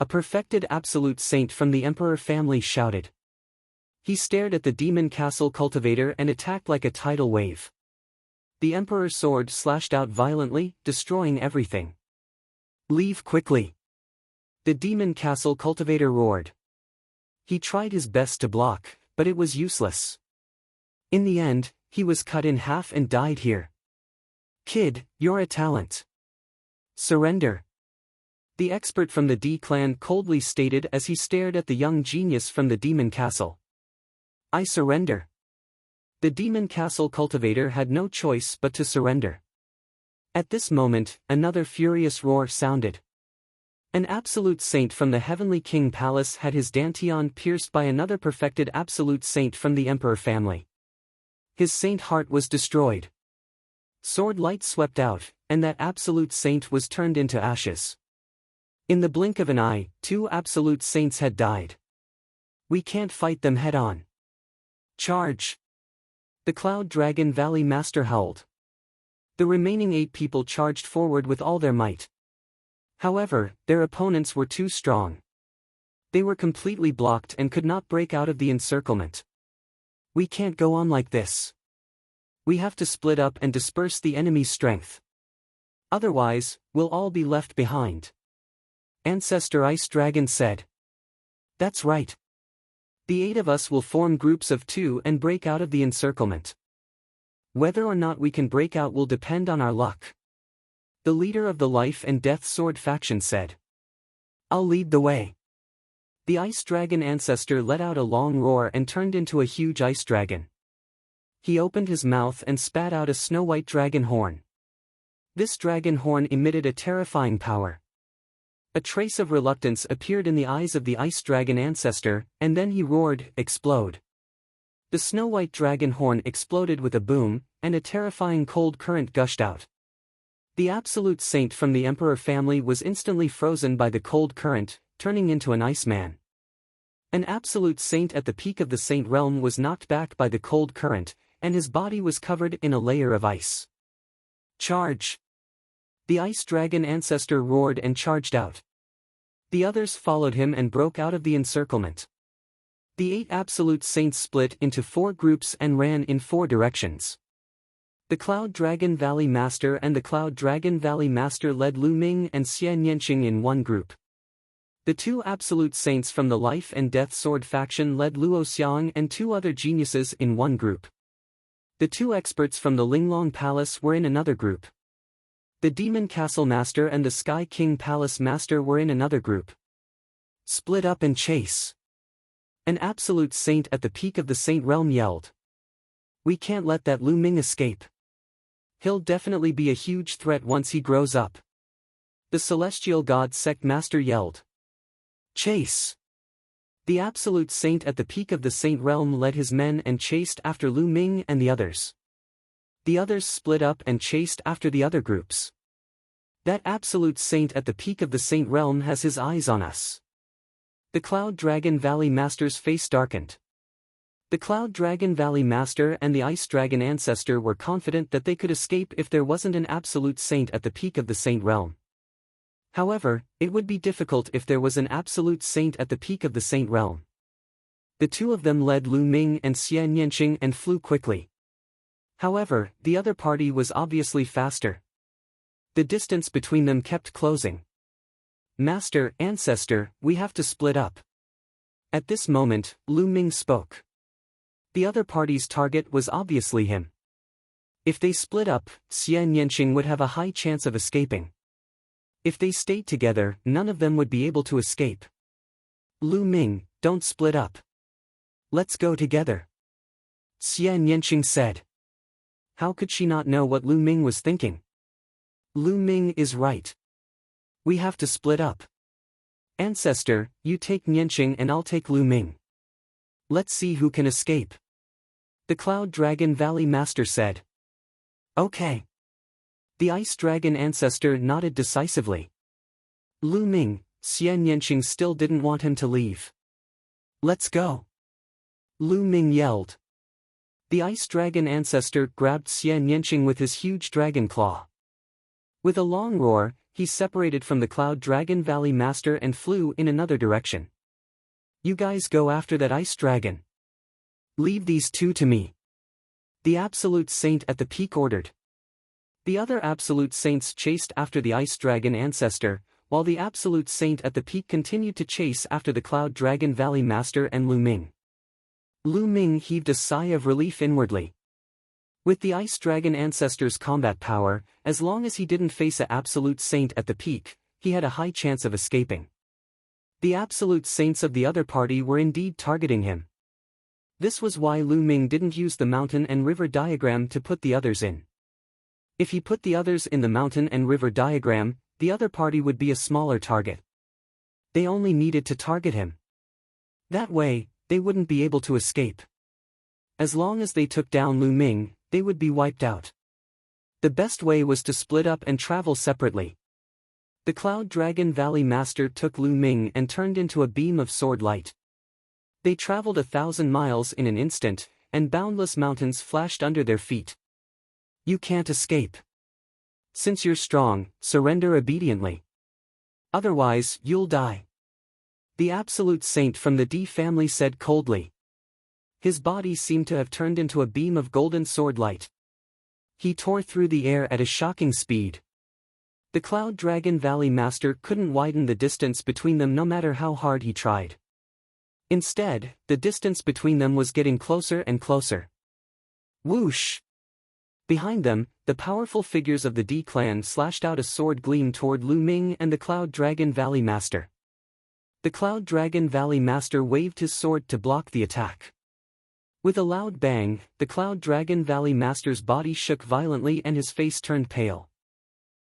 A perfected absolute saint from the Emperor family shouted. He stared at the demon castle cultivator and attacked like a tidal wave. The Emperor's sword slashed out violently, destroying everything. Leave quickly! The demon castle cultivator roared. He tried his best to block, but it was useless. In the end, he was cut in half and died here. Kid, you're a talent. Surrender! The expert from the D clan coldly stated as he stared at the young genius from the demon castle. I surrender. The demon castle cultivator had no choice but to surrender. At this moment, another furious roar sounded. An absolute saint from the Heavenly King Palace had his dantian pierced by another perfected absolute saint from the Emperor family. His saint heart was destroyed. Sword light swept out, and that absolute saint was turned into ashes. In the blink of an eye, 2 absolute saints had died. We can't fight them head-on. Charge! The Cloud Dragon Valley Master howled. The remaining 8 people charged forward with all their might. However, their opponents were too strong. They were completely blocked and could not break out of the encirclement. We can't go on like this. We have to split up and disperse the enemy's strength. Otherwise, we'll all be left behind. Ancestor Ice Dragon said. That's right. The 8 of us will form groups of 2 and break out of the encirclement. Whether or not we can break out will depend on our luck. The leader of the Life and Death Sword faction said. I'll lead the way. The Ice Dragon ancestor let out a long roar and turned into a huge ice dragon. He opened his mouth and spat out a snow-white dragon horn. This dragon horn emitted a terrifying power. A trace of reluctance appeared in the eyes of the Ice Dragon ancestor, and then he roared, "Explode!" The snow-white dragon horn exploded with a boom, and a terrifying cold current gushed out. The absolute saint from the Emperor family was instantly frozen by the cold current, turning into an iceman. An absolute saint at the peak of the saint realm was knocked back by the cold current, and his body was covered in a layer of ice. Charge! The Ice Dragon ancestor roared and charged out. The others followed him and broke out of the encirclement. The 8 absolute saints split into 4 groups and ran in 4 directions. The Cloud Dragon Valley Master and the Cloud Dragon Valley Master led Lu Ming and Xie Nianqing in one group. The 2 absolute saints from the Life and Death Sword faction led Luo Xiang and 2 other geniuses in one group. The 2 experts from the Linglong Palace were in another group. The Demon Castle Master and the Sky King Palace Master were in another group. Split up and chase! An absolute saint at the peak of the Saint Realm yelled. We can't let that Lu Ming escape. He'll definitely be a huge threat once he grows up. The celestial god sect master yelled. Chase! The absolute saint at the peak of the saint realm led his men and chased after Lu Ming and the others. The others split up and chased after the other groups. That absolute saint at the peak of the saint realm has his eyes on us. The Cloud Dragon Valley Master's face darkened. The Cloud Dragon Valley Master and the Ice Dragon Ancestor were confident that they could escape if there wasn't an absolute saint at the peak of the saint realm. However, it would be difficult if there was an absolute saint at the peak of the saint realm. The two of them led Lu Ming and Xian Yanqing and flew quickly. However, the other party was obviously faster. The distance between them kept closing. Master, Ancestor, we have to split up. At this moment, Lu Ming spoke. The other party's target was obviously him. If they split up, Xian Yanqing would have a high chance of escaping. If they stayed together, none of them would be able to escape. Lu Ming, don't split up. Let's go together. Xian Yanqing said. How could she not know what Lu Ming was thinking? Lu Ming is right. We have to split up. Ancestor, you take Yanqing and I'll take Lu Ming. Let's see who can escape. The Cloud Dragon Valley Master said. Okay. The Ice Dragon Ancestor nodded decisively. Lu Ming, Xian Yanqing still didn't want him to leave. Let's go. Lu Ming yelled. The Ice Dragon Ancestor grabbed Xian Yanqing with his huge dragon claw. With a long roar, he separated from the Cloud Dragon Valley Master and flew in another direction. You guys go after that Ice Dragon. Leave these two to me. The Absolute Saint at the peak ordered. The other Absolute Saints chased after the Ice Dragon Ancestor, while the Absolute Saint at the peak continued to chase after the Cloud Dragon Valley Master and Lu Ming. Lu Ming heaved a sigh of relief inwardly. With the Ice Dragon Ancestor's combat power, as long as he didn't face a Absolute Saint at the peak, he had a high chance of escaping. The Absolute Saints of the other party were indeed targeting him. This was why Lu Ming didn't use the mountain and river diagram to put the others in. If he put the others in the mountain and river diagram, the other party would be a smaller target. They only needed to target him. That way, they wouldn't be able to escape. As long as they took down Lu Ming, they would be wiped out. The best way was to split up and travel separately. The Cloud Dragon Valley Master took Lu Ming and turned into a beam of sword light. They traveled 1,000 miles in an instant, and boundless mountains flashed under their feet. You can't escape. Since you're strong, surrender obediently. Otherwise, you'll die. The Absolute Saint from the D family said coldly. His body seemed to have turned into a beam of golden sword light. He tore through the air at a shocking speed. The Cloud Dragon Valley Master couldn't widen the distance between them no matter how hard he tried. Instead, the distance between them was getting closer and closer. Whoosh! Behind them, the powerful figures of the D clan slashed out a sword gleam toward Lu Ming and the Cloud Dragon Valley Master. The Cloud Dragon Valley Master waved his sword to block the attack. With a loud bang, the Cloud Dragon Valley Master's body shook violently and his face turned pale.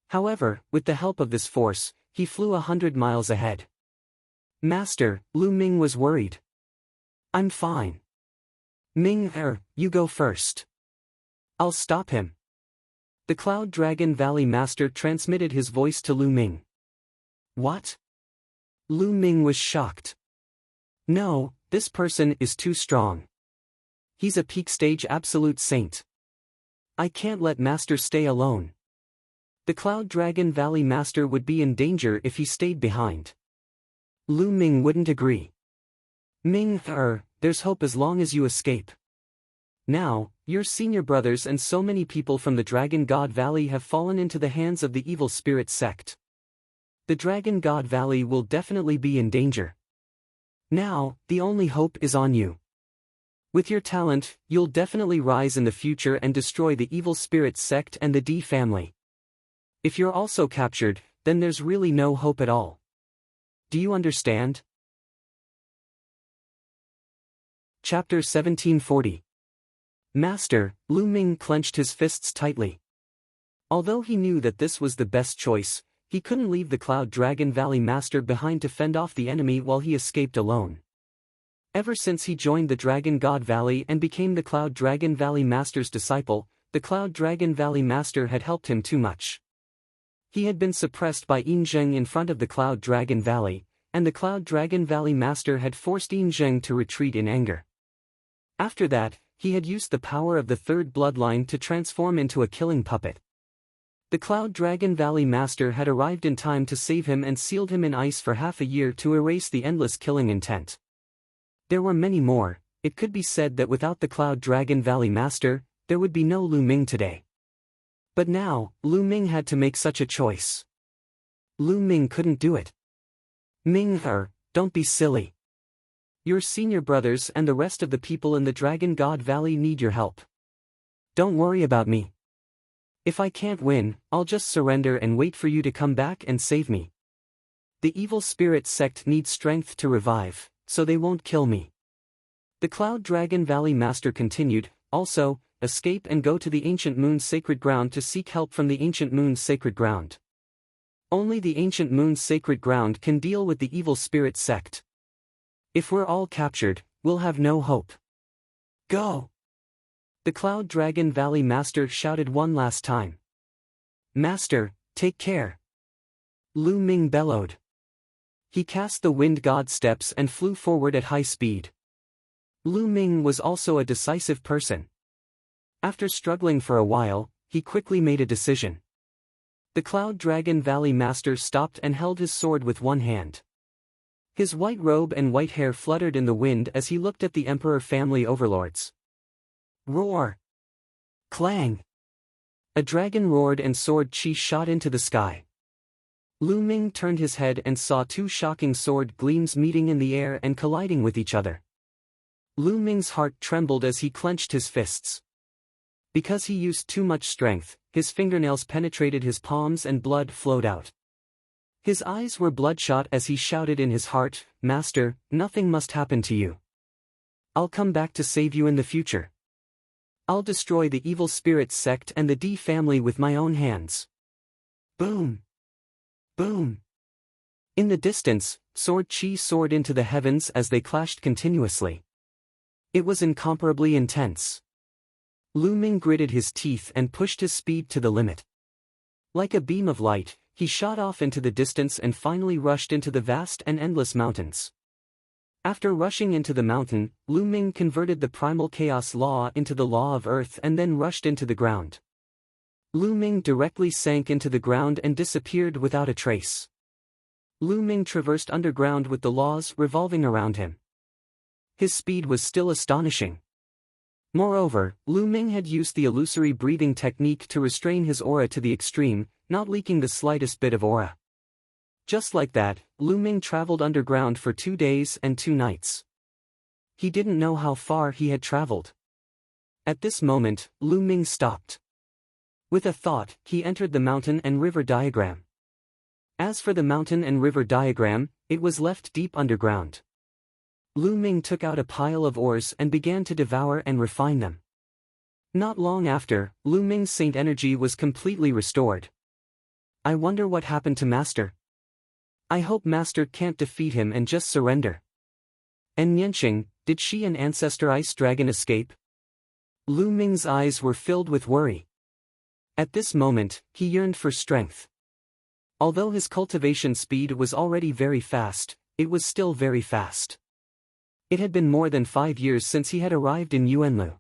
However, with the help of this force, he flew 100 miles ahead. Master, Lu Ming was worried. I'm fine. Ming, you go first. I'll stop him. The Cloud Dragon Valley Master transmitted his voice to Lu Ming. What? Lu Ming was shocked. No, this person is too strong. He's a peak stage Absolute Saint. I can't let Master stay alone. The Cloud Dragon Valley Master would be in danger if he stayed behind. Lu Ming wouldn't agree. Ming, there's hope as long as you escape. Now, your senior brothers and so many people from the Dragon God Valley have fallen into the hands of the evil spirit sect. The Dragon God Valley will definitely be in danger. Now, the only hope is on you. With your talent, you'll definitely rise in the future and destroy the evil spirit sect and the D family. If you're also captured, then there's really no hope at all. Do you understand? Chapter 1740. Master, Lu Ming clenched his fists tightly. Although he knew that this was the best choice, he couldn't leave the Cloud Dragon Valley Master behind to fend off the enemy while he escaped alone. Ever since he joined the Dragon God Valley and became the Cloud Dragon Valley Master's disciple, the Cloud Dragon Valley Master had helped him too much. He had been suppressed by Yin Zheng in front of the Cloud Dragon Valley, and the Cloud Dragon Valley Master had forced Yin Zheng to retreat in anger. After that, he had used the power of the third bloodline to transform into a killing puppet. The Cloud Dragon Valley Master had arrived in time to save him and sealed him in ice for half a year to erase the endless killing intent. There were many more. It could be said that without the Cloud Dragon Valley Master, there would be no Lu Ming today. But now, Lu Ming had to make such a choice. Lu Ming couldn't do it. Ming, don't be silly. Your senior brothers and the rest of the people in the Dragon God Valley need your help. Don't worry about me. If I can't win, I'll just surrender and wait for you to come back and save me. The evil spirit sect needs strength to revive, so they won't kill me. The Cloud Dragon Valley Master continued, also, escape and go to the Ancient Moon's sacred ground to seek help from the Ancient Moon's sacred ground. Only the Ancient Moon's sacred ground can deal with the evil spirit sect. If we're all captured, we'll have no hope. Go! The Cloud Dragon Valley Master shouted one last time. Master, take care! Lu Ming bellowed. He cast the Wind God steps and flew forward at high speed. Lu Ming was also a decisive person. After struggling for a while, he quickly made a decision. The Cloud Dragon Valley Master stopped and held his sword with one hand. His white robe and white hair fluttered in the wind as he looked at the Emperor family overlords. Roar! Clang! A dragon roared and sword chi shot into the sky. Lu Ming turned his head and saw two shocking sword gleams meeting in the air and colliding with each other. Lu Ming's heart trembled as he clenched his fists. Because he used too much strength, his fingernails penetrated his palms and blood flowed out. His eyes were bloodshot as he shouted in his heart, Master, nothing must happen to you. I'll come back to save you in the future. I'll destroy the evil spirit sect and the D family with my own hands. Boom! Boom! In the distance, sword chi soared into the heavens as they clashed continuously. It was incomparably intense. Lu Ming gritted his teeth and pushed his speed to the limit. Like a beam of light, he shot off into the distance and finally rushed into the vast and endless mountains. After rushing into the mountain, Lu Ming converted the primal chaos law into the law of earth and then rushed into the ground. Lu Ming directly sank into the ground and disappeared without a trace. Lu Ming traversed underground with the laws revolving around him. His speed was still astonishing. Moreover, Lu Ming had used the illusory breathing technique to restrain his aura to the extreme, not leaking the slightest bit of aura. Just like that, Lu Ming traveled underground for 2 days and 2 nights. He didn't know how far he had traveled. At this moment, Lu Ming stopped. With a thought, he entered the mountain and river diagram. As for the mountain and river diagram, it was left deep underground. Lu Ming took out a pile of ores and began to devour and refine them. Not long after, Lu Ming's saint energy was completely restored. I wonder what happened to Master. I hope Master can't defeat him and just surrender. And Nianxing, did she and Ancestor Ice Dragon escape? Lu Ming's eyes were filled with worry. At this moment, he yearned for strength. Although his cultivation speed was already very fast, it was still very fast. It had been more than 5 years since he had arrived in Yuanlu.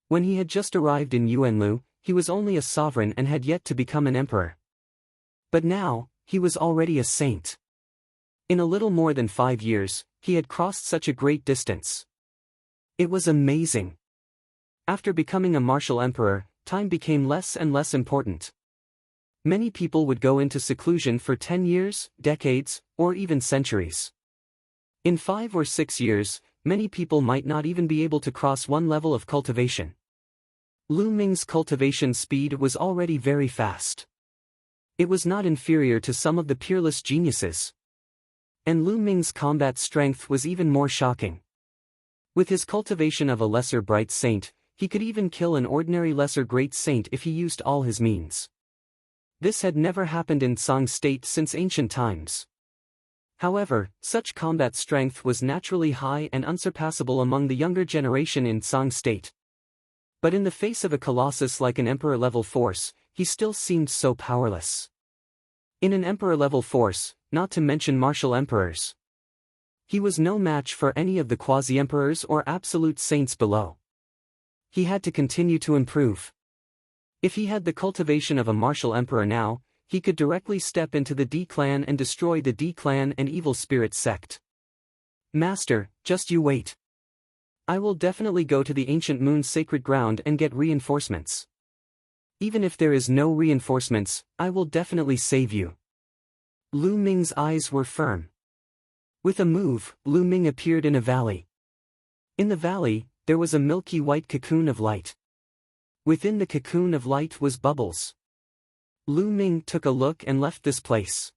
When he had just arrived in Yuanlu, he was only a sovereign and had yet to become an emperor. But now, he was already a saint. In a little more than 5 years, he had crossed such a great distance. It was amazing. After becoming a martial emperor, time became less and less important. Many people would go into seclusion for 10 years, decades, or even centuries. In 5 or 6 years, many people might not even be able to cross one level of cultivation. Lu Ming's cultivation speed was already very fast. It was not inferior to some of the peerless geniuses. And Lu Ming's combat strength was even more shocking. With his cultivation of a lesser bright saint, he could even kill an ordinary lesser great saint if he used all his means. This had never happened in Song State since ancient times. However, such combat strength was naturally high and unsurpassable among the younger generation in Song State. But in the face of a colossus like an emperor-level force, he still seemed so powerless. In an emperor-level force, not to mention martial emperors, he was no match for any of the quasi-emperors or absolute saints below. He had to continue to improve. If he had the cultivation of a martial emperor now, he could directly step into the D-clan and destroy the D-clan and evil spirit sect. Master, just you wait. I will definitely go to the ancient moon's sacred ground and get reinforcements. Even if there is no reinforcements, I will definitely save you. Lu Ming's eyes were firm. With a move, Lu Ming appeared in a valley. In the valley, there was a milky white cocoon of light. Within the cocoon of light was Bubbles. Lu Ming took a look and left this place.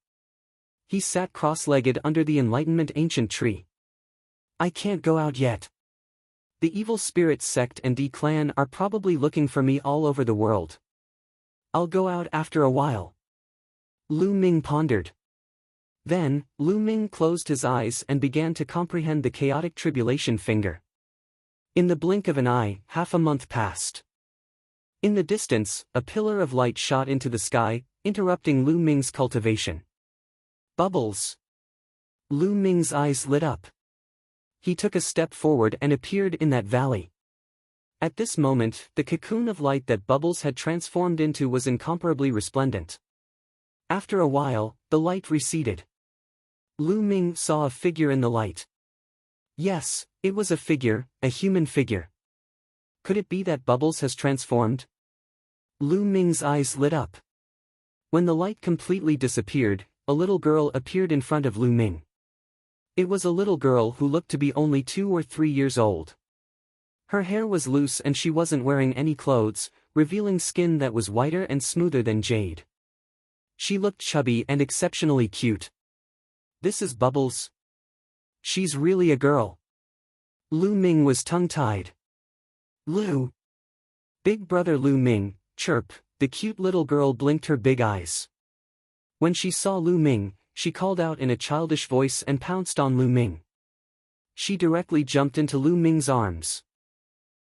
He sat cross-legged under the Enlightenment ancient tree. I can't go out yet. The evil spirit sect and D-clan are probably looking for me all over the world. I'll go out after a while. Lu Ming pondered. Then, Lu Ming closed his eyes and began to comprehend the chaotic tribulation finger. In the blink of an eye, half a month passed. In the distance, a pillar of light shot into the sky, interrupting Lu Ming's cultivation. Bubbles! Lu Ming's eyes lit up. He took a step forward and appeared in that valley. At this moment, the cocoon of light that Bubbles had transformed into was incomparably resplendent. After a while, the light receded. Lu Ming saw a figure in the light. Yes, it was a figure, a human figure. Could it be that Bubbles has transformed? Lu Ming's eyes lit up. When the light completely disappeared, a little girl appeared in front of Lu Ming. It was a little girl who looked to be only 2 or 3 years old. Her hair was loose and she wasn't wearing any clothes, revealing skin that was whiter and smoother than jade. She looked chubby and exceptionally cute. This is Bubbles? She's really a girl. Lu Ming was tongue-tied. Lu. Big brother Lu Ming, chirp, the cute little girl blinked her big eyes. When she saw Lu Ming, she called out in a childish voice and pounced on Lu Ming. She directly jumped into Lu Ming's arms.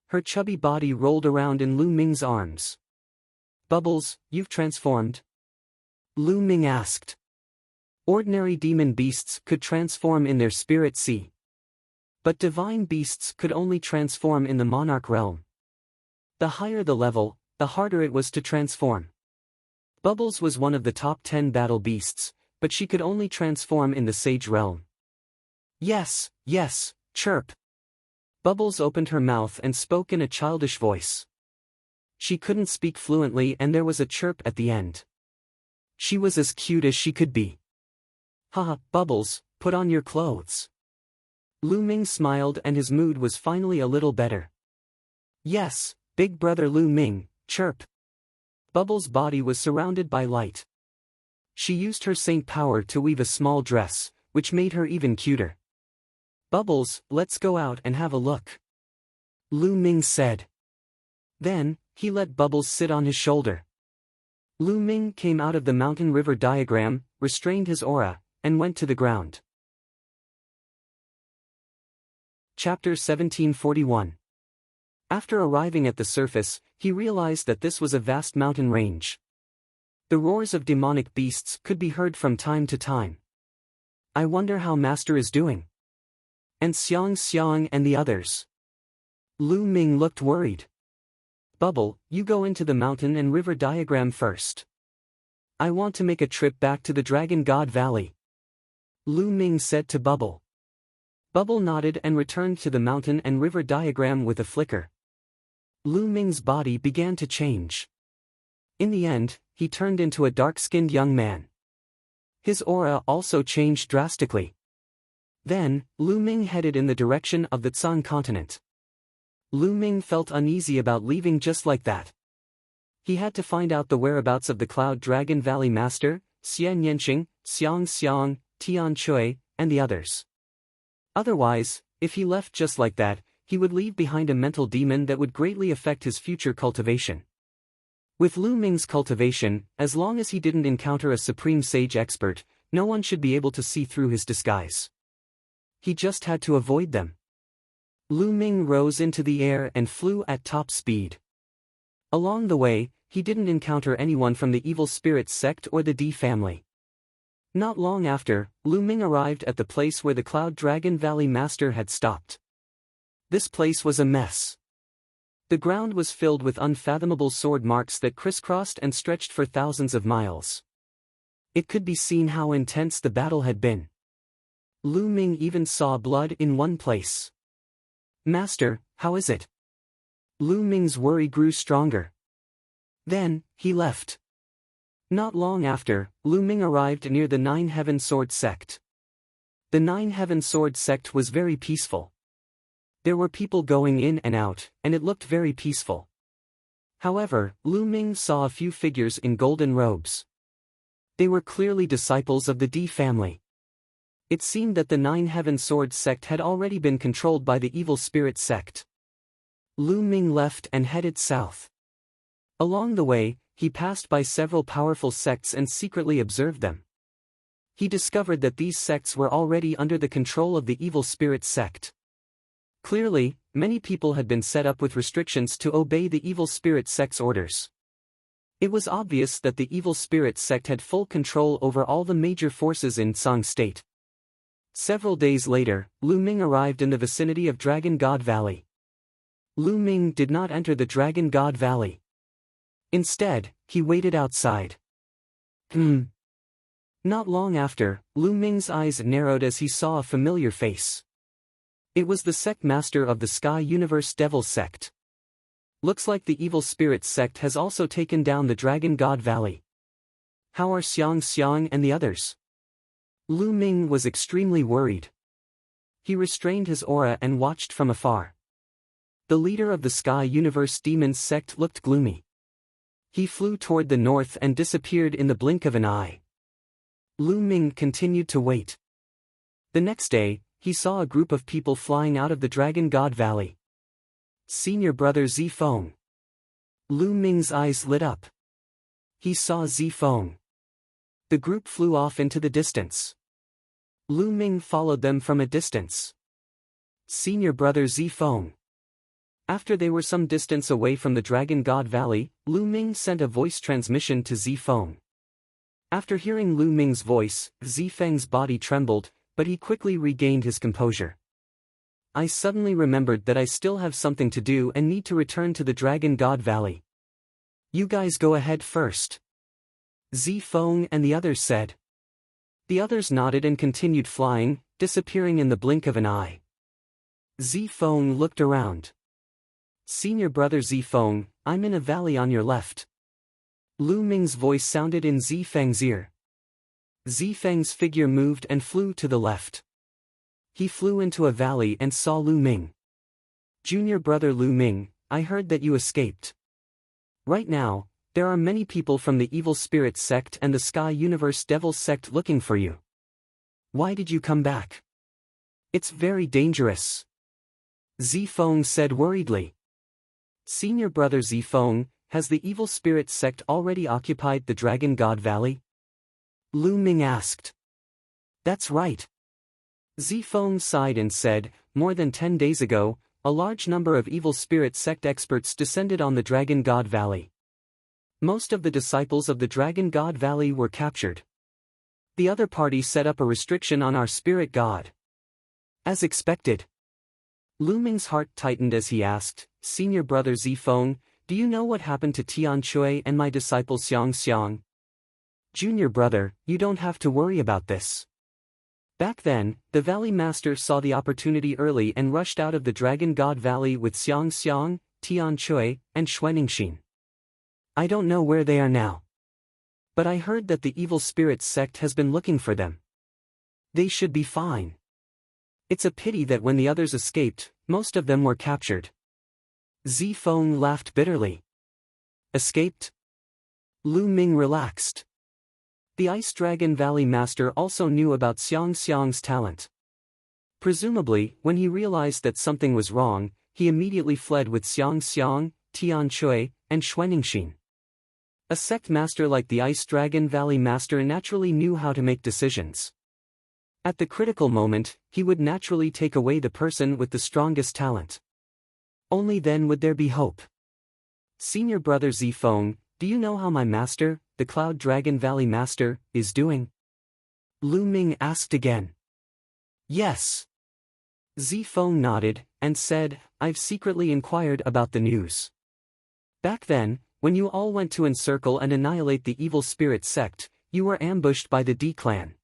Her chubby body rolled around in Lu Ming's arms. Bubbles, you've transformed? Lu Ming asked. Ordinary demon beasts could transform in their spirit sea. But divine beasts could only transform in the monarch realm. The higher the level, the harder it was to transform. Bubbles was one of the top 10 battle beasts, but she could only transform in the sage realm. Yes, yes, chirp. Bubbles opened her mouth and spoke in a childish voice. She couldn't speak fluently and there was a chirp at the end. She was as cute as she could be. Haha, Bubbles, put on your clothes. Lu Ming smiled and his mood was finally a little better. Yes, big brother Lu Ming, chirp. Bubbles' body was surrounded by light. She used her saint power to weave a small dress, which made her even cuter. Bubbles, let's go out and have a look. Lu Ming said. Then, he let Bubbles sit on his shoulder. Lu Ming came out of the mountain river diagram, restrained his aura, and went to the ground. Chapter 1741. After arriving at the surface, he realized that this was a vast mountain range. The roars of demonic beasts could be heard from time to time. I wonder how Master is doing. And Xiang and the others. Lu Ming looked worried. Bubble, you go into the mountain and river diagram first. I want to make a trip back to the Dragon God Valley. Lu Ming said to Bubble. Bubble nodded and returned to the mountain and river diagram with a flicker. Lu Ming's body began to change. In the end, he turned into a dark-skinned young man. His aura also changed drastically. Then, Lu Ming headed in the direction of the Tsang continent. Lu Ming felt uneasy about leaving just like that. He had to find out the whereabouts of the Cloud Dragon Valley Master, Xian Yanqing, Xiang, Tian Chui, and the others. Otherwise, if he left just like that, he would leave behind a mental demon that would greatly affect his future cultivation. With Lu Ming's cultivation, as long as he didn't encounter a supreme sage expert, no one should be able to see through his disguise. He just had to avoid them. Lu Ming rose into the air and flew at top speed. Along the way, he didn't encounter anyone from the evil spirit sect or the D family. Not long after, Lu Ming arrived at the place where the Cloud Dragon Valley Master had stopped. This place was a mess. The ground was filled with unfathomable sword marks that crisscrossed and stretched for thousands of miles. It could be seen how intense the battle had been. Lu Ming even saw blood in one place. "Master, how is it?" Lu Ming's worry grew stronger. Then, he left. Not long after, Lu Ming arrived near the Nine Heaven Sword Sect. The Nine Heaven Sword Sect was very peaceful. There were people going in and out, and it looked very peaceful. However, Lu Ming saw a few figures in golden robes. They were clearly disciples of the D family. It seemed that the Nine Heaven Sword Sect had already been controlled by the evil spirit sect. Lu Ming left and headed south. Along the way, he passed by several powerful sects and secretly observed them. He discovered that these sects were already under the control of the evil spirit sect. Clearly, many people had been set up with restrictions to obey the evil spirit sect's orders. It was obvious that the evil spirit sect had full control over all the major forces in Song State. Several days later, Lu Ming arrived in the vicinity of Dragon God Valley. Lu Ming did not enter the Dragon God Valley. Instead, he waited outside. Not long after, Lu Ming's eyes narrowed as he saw a familiar face. It was the sect master of the Sky Universe Devil Sect. Looks like the evil spirit sect has also taken down the Dragon God Valley. How are Xiang Xiang and the others? Lu Ming was extremely worried. He restrained his aura and watched from afar. The leader of the Sky Universe Demons sect looked gloomy. He flew toward the north and disappeared in the blink of an eye. Lu Ming continued to wait. The next day, he saw a group of people flying out of the Dragon God Valley. Senior brother Zifeng. Lu Ming's eyes lit up. He saw Zifeng. The group flew off into the distance. Lu Ming followed them from a distance. Senior brother Zifeng. After they were some distance away from the Dragon God Valley, Lu Ming sent a voice transmission to Zifeng. After hearing Lu Ming's voice, Zifeng's body trembled, but he quickly regained his composure. I suddenly remembered that I still have something to do and need to return to the Dragon God Valley. You guys go ahead first. Zifeng and the others said. The others nodded and continued flying, disappearing in the blink of an eye. Zifeng looked around. Senior brother Zifeng, I'm in a valley on your left. Lu Ming's voice sounded in Zifeng's ear. Zifeng's figure moved and flew to the left. He flew into a valley and saw Lu Ming. Junior brother Lu Ming, I heard that you escaped. Right now, there are many people from the Evil Spirit sect and the Sky Universe Devil sect looking for you. Why did you come back? It's very dangerous. Zifeng said worriedly. Senior brother Zifeng, has the Evil Spirit sect already occupied the Dragon God Valley? Lu Ming asked. That's right. Zifeng sighed and said, more than 10 days ago, a large number of Evil Spirit sect experts descended on the Dragon God Valley. Most of the disciples of the Dragon God Valley were captured. The other party set up a restriction on our spirit god. As expected. Lu Ming's heart tightened as he asked, Senior brother Zifeng, do you know what happened to Tian Chui and my disciple Xiang Xiang? Junior brother, you don't have to worry about this. Back then, the Valley Master saw the opportunity early and rushed out of the Dragon God Valley with Xiang Xiang, Tian Chui, and Xuaningxin. I don't know where they are now. But I heard that the Evil Spirit sect has been looking for them. They should be fine. It's a pity that when the others escaped, most of them were captured. Zifeng laughed bitterly. Escaped? Lu Ming relaxed. The Ice Dragon Valley Master also knew about Xiang Xiang's talent. Presumably, when he realized that something was wrong, he immediately fled with Xiang Xiang, Tian Chui, and Xuaningxin. A sect master like the Ice Dragon Valley Master naturally knew how to make decisions. At the critical moment, he would naturally take away the person with the strongest talent. Only then would there be hope. Senior brother Zifeng, do you know how my master, the Cloud Dragon Valley Master, is doing? Lu Ming asked again. Yes. Zifeng nodded, and said, I've secretly inquired about the news. Back then, when you all went to encircle and annihilate the evil spirit sect, you were ambushed by the D clan.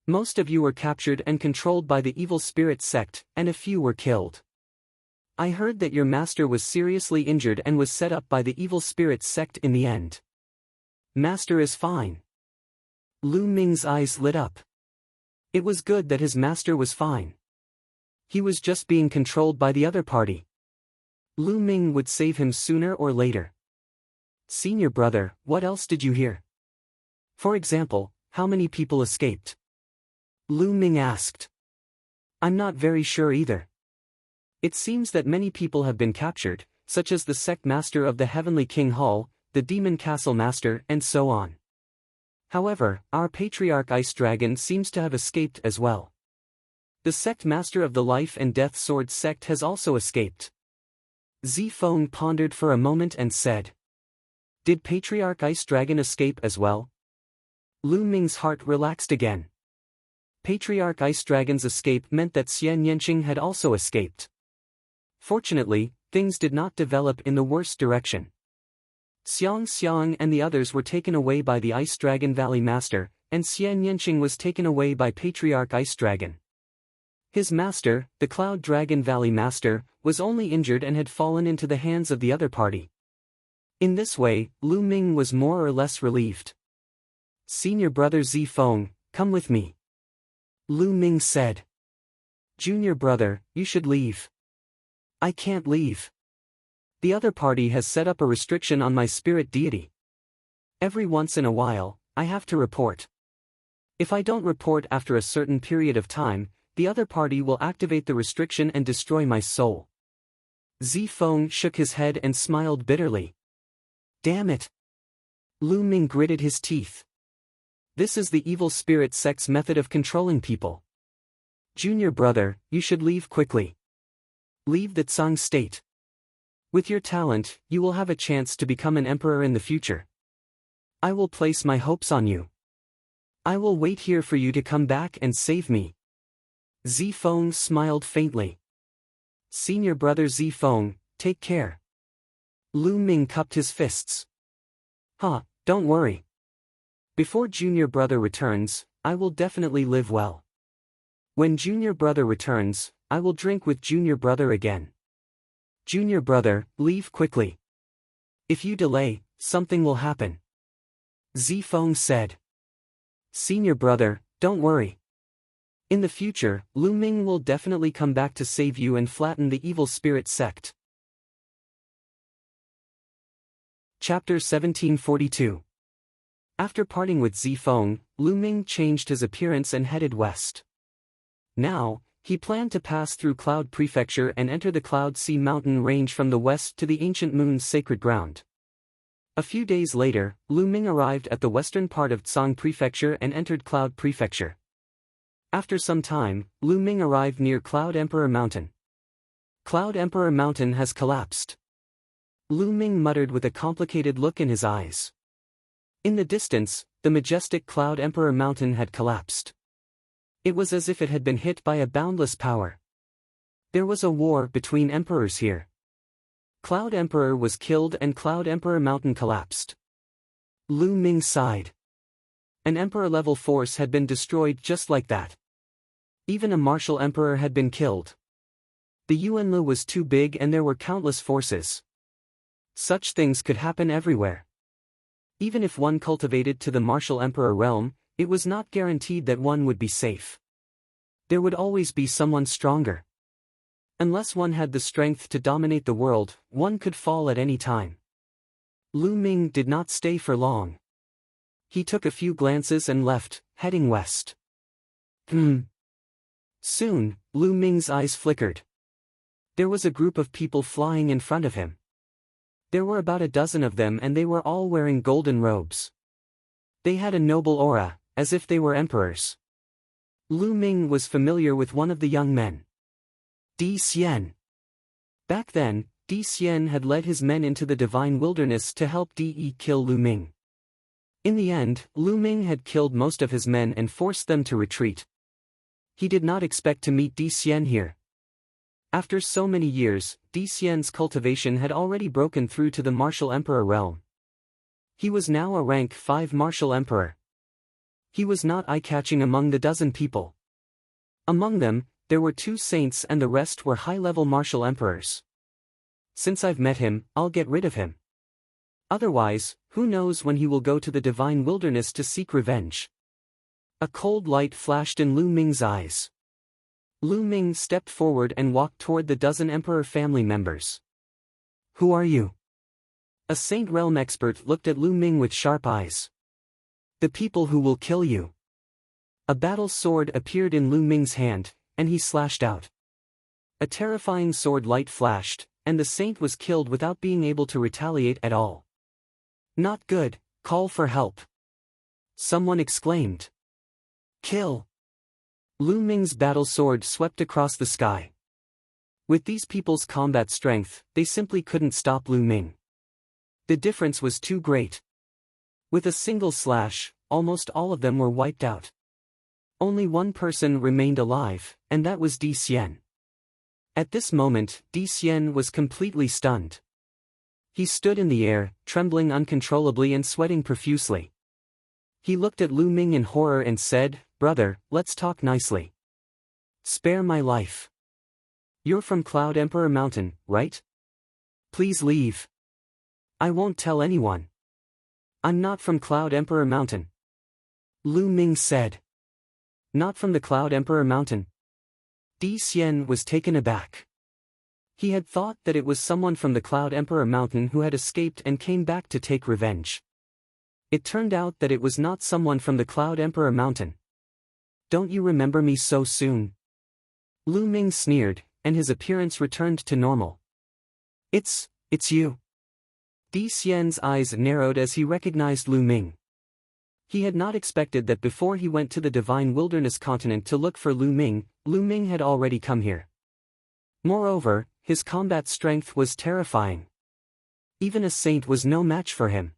Most of you were captured and controlled by the evil spirit sect, and a few were killed. I heard that your master was seriously injured and was set up by the evil spirit sect in the end. Master is fine. Lu Ming's eyes lit up. It was good that his master was fine. He was just being controlled by the other party. Lu Ming would save him sooner or later. Senior brother, what else did you hear? For example, how many people escaped? Lu Ming asked. I'm not very sure either. It seems that many people have been captured, such as the sect master of the Heavenly King Hall, the Demon Castle Master, and so on. However, our Patriarch Ice Dragon seems to have escaped as well. The sect master of the Life and Death Sword sect has also escaped. Zifeng pondered for a moment and said. Did Patriarch Ice Dragon escape as well? Lu Ming's heart relaxed again. Patriarch Ice Dragon's escape meant that Xian Yanqing had also escaped. Fortunately, things did not develop in the worst direction. Xiang Xiang and the others were taken away by the Ice Dragon Valley Master, and Xian Yanqing was taken away by Patriarch Ice Dragon. His master, the Cloud Dragon Valley Master, was only injured and had fallen into the hands of the other party. In this way, Lu Ming was more or less relieved. Senior brother Zifeng, come with me. Lu Ming said. Junior brother, you should leave. I can't leave. The other party has set up a restriction on my spirit deity. Every once in a while, I have to report. If I don't report after a certain period of time, the other party will activate the restriction and destroy my soul. Zifeng shook his head and smiled bitterly. Damn it. Lu Ming gritted his teeth. This is the evil spirit sect's method of controlling people. Junior brother, you should leave quickly. Leave the Tsang state. With your talent, you will have a chance to become an emperor in the future. I will place my hopes on you. I will wait here for you to come back and save me. Zifeng smiled faintly. Senior brother Zifeng, take care. Lu Ming cupped his fists. Don't worry. Before junior brother returns, I will definitely live well. When junior brother returns, I will drink with junior brother again. Junior brother, leave quickly. If you delay, something will happen. Zifeng said. Senior brother, don't worry. In the future, Lu Ming will definitely come back to save you and flatten the evil spirit sect. Chapter 1742. After parting with Zifeng, Lu Ming changed his appearance and headed west. Now, he planned to pass through Cloud Prefecture and enter the Cloud Sea mountain range from the west to the ancient moon's sacred ground. A few days later, Lu Ming arrived at the western part of Tsang Prefecture and entered Cloud Prefecture. After some time, Lu Ming arrived near Cloud Emperor Mountain. Cloud Emperor Mountain has collapsed. Lu Ming muttered with a complicated look in his eyes. In the distance, the majestic Cloud Emperor Mountain had collapsed. It was as if it had been hit by a boundless power. There was a war between emperors here. Cloud Emperor was killed and Cloud Emperor Mountain collapsed. Lu Ming sighed. An emperor-level force had been destroyed just like that. Even a martial emperor had been killed. The Yuanlu was too big and there were countless forces. Such things could happen everywhere. Even if one cultivated to the martial emperor realm, it was not guaranteed that one would be safe. There would always be someone stronger. Unless one had the strength to dominate the world, one could fall at any time. Lu Ming did not stay for long. He took a few glances and left, heading west. Soon, Lu Ming's eyes flickered. There was a group of people flying in front of him. There were about a dozen of them and they were all wearing golden robes. They had a noble aura, as if they were emperors. Lu Ming was familiar with one of the young men. Di Xian. Back then, Di Xian had led his men into the divine wilderness to help Di kill Lu Ming. In the end, Lu Ming had killed most of his men and forced them to retreat. He did not expect to meet Di Xian here. After so many years, Di Xian's cultivation had already broken through to the martial emperor realm. He was now a rank 5 martial emperor. He was not eye-catching among the dozen people. Among them, there were 2 saints and the rest were high-level martial emperors. Since I've met him, I'll get rid of him. Otherwise, who knows when he will go to the divine wilderness to seek revenge. A cold light flashed in Lu Ming's eyes. Lu Ming stepped forward and walked toward the dozen emperor family members. Who are you? A Saint Realm expert looked at Lu Ming with sharp eyes. The people who will kill you. A battle sword appeared in Lu Ming's hand, and he slashed out. A terrifying sword light flashed, and the saint was killed without being able to retaliate at all. Not good, call for help. Someone exclaimed. Kill. Lu Ming's battle sword swept across the sky. With these people's combat strength, they simply couldn't stop Lu Ming. The difference was too great. With a single slash, almost all of them were wiped out. Only one person remained alive, and that was Di Xian. At this moment, Di Xian was completely stunned. He stood in the air, trembling uncontrollably and sweating profusely. He looked at Lu Ming in horror and said, "Brother, let's talk nicely. Spare my life. You're from Cloud Emperor Mountain, right? Please leave. I won't tell anyone." "I'm not from Cloud Emperor Mountain," Lu Ming said. "Not from the Cloud Emperor Mountain?" Di Xian was taken aback. He had thought that it was someone from the Cloud Emperor Mountain who had escaped and came back to take revenge. It turned out that it was not someone from the Cloud Emperor Mountain. "Don't you remember me so soon?" Lu Ming sneered, and his appearance returned to normal. It's you." Di Xian's eyes narrowed as he recognized Lu Ming. He had not expected that before he went to the Divine Wilderness continent to look for Lu Ming had already come here. Moreover, his combat strength was terrifying. Even a saint was no match for him.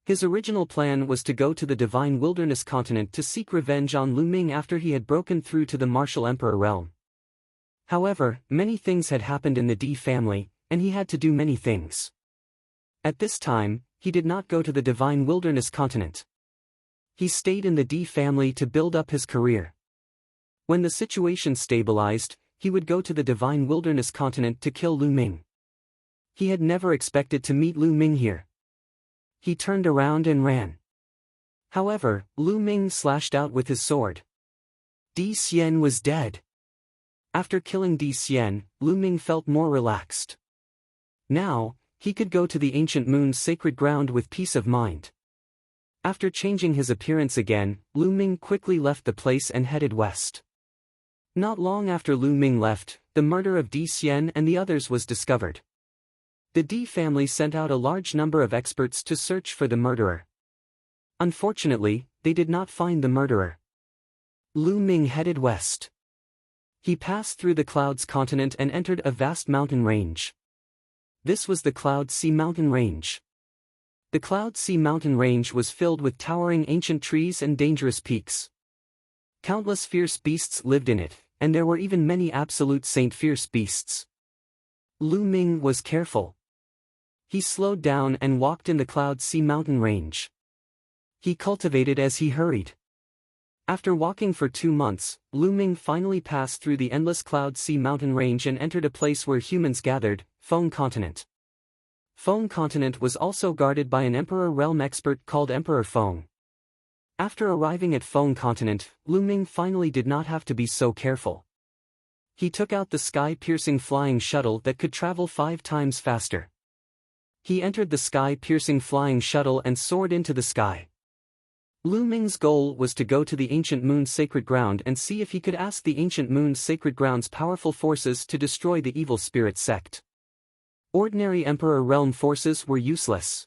His original plan was to go to the Divine Wilderness continent to seek revenge on Lu Ming after he had broken through to the martial emperor realm. However, many things had happened in the Di family, and he had to do many things. At this time, he did not go to the Divine Wilderness continent. He stayed in the Di family to build up his career. When the situation stabilized, he would go to the Divine Wilderness continent to kill Lu Ming. He had never expected to meet Lu Ming here. He turned around and ran. However, Lu Ming slashed out with his sword. Di Xian was dead. After killing Di Xian, Lu Ming felt more relaxed. Now, he could go to the ancient moon's sacred ground with peace of mind. After changing his appearance again, Lu Ming quickly left the place and headed west. Not long after Lu Ming left, the murder of Di Xian and the others was discovered. The Di family sent out a large number of experts to search for the murderer. Unfortunately, they did not find the murderer. Lu Ming headed west. He passed through the Clouds continent and entered a vast mountain range. This was the Cloud Sea Mountain Range. The Cloud Sea Mountain Range was filled with towering ancient trees and dangerous peaks. Countless fierce beasts lived in it, and there were even many absolute saint fierce beasts. Lu Ming was careful. He slowed down and walked in the Cloud Sea Mountain Range. He cultivated as he hurried. After walking for 2 months, Lu Ming finally passed through the endless Cloud Sea Mountain Range and entered a place where humans gathered, Feng Continent. Feng Continent was also guarded by an Emperor realm expert called Emperor Feng. After arriving at Feng Continent, Lu Ming finally did not have to be so careful. He took out the sky-piercing flying shuttle that could travel 5 times faster. He entered the sky-piercing flying shuttle and soared into the sky. Lu Ming's goal was to go to the Ancient Moon's sacred ground and see if he could ask the Ancient Moon's sacred ground's powerful forces to destroy the evil spirit sect. Ordinary Emperor Realm forces were useless.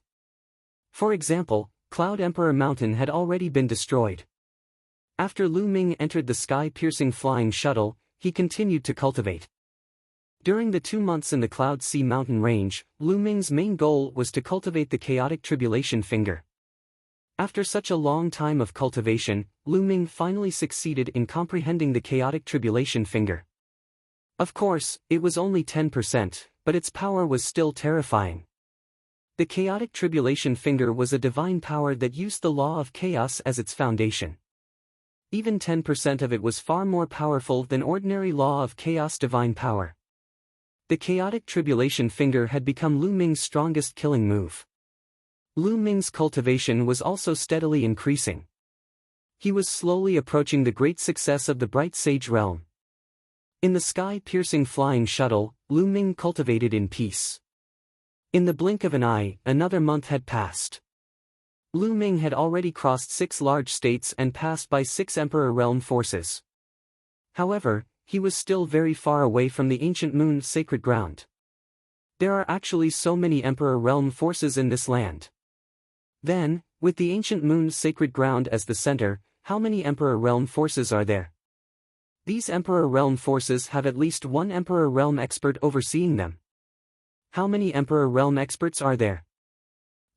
For example, Cloud Emperor Mountain had already been destroyed. After Lu Ming entered the sky-piercing flying shuttle, he continued to cultivate. During the 2 months in the Cloud Sea mountain range, Lu Ming's main goal was to cultivate the chaotic tribulation finger. After such a long time of cultivation, Lu Ming finally succeeded in comprehending the chaotic tribulation finger. Of course, it was only 10%, but its power was still terrifying. The chaotic tribulation finger was a divine power that used the law of chaos as its foundation. Even 10% of it was far more powerful than ordinary law of chaos divine power. The chaotic tribulation finger had become Lu Ming's strongest killing move. Lu Ming's cultivation was also steadily increasing. He was slowly approaching the great success of the Bright Sage realm. In the sky-piercing flying shuttle, Lu Ming cultivated in peace. In the blink of an eye, another month had passed. Lu Ming had already crossed 6 large states and passed by 6 Emperor Realm forces. However, he was still very far away from the ancient moon sacred ground. There are actually so many Emperor Realm forces in this land. Then, with the ancient moon's sacred ground as the center, how many Emperor Realm forces are there? These Emperor Realm forces have at least one Emperor Realm expert overseeing them. How many Emperor Realm experts are there?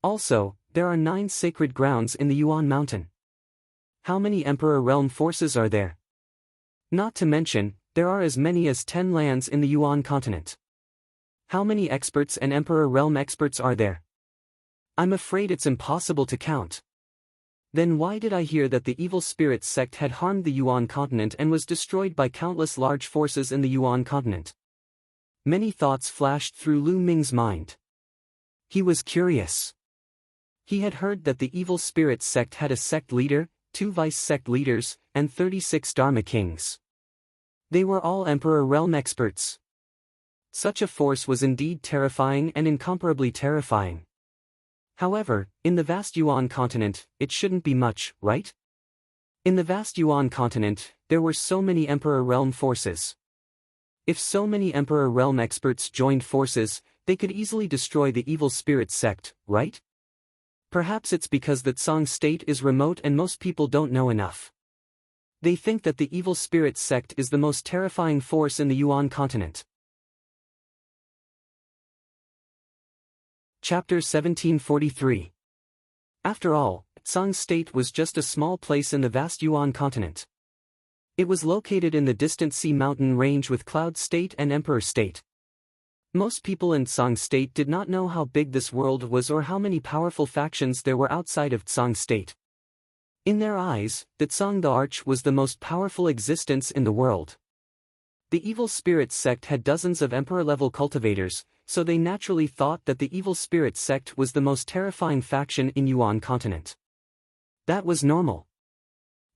Also, there are 9 sacred grounds in the Yuan Mountain. How many Emperor Realm forces are there? Not to mention, there are as many as 10 lands in the Yuan continent. How many experts and Emperor Realm experts are there? I'm afraid it's impossible to count. Then why did I hear that the evil spirit sect had harmed the Yuan continent and was destroyed by countless large forces in the Yuan continent? Many thoughts flashed through Lu Ming's mind. He was curious. He had heard that the evil spirit sect had a sect leader, 2 vice-sect leaders, and 36 Dharma kings. They were all Emperor Realm experts. Such a force was indeed terrifying and incomparably terrifying. However, in the vast Yuan continent, it shouldn't be much, right? In the vast Yuan continent, there were so many Emperor Realm forces. If so many Emperor Realm experts joined forces, they could easily destroy the evil spirit sect, right? Perhaps it's because the Tsang state is remote and most people don't know enough. They think that the evil spirit sect is the most terrifying force in the Yuan continent. Chapter 1743. After all, Tsang state was just a small place in the vast Yuan continent. It was located in the distant Sea mountain range with Cloud State and Emperor State. Most people in Tsang State did not know how big this world was or how many powerful factions there were outside of Tsang State. In their eyes, the Tsang the Arch was the most powerful existence in the world. The evil spirit sect had dozens of emperor-level cultivators, so they naturally thought that the evil spirit sect was the most terrifying faction in Yuan continent. That was normal.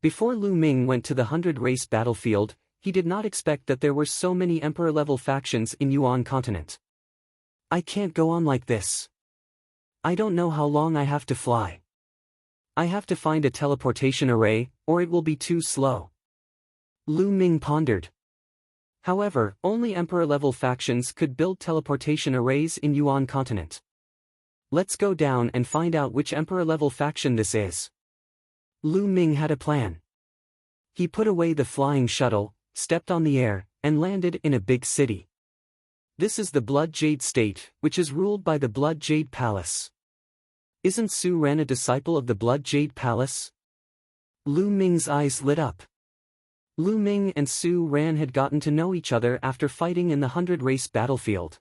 Before Lu Ming went to the 100-race battlefield, he did not expect that there were so many emperor-level factions in Yuan continent. I can't go on like this. I don't know how long I have to fly. I have to find a teleportation array, or it will be too slow. Lu Ming pondered. However, only emperor-level factions could build teleportation arrays in Yuan continent. Let's go down and find out which emperor-level faction this is. Lu Ming had a plan. He put away the flying shuttle, stepped on the air, and landed in a big city. This is the Blood Jade State, which is ruled by the Blood Jade Palace. Isn't Su Ran a disciple of the Blood Jade Palace? Lu Ming's eyes lit up. Lu Ming and Su Ran had gotten to know each other after fighting in the 100-race battlefield.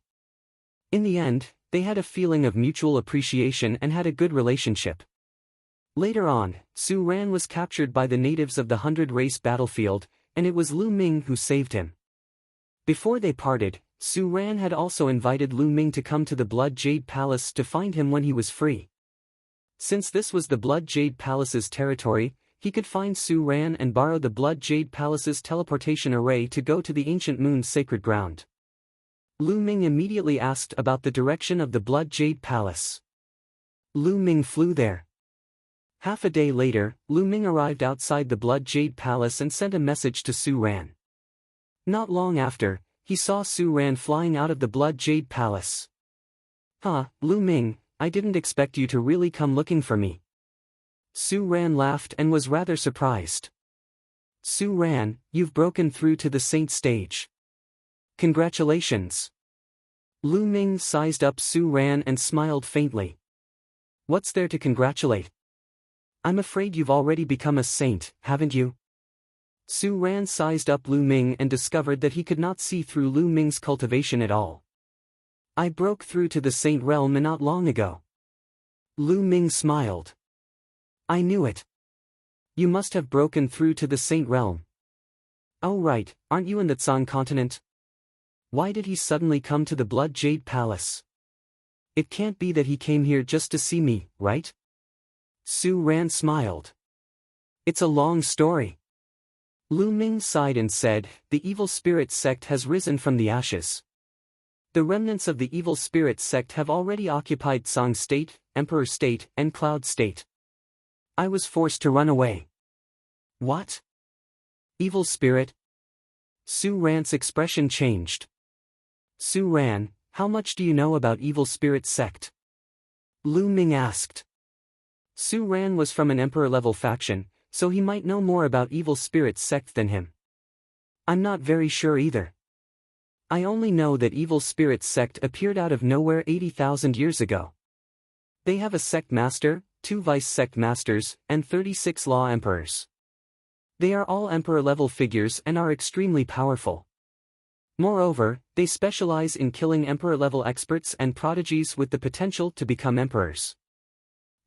In the end, they had a feeling of mutual appreciation and had a good relationship. Later on, Su Ran was captured by the natives of the 100-race battlefield, and it was Lu Ming who saved him. Before they parted, Su Ran had also invited Lu Ming to come to the Blood Jade Palace to find him when he was free. Since this was the Blood Jade Palace's territory, he could find Su Ran and borrow the Blood Jade Palace's teleportation array to go to the ancient moon's sacred ground. Lu Ming immediately asked about the direction of the Blood Jade Palace. Lu Ming flew there. Half a day later, Lu Ming arrived outside the Blood Jade Palace and sent a message to Su Ran. Not long after, he saw Su Ran flying out of the Blood Jade Palace. Huh, Lu Ming, I didn't expect you to really come looking for me. Su Ran laughed and was rather surprised. Su Ran, you've broken through to the saint stage. Congratulations. Lu Ming sized up Su Ran and smiled faintly. What's there to congratulate? I'm afraid you've already become a saint, haven't you? Su Ran sized up Lu Ming and discovered that he could not see through Lu Ming's cultivation at all. I broke through to the saint realm not long ago. Lu Ming smiled. I knew it. You must have broken through to the saint realm. Oh right, aren't you in the Tsang continent? Why did he suddenly come to the Blood Jade Palace? It can't be that he came here just to see me, right? Su Ran smiled. It's a long story. Lu Ming sighed and said, the evil spirit sect has risen from the ashes. The remnants of the evil spirit sect have already occupied Tsang State, Emperor State, and Cloud State. I was forced to run away. What? Evil spirit? Su Ran's expression changed. Su Ran, how much do you know about evil spirit sect? Lu Ming asked. Su Ran was from an emperor-level faction, so he might know more about evil spirit sect than him. I'm not very sure either. I only know that evil spirit sect appeared out of nowhere 80,000 years ago. They have a sect master, 2 vice sect masters, and 36 law emperors. They are all emperor-level figures and are extremely powerful. Moreover, they specialize in killing emperor-level experts and prodigies with the potential to become emperors.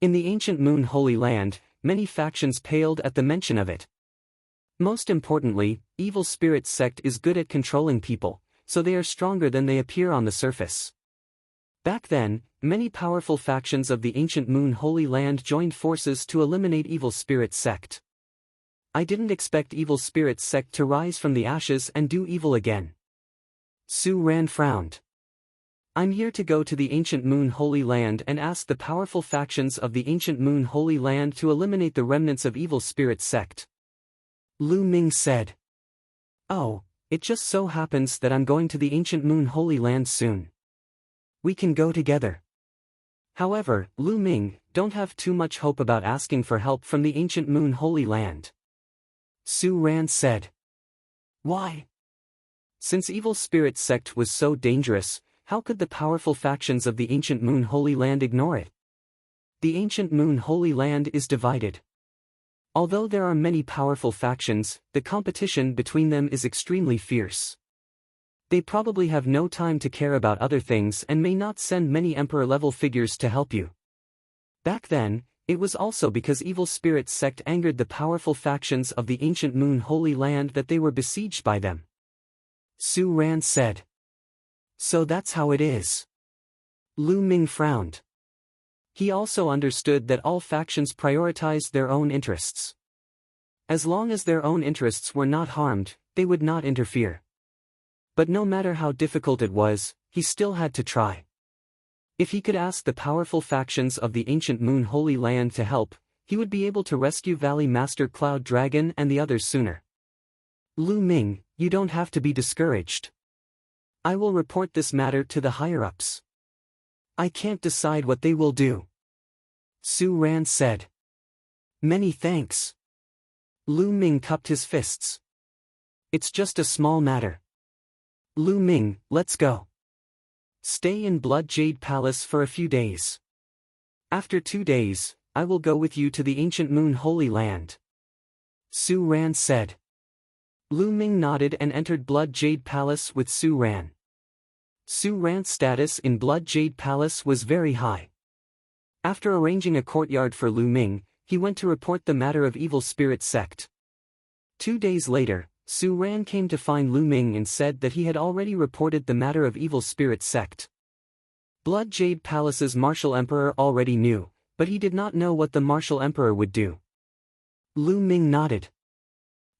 In the ancient Moon Holy Land, many factions paled at the mention of it. Most importantly, evil spirit sect is good at controlling people, so they are stronger than they appear on the surface. Back then, many powerful factions of the ancient Moon Holy Land joined forces to eliminate evil spirit sect. I didn't expect evil spirit sect to rise from the ashes and do evil again. Su Ran frowned. I'm here to go to the ancient Moon Holy Land and ask the powerful factions of the ancient Moon Holy Land to eliminate the remnants of evil spirit sect. Lu Ming said. Oh, it just so happens that I'm going to the ancient Moon Holy Land soon. We can go together. However, Lu Ming, don't have too much hope about asking for help from the ancient Moon Holy Land. Su Ran said. Why? Since evil spirit sect was so dangerous, how could the powerful factions of the ancient Moon Holy Land ignore it? The ancient Moon Holy Land is divided. Although there are many powerful factions, the competition between them is extremely fierce. They probably have no time to care about other things and may not send many emperor-level figures to help you. Back then, it was also because evil spirit sect angered the powerful factions of the ancient Moon Holy Land that they were besieged by them. Su Ran said. So that's how it is. Lu Ming frowned. He also understood that all factions prioritized their own interests. As long as their own interests were not harmed, they would not interfere. But no matter how difficult it was, he still had to try. If he could ask the powerful factions of the ancient Moon Holy Land to help, he would be able to rescue Valley Master Cloud Dragon and the others sooner. Lu Ming, you don't have to be discouraged. I will report this matter to the higher-ups. I can't decide what they will do. Su Ran said. Many thanks. Lu Ming cupped his fists. It's just a small matter. Lu Ming, let's go. Stay in Blood Jade Palace for a few days. After 2 days, I will go with you to the ancient Moon Holy Land. Su Ran said. Lu Ming nodded and entered Blood Jade Palace with Su Ran. Su Ran's status in Blood Jade Palace was very high. After arranging a courtyard for Lu Ming, he went to report the matter of evil spirit sect. 2 days later, Su Ran came to find Lu Ming and said that he had already reported the matter of evil spirit sect. Blood Jade Palace's martial emperor already knew, but he did not know what the martial emperor would do. Lu Ming nodded.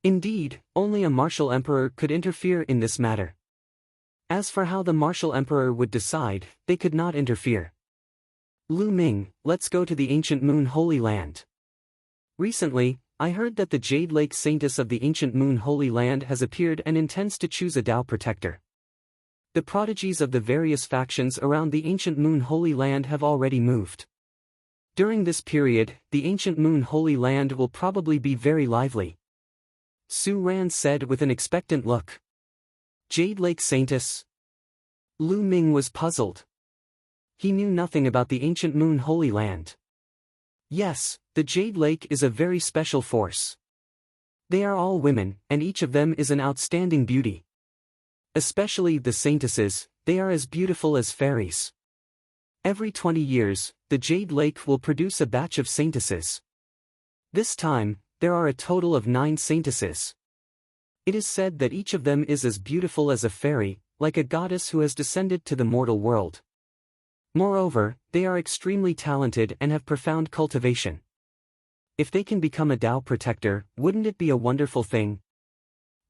Indeed, only a martial emperor could interfere in this matter. As for how the martial emperor would decide, they could not interfere. Lu Ming, let's go to the ancient Moon Holy Land. Recently, I heard that the Jade Lake Saintess of the ancient Moon Holy Land has appeared and intends to choose a Dao protector. The prodigies of the various factions around the ancient Moon Holy Land have already moved. During this period, the ancient Moon Holy Land will probably be very lively. Su Ran said with an expectant look. Jade Lake Saintess? Lu Ming was puzzled. He knew nothing about the ancient Moon Holy Land. Yes, the Jade Lake is a very special force. They are all women, and each of them is an outstanding beauty. Especially the Saintesses, they are as beautiful as fairies. Every 20 years, the Jade Lake will produce a batch of Saintesses. This time, there are a total of 9 Saintesses. It is said that each of them is as beautiful as a fairy, like a goddess who has descended to the mortal world. Moreover, they are extremely talented and have profound cultivation. If they can become a Tao protector, wouldn't it be a wonderful thing?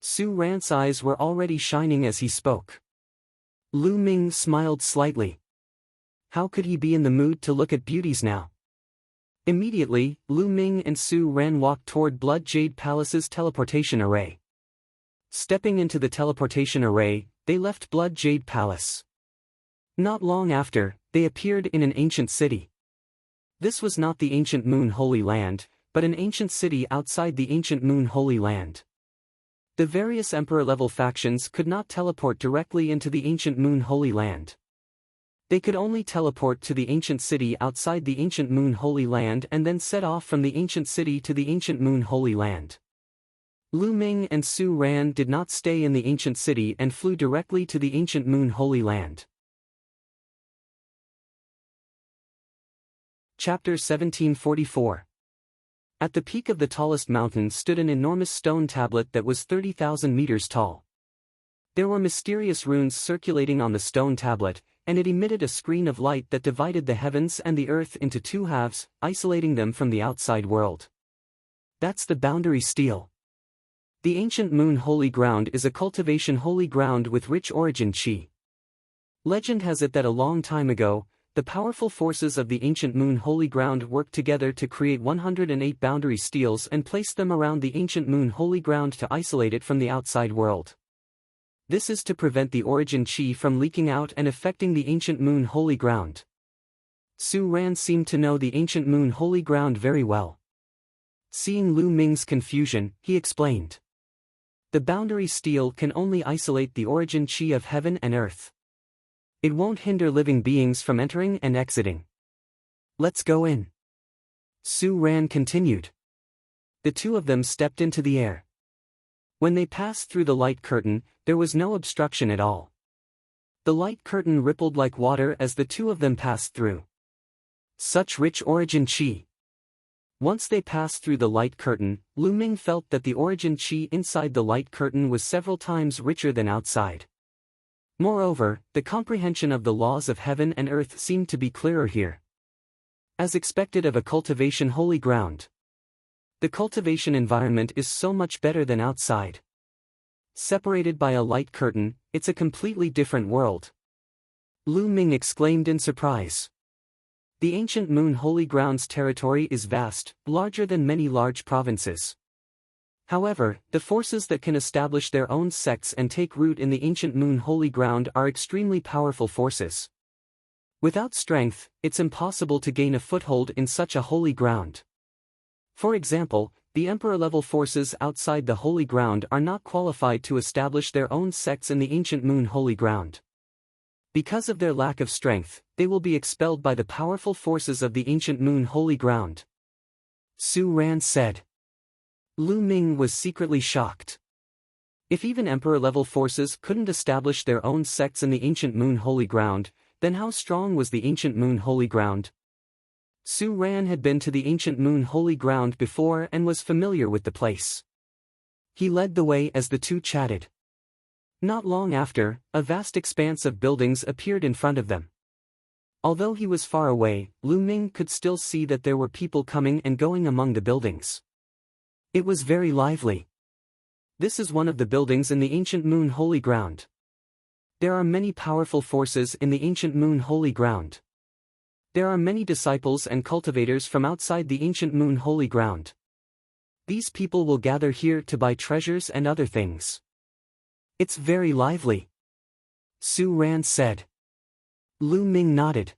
Su Ran's eyes were already shining as he spoke. Lu Ming smiled slightly. How could he be in the mood to look at beauties now? Immediately, Lu Ming and Su Ran walked toward Blood Jade Palace's teleportation array. Stepping into the teleportation array, they left Blood Jade Palace. Not long after, they appeared in an ancient city. This was not the ancient Moon Holy Land, but an ancient city outside the ancient Moon Holy Land. The various Emperor-level factions could not teleport directly into the ancient Moon Holy Land. They could only teleport to the ancient city outside the ancient Moon Holy Land and then set off from the ancient city to the ancient Moon Holy Land. Lu Ming and Su Ran did not stay in the ancient city and flew directly to the ancient Moon Holy Land. Chapter 1744. At the peak of the tallest mountain stood an enormous stone tablet that was 30,000 meters tall. There were mysterious runes circulating on the stone tablet, and it emitted a screen of light that divided the heavens and the earth into 2 halves, isolating them from the outside world. That's the boundary stele. The ancient Moon Holy Ground is a cultivation holy ground with rich origin chi. Legend has it that a long time ago, the powerful forces of the ancient Moon Holy Ground worked together to create 108 boundary steles and placed them around the ancient Moon Holy Ground to isolate it from the outside world. This is to prevent the origin chi from leaking out and affecting the ancient Moon Holy Ground. Su Ran seemed to know the ancient Moon Holy Ground very well. Seeing Lu Ming's confusion, he explained. The boundary stele can only isolate the origin chi of heaven and earth. It won't hinder living beings from entering and exiting. Let's go in. Su Ran continued. The 2 of them stepped into the air. When they passed through the light curtain, there was no obstruction at all. The light curtain rippled like water as the 2 of them passed through. Such rich origin chi. Once they passed through the light curtain, Lu Ming felt that the origin chi inside the light curtain was several times richer than outside. Moreover, the comprehension of the laws of heaven and earth seemed to be clearer here. As expected of a cultivation holy ground. The cultivation environment is so much better than outside. Separated by a light curtain, it's a completely different world. Lu Ming exclaimed in surprise. The ancient Moon Holy Ground's territory is vast, larger than many large provinces. However, the forces that can establish their own sects and take root in the ancient Moon Holy Ground are extremely powerful forces. Without strength, it's impossible to gain a foothold in such a holy ground. For example, the Emperor-level forces outside the Holy Ground are not qualified to establish their own sects in the ancient Moon Holy Ground. Because of their lack of strength, they will be expelled by the powerful forces of the ancient Moon Holy Ground. Su Ran said. Lu Ming was secretly shocked. If even Emperor-level forces couldn't establish their own sects in the ancient Moon Holy Ground, then how strong was the ancient Moon Holy Ground? Su Ran had been to the ancient Moon Holy Ground before and was familiar with the place. He led the way as the 2 chatted. Not long after, a vast expanse of buildings appeared in front of them. Although he was far away, Lu Ming could still see that there were people coming and going among the buildings. It was very lively. This is one of the buildings in the ancient Moon Holy Ground. There are many powerful forces in the ancient Moon Holy Ground. There are many disciples and cultivators from outside the ancient Moon Holy Ground. These people will gather here to buy treasures and other things. It's very lively. Su Ran said. Lu Ming nodded.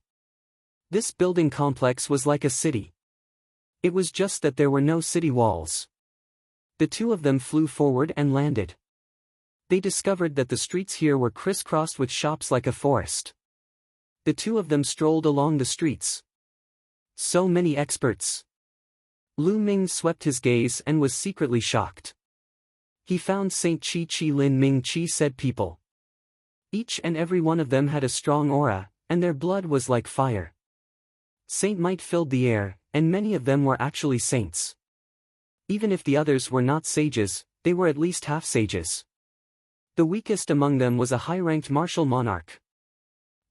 This building complex was like a city. It was just that there were no city walls. The two of them flew forward and landed. They discovered that the streets here were crisscrossed with shops like a forest. The two of them strolled along the streets. So many experts. Lu Ming swept his gaze and was secretly shocked. He found Saint Chi Chi Lin Ming Chi said people. Each and every one of them had a strong aura, and their blood was like fire. Saint might filled the air, and many of them were actually saints. Even if the others were not sages, they were at least half-sages. The weakest among them was a high-ranked martial monarch.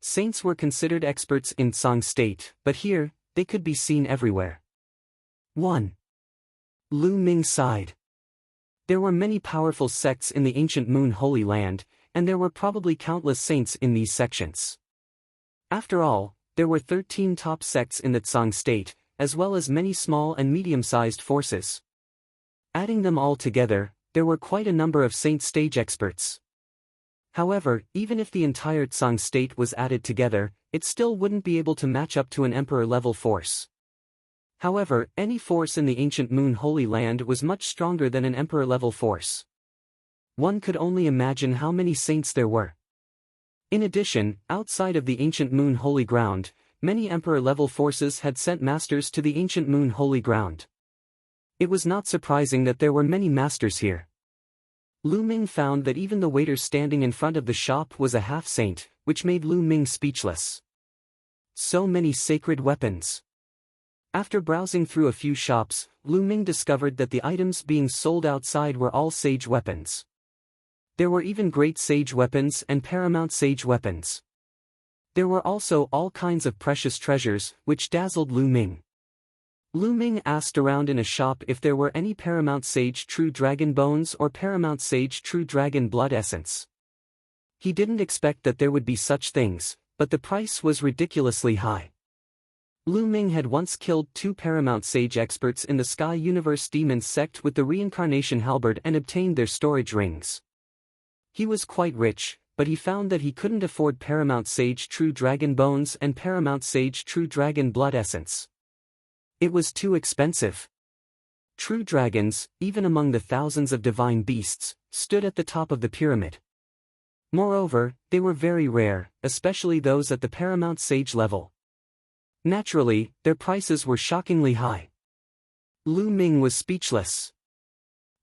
Saints were considered experts in Tsang state, but here, they could be seen everywhere. 1. Lu Ming sighed. There were many powerful sects in the ancient Moon Holy Land, and there were probably countless saints in these sections. After all, there were 13 top sects in the Tsang state, as well as many small and medium-sized forces. Adding them all together, there were quite a number of saint stage experts. However, even if the entire Tsang state was added together, it still wouldn't be able to match up to an emperor-level force. However, any force in the ancient Moon Holy Land was much stronger than an emperor-level force. One could only imagine how many saints there were. In addition, outside of the ancient Moon Holy Ground, many emperor-level forces had sent masters to the ancient Moon Holy Ground. It was not surprising that there were many masters here. Lu Ming found that even the waiter standing in front of the shop was a half-saint, which made Lu Ming speechless. So many sacred weapons. After browsing through a few shops, Lu Ming discovered that the items being sold outside were all sage weapons. There were even great sage weapons and paramount sage weapons. There were also all kinds of precious treasures, which dazzled Lu Ming. Lu Ming asked around in a shop if there were any paramount sage true dragon bones or paramount sage true dragon blood essence. He didn't expect that there would be such things, but the price was ridiculously high. Lu Ming had once killed 2 paramount sage experts in the Sky Universe Demon sect with the reincarnation halberd and obtained their storage rings. He was quite rich, but he found that he couldn't afford paramount sage true dragon bones and paramount sage true dragon blood essence. It was too expensive. True dragons, even among the thousands of divine beasts, stood at the top of the pyramid. Moreover, they were very rare, especially those at the paramount sage level. Naturally, their prices were shockingly high. Lu Ming was speechless.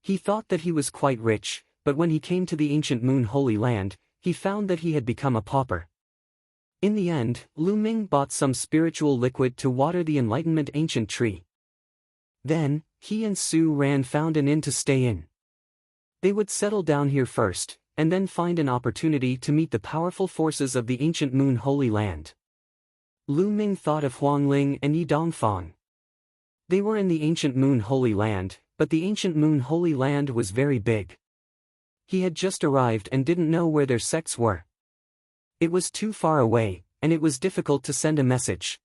He thought that he was quite rich, but when he came to the ancient Moon Holy Land, he found that he had become a pauper. In the end, Lu Ming bought some spiritual liquid to water the enlightenment ancient tree. Then, he and Su Ran found an inn to stay in. They would settle down here first, and then find an opportunity to meet the powerful forces of the ancient Moon Holy Land. Lu Ming thought of Huang Ling and Yi Dongfang. They were in the ancient Moon Holy Land, but the ancient Moon Holy Land was very big. He had just arrived and didn't know where their sects were. It was too far away, and it was difficult to send a message.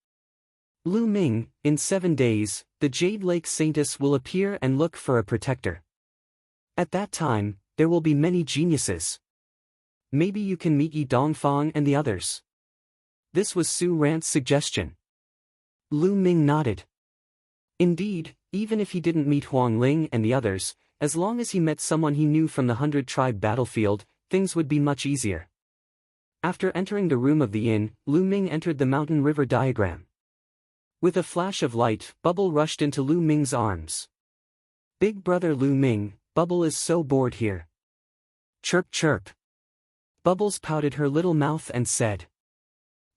Lu Ming, in 7 days, the Jade Lake Saintess will appear and look for a protector. At that time, there will be many geniuses. Maybe you can meet Yi Dongfang and the others. This was Su Ran's suggestion. Lu Ming nodded. Indeed, even if he didn't meet Huang Ling and the others, as long as he met someone he knew from the 100-tribe battlefield, things would be much easier. After entering the room of the inn, Lu Ming entered the mountain river diagram. With a flash of light, Bubble rushed into Lu Ming's arms. Big brother Lu Ming, Bubble is so bored here. Chirp chirp. Bubbles pouted her little mouth and said.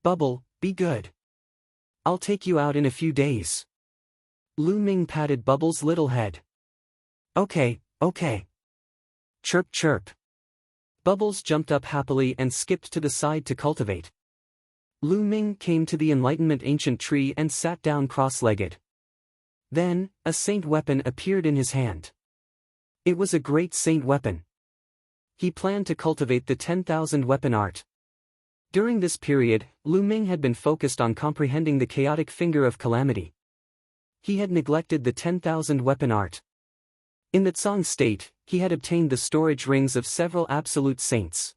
Bubble, be good. I'll take you out in a few days. Lu Ming patted Bubbles' little head. Okay, okay. Chirp chirp. Bubbles jumped up happily and skipped to the side to cultivate. Lu Ming came to the enlightenment ancient tree and sat down cross-legged. Then, a saint weapon appeared in his hand. It was a great saint weapon. He planned to cultivate the 10,000 weapon art. During this period, Lu Ming had been focused on comprehending the chaotic finger of calamity. He had neglected the 10,000 weapon art. In the Tsang state, he had obtained the storage rings of several absolute saints.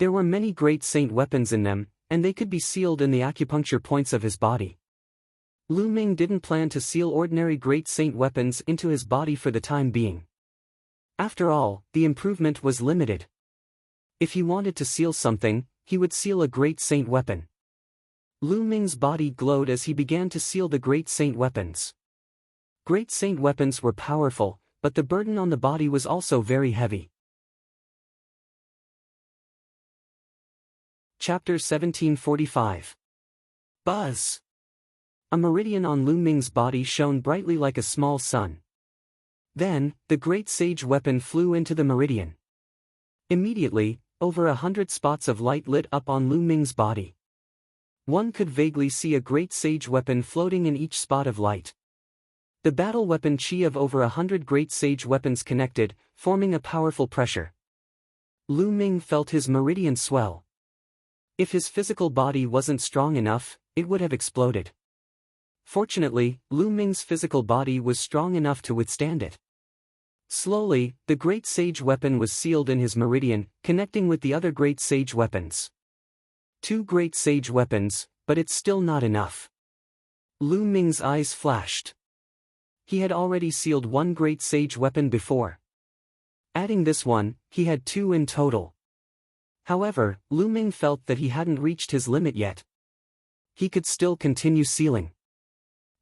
There were many great saint weapons in them, and they could be sealed in the acupuncture points of his body. Lu Ming didn't plan to seal ordinary great saint weapons into his body for the time being. After all, the improvement was limited. If he wanted to seal something, he would seal a great saint weapon. Lu Ming's body glowed as he began to seal the great saint weapons. Great saint weapons were powerful, but the burden on the body was also very heavy. Chapter 1745. Buzz. A meridian on Lu Ming's body shone brightly like a small sun. Then, the great sage weapon flew into the meridian. Immediately, over 100 spots of light lit up on Lu Ming's body. One could vaguely see a great sage weapon floating in each spot of light. The battle weapon chi of over 100 great sage weapons connected, forming a powerful pressure. Lu Ming felt his meridian swell. If his physical body wasn't strong enough, it would have exploded. Fortunately, Lu Ming's physical body was strong enough to withstand it. Slowly, the great sage weapon was sealed in his meridian, connecting with the other great sage weapons. 2 great sage weapons, but it's still not enough. Lu Ming's eyes flashed. He had already sealed 1 great sage weapon before. Adding this one, he had 2 in total. However, Lu Ming felt that he hadn't reached his limit yet. He could still continue sealing.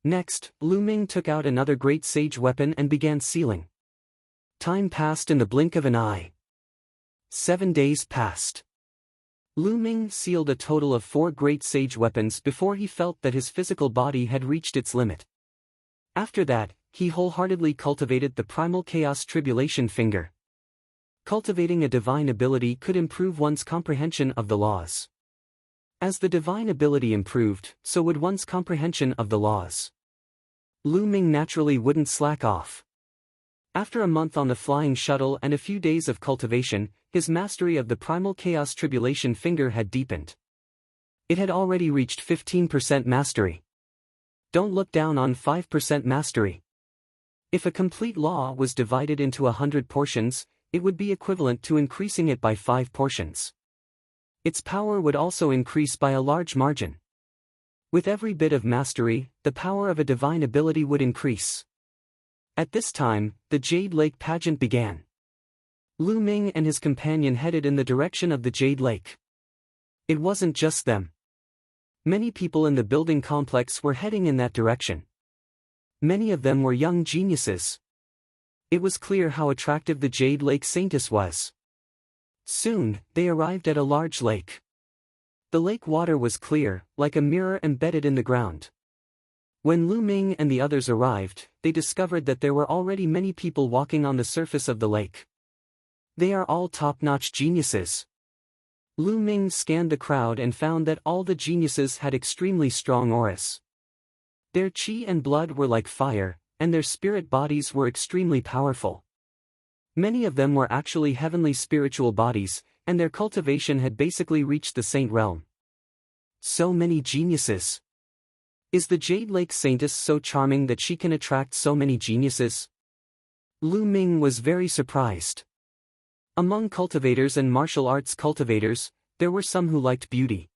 Next, Lu Ming took out another great sage weapon and began sealing. Time passed in the blink of an eye. 7 days passed. Lu Ming sealed a total of 4 great sage weapons before he felt that his physical body had reached its limit. After that, he wholeheartedly cultivated the primal chaos tribulation finger. Cultivating a divine ability could improve one's comprehension of the laws. As the divine ability improved, so would one's comprehension of the laws. Lu Ming naturally wouldn't slack off. After a month on the flying shuttle and a few days of cultivation, his mastery of the primal chaos tribulation finger had deepened. It had already reached 15% mastery. Don't look down on 5% mastery. If a complete law was divided into 100 portions, it would be equivalent to increasing it by 5 portions. Its power would also increase by a large margin. With every bit of mastery, the power of a divine ability would increase. At this time, the Jade Lake pageant began. Lu Ming and his companion headed in the direction of the Jade Lake. It wasn't just them. Many people in the building complex were heading in that direction. Many of them were young geniuses. It was clear how attractive the Jade Lake Saintess was. Soon, they arrived at a large lake. The lake water was clear, like a mirror embedded in the ground. When Lu Ming and the others arrived, they discovered that there were already many people walking on the surface of the lake. They are all top-notch geniuses. Lu Ming scanned the crowd and found that all the geniuses had extremely strong auras. Their chi and blood were like fire, and their spirit bodies were extremely powerful. Many of them were actually heavenly spiritual bodies, and their cultivation had basically reached the saint realm. So many geniuses. Is the Jade Lake Saintess so charming that she can attract so many geniuses? Lu Ming was very surprised. Among cultivators and martial arts cultivators, there were some who liked beauty.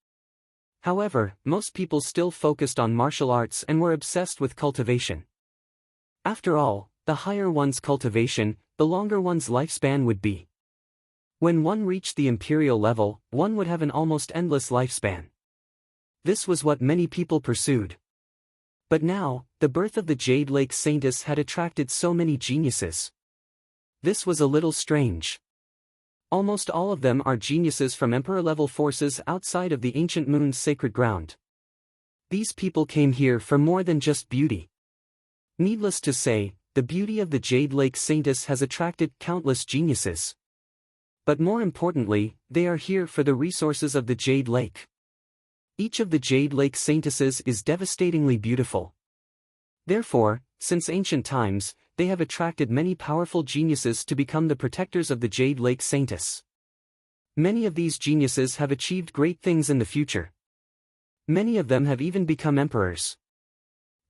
However, most people still focused on martial arts and were obsessed with cultivation. After all, the higher one's cultivation, the longer one's lifespan would be. When one reached the imperial level, one would have an almost endless lifespan. This was what many people pursued. But now, the birth of the Jade Lake Saintess had attracted so many geniuses. This was a little strange. Almost all of them are geniuses from emperor-level forces outside of the ancient moon's sacred ground. These people came here for more than just beauty. Needless to say, the beauty of the Jade Lake Saintess has attracted countless geniuses. But more importantly, they are here for the resources of the Jade Lake. Each of the Jade Lake Saintesses is devastatingly beautiful. Therefore, since ancient times, they have attracted many powerful geniuses to become the protectors of the Jade Lake Saintess. Many of these geniuses have achieved great things in the future. Many of them have even become emperors.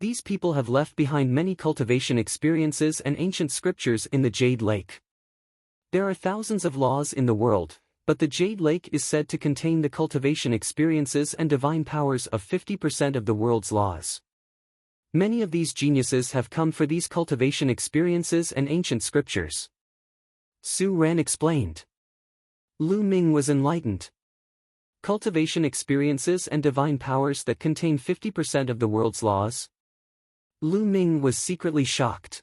These people have left behind many cultivation experiences and ancient scriptures in the Jade Lake. There are thousands of laws in the world, But the Jade Lake is said to contain the cultivation experiences and divine powers of 50% of the world's laws. Many of these geniuses have come for these cultivation experiences and ancient scriptures. Su Ran explained. Lu Ming was enlightened. Cultivation experiences and divine powers that contain 50% of the world's laws? Lu Ming was secretly shocked.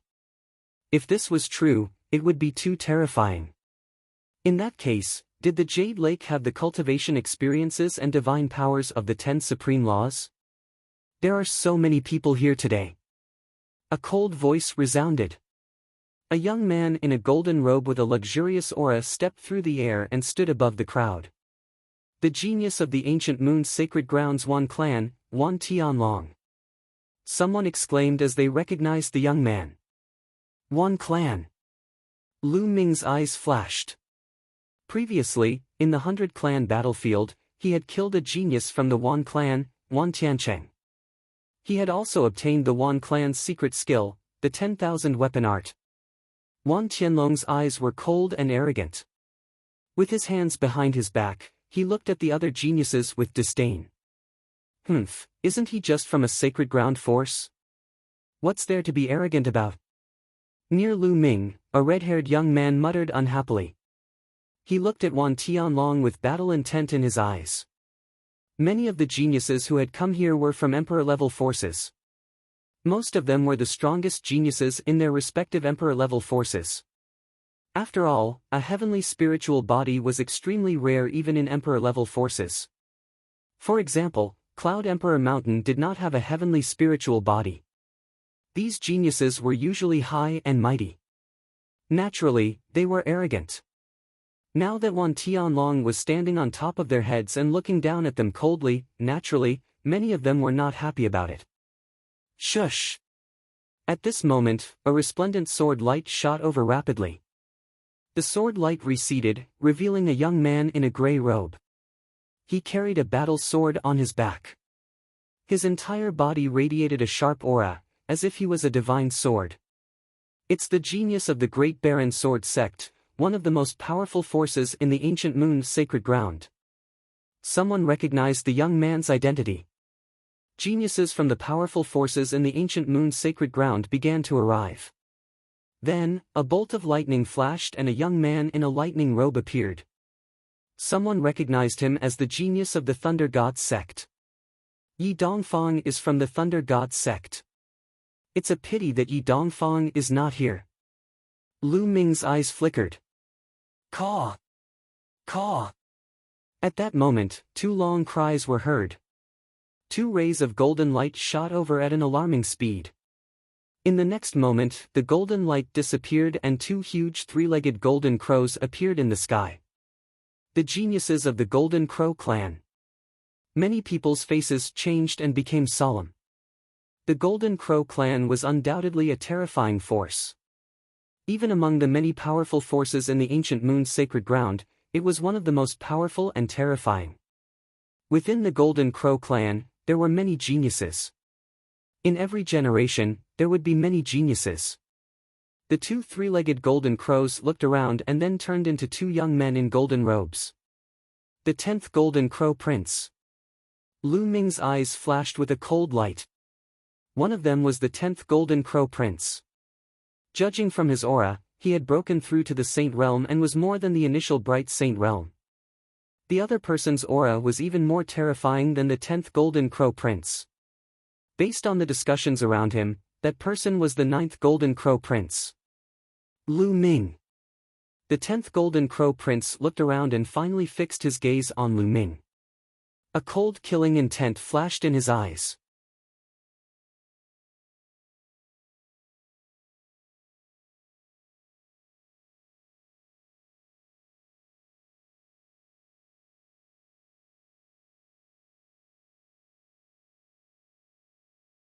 If this was true, it would be too terrifying. In that case, did the Jade Lake have the cultivation experiences and divine powers of the 10 supreme laws? There are so many people here today. A cold voice resounded. A young man in a golden robe with a luxurious aura stepped through the air and stood above the crowd. The genius of the ancient moon's sacred grounds Wan Clan, Wan Tianlong. Someone exclaimed as they recognized the young man. Wan Clan. Lu Ming's eyes flashed. Previously, in the 100 Clan battlefield, he had killed a genius from the Wan Clan, Wan Tiancheng. He had also obtained the Wan Clan's secret skill, the 10,000 weapon art. Wan Tianlong's eyes were cold and arrogant. With his hands behind his back, he looked at the other geniuses with disdain. Isn't he just from a sacred ground force? What's there to be arrogant about? Near Lu Ming, a red-haired young man muttered unhappily. He looked at Wan Tianlong with battle intent in his eyes. Many of the geniuses who had come here were from Emperor-level forces. Most of them were the strongest geniuses in their respective Emperor-level forces. After all, a heavenly spiritual body was extremely rare even in Emperor-level forces. For example, Cloud Emperor Mountain did not have a heavenly spiritual body. These geniuses were usually high and mighty. Naturally, they were arrogant. Now that Wan Tianlong was standing on top of their heads and looking down at them coldly, naturally, many of them were not happy about it. Shush! At this moment, a resplendent sword light shot over rapidly. The sword light receded, revealing a young man in a gray robe. He carried a battle sword on his back. His entire body radiated a sharp aura, as if he was a divine sword. It's the genius of the Great Baron Sword Sect, one of the most powerful forces in the ancient moon's sacred ground. Someone recognized the young man's identity. Geniuses from the powerful forces in the ancient moon's sacred ground began to arrive. Then, a bolt of lightning flashed and a young man in a lightning robe appeared. Someone recognized him as the genius of the Thunder God sect. Yi Dongfang is from the Thunder God sect. It's a pity that Yi Dongfang is not here. Lu Ming's eyes flickered. Caw! Caw! At that moment, two long cries were heard. Two rays of golden light shot over at an alarming speed. In the next moment, the golden light disappeared and two huge three-legged golden crows appeared in the sky. The geniuses of the Golden Crow clan. Many people's faces changed and became solemn. The Golden Crow clan was undoubtedly a terrifying force. Even among the many powerful forces in the ancient moon's sacred ground, it was one of the most powerful and terrifying. Within the Golden Crow clan, there were many geniuses. In every generation, there would be many geniuses. The two three-legged golden crows looked around and then turned into two young men in golden robes. The 10th Golden Crow Prince. Lu Ming's eyes flashed with a cold light. One of them was the 10th Golden Crow Prince. Judging from his aura, he had broken through to the Saint Realm and was more than the initial Bright Saint Realm. The other person's aura was even more terrifying than the 10th Golden Crow Prince. Based on the discussions around him, that person was the 9th Golden Crow Prince. Lu Ming. The 10th Golden Crow Prince looked around and finally fixed his gaze on Lu Ming. A cold killing intent flashed in his eyes.